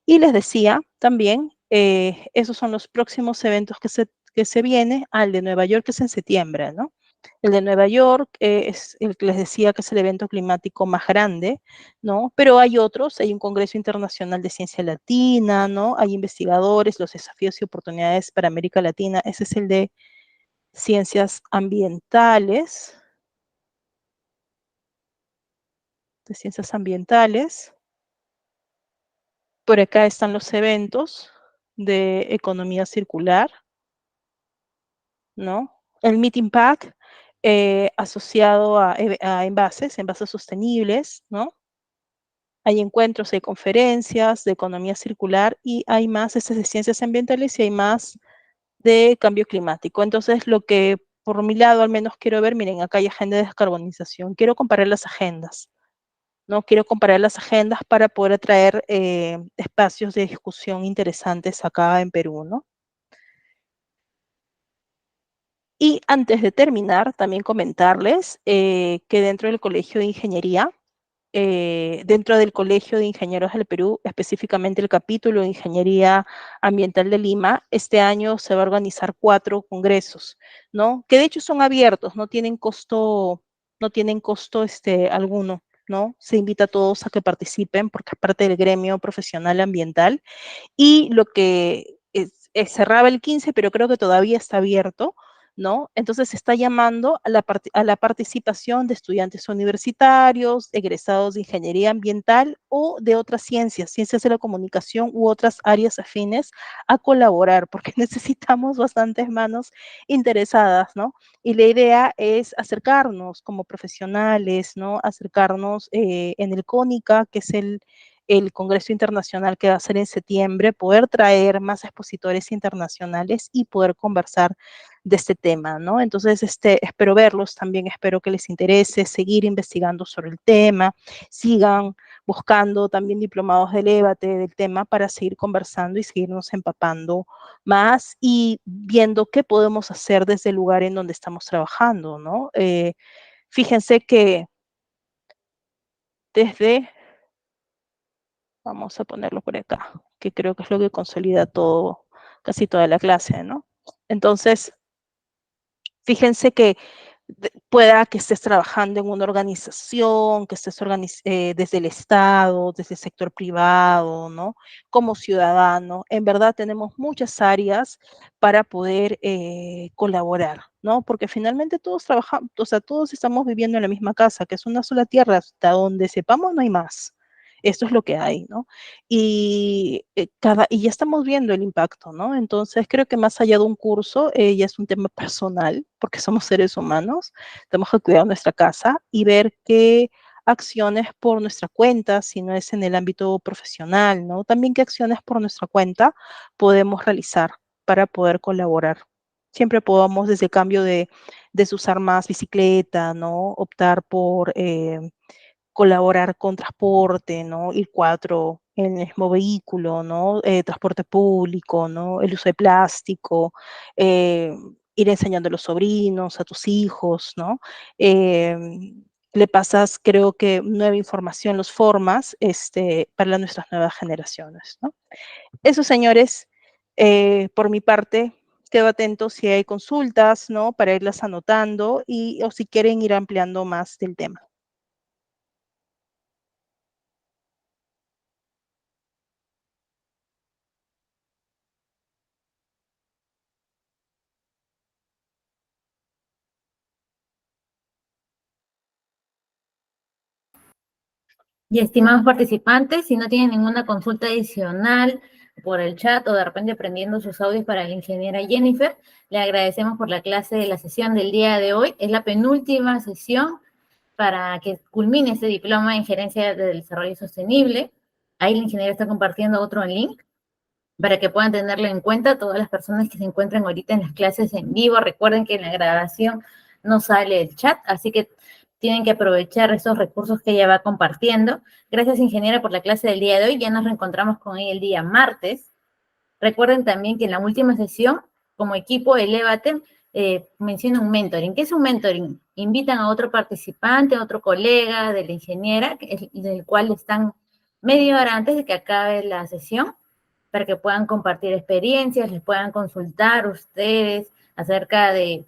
S2: Y les decía también, esos son los próximos eventos que se viene, al de Nueva York, que es en septiembre, ¿no? El de Nueva York es el que les decía que es el evento climático más grande, ¿no? Pero hay otros, hay un Congreso Internacional de Ciencia Latina, ¿no? Hay investigadores, los desafíos y oportunidades para América Latina, ese es el de ciencias ambientales, Por acá están los eventos de economía circular, ¿no? El Meeting Pack asociado a envases sostenibles, ¿no? Hay encuentros, hay conferencias de economía circular y hay más de ciencias ambientales y hay más de cambio climático. Entonces, lo que por mi lado al menos quiero ver, miren, acá hay agenda de descarbonización. Quiero comparar las agendas, ¿no? Quiero comparar las agendas para poder atraer espacios de discusión interesantes acá en Perú, ¿no? Y antes de terminar, también comentarles que dentro del Colegio de Ingeniería, dentro del Colegio de Ingenieros del Perú, específicamente el capítulo de Ingeniería Ambiental de Lima, este año se va a organizar 4 congresos, ¿no? Que de hecho son abiertos, no tienen costo alguno, ¿no? Se invita a todos a que participen porque es parte del gremio profesional ambiental. Y lo que cerraba el 15, pero creo que todavía está abierto, ¿no? Entonces se está llamando a la participación de estudiantes universitarios, egresados de ingeniería ambiental o de otras ciencias de la comunicación u otras áreas afines a colaborar, porque necesitamos bastantes manos interesadas, ¿no? Y la idea es acercarnos como profesionales, ¿no? Acercarnos en el CONICA, que es el Congreso Internacional que va a ser en septiembre, poder traer más expositores internacionales y poder conversar de este tema, ¿no? Entonces, espero verlos también, espero que les interese seguir investigando sobre el tema, sigan buscando también diplomados del debate del tema para seguir conversando y seguirnos empapando más y viendo qué podemos hacer desde el lugar en donde estamos trabajando, ¿no? Fíjense que vamos a ponerlo por acá, que creo que es lo que consolida todo, casi toda la clase, ¿no? Entonces, fíjense que pueda que estés trabajando en una organización, que estés desde el Estado, desde el sector privado, ¿no? Como ciudadano, en verdad tenemos muchas áreas para poder colaborar, ¿no? Porque finalmente todos trabajamos, o sea, todos estamos viviendo en la misma casa, que es una sola tierra, hasta donde sepamos no hay más. Esto es lo que hay, ¿no? Y ya estamos viendo el impacto, ¿no? Entonces creo que más allá de un curso, ya es un tema personal, porque somos seres humanos, tenemos que cuidar nuestra casa y ver qué acciones por nuestra cuenta, si no es en el ámbito profesional, ¿no? También qué acciones por nuestra cuenta podemos realizar para poder colaborar. Siempre podamos, desde el cambio de usar más bicicleta, ¿no? Optar por colaborar con transporte, ¿no? Ir 4 en el mismo vehículo, ¿no? Transporte público, ¿no? El uso de plástico, ir enseñando a los sobrinos, a tus hijos, ¿no? Le pasas, creo que, nueva información, los formas para nuestras nuevas generaciones, ¿no? Eso, señores, por mi parte, quedo atento si hay consultas, ¿no? Para irlas anotando o si quieren ir ampliando más del tema.
S1: Y estimados participantes, si no tienen ninguna consulta adicional por el chat o de repente prendiendo sus audios para la ingeniera Jennifer, le agradecemos por la clase de la sesión del día de hoy. Es la penúltima sesión para que culmine este diploma en Gerencia de Desarrollo Sostenible. Ahí la ingeniera está compartiendo otro link para que puedan tenerlo en cuenta todas las personas que se encuentran ahorita en las clases en vivo. Recuerden que en la grabación no sale el chat, así que tienen que aprovechar esos recursos que ella va compartiendo. Gracias, ingeniera, por la clase del día de hoy. Ya nos reencontramos con ella el día martes. Recuerden también que en la última sesión, como equipo Elevate, menciona un mentoring. ¿Qué es un mentoring? Invitan a otro participante, a otro colega de la ingeniera, del cual están media hora antes de que acabe la sesión, para que puedan compartir experiencias, les puedan consultar ustedes acerca de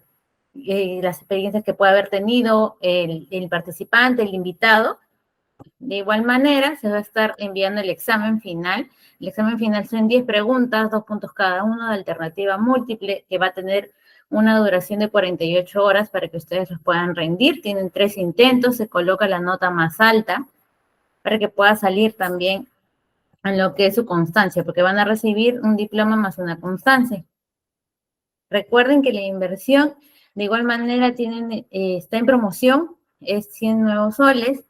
S1: las experiencias que puede haber tenido el participante, el invitado. De igual manera, se va a estar enviando el examen final. El examen final son 10 preguntas, 2 puntos cada uno, de alternativa múltiple, que va a tener una duración de 48 horas para que ustedes los puedan rendir. Tienen 3 intentos, se coloca la nota más alta para que pueda salir también en lo que es su constancia, porque van a recibir un diploma más una constancia. Recuerden que la inversión, de igual manera, está en promoción, es 100 nuevos soles,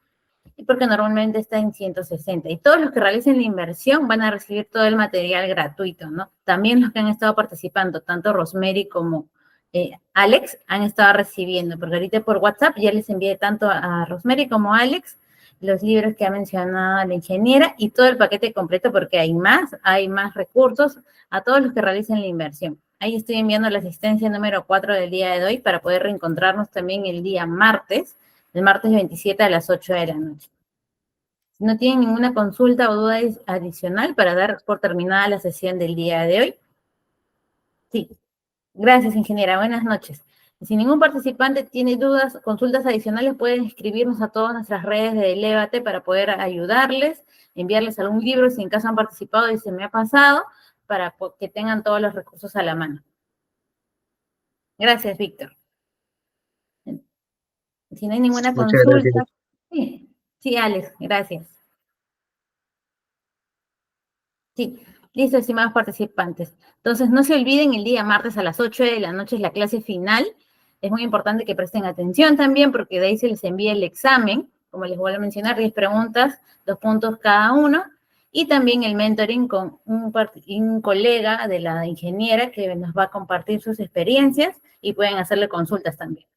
S1: porque normalmente está en 160. Y todos los que realicen la inversión van a recibir todo el material gratuito, ¿no? También los que han estado participando, tanto Rosemary como Alex, han estado recibiendo, porque ahorita por WhatsApp ya les envié tanto a Rosemary como a Alex los libros que ha mencionado la ingeniera y todo el paquete completo, porque hay más recursos a todos los que realicen la inversión. Ahí estoy enviando la asistencia número 4 del día de hoy para poder reencontrarnos también el día martes, el martes 27 a las 8 de la noche. Si no tienen ninguna consulta o duda adicional para dar por terminada la sesión del día de hoy. Sí. Gracias, ingeniera. Buenas noches. Si ningún participante tiene dudas, consultas adicionales, pueden escribirnos a todas nuestras redes de Elevate para poder ayudarles, enviarles algún libro si en caso han participado y se me ha pasado, para que tengan todos los recursos a la mano. Gracias, Víctor. Si no hay ninguna consulta. Sí, Alex, gracias. Sí, listo, estimados participantes. Entonces, no se olviden, el día martes a las 8 de la noche es la clase final. Es muy importante que presten atención también, porque de ahí se les envía el examen. Como les vuelvo a mencionar, 10 preguntas, 2 puntos cada uno. Y también el mentoring con un colega de la ingeniera que nos va a compartir sus experiencias y pueden hacerle consultas también.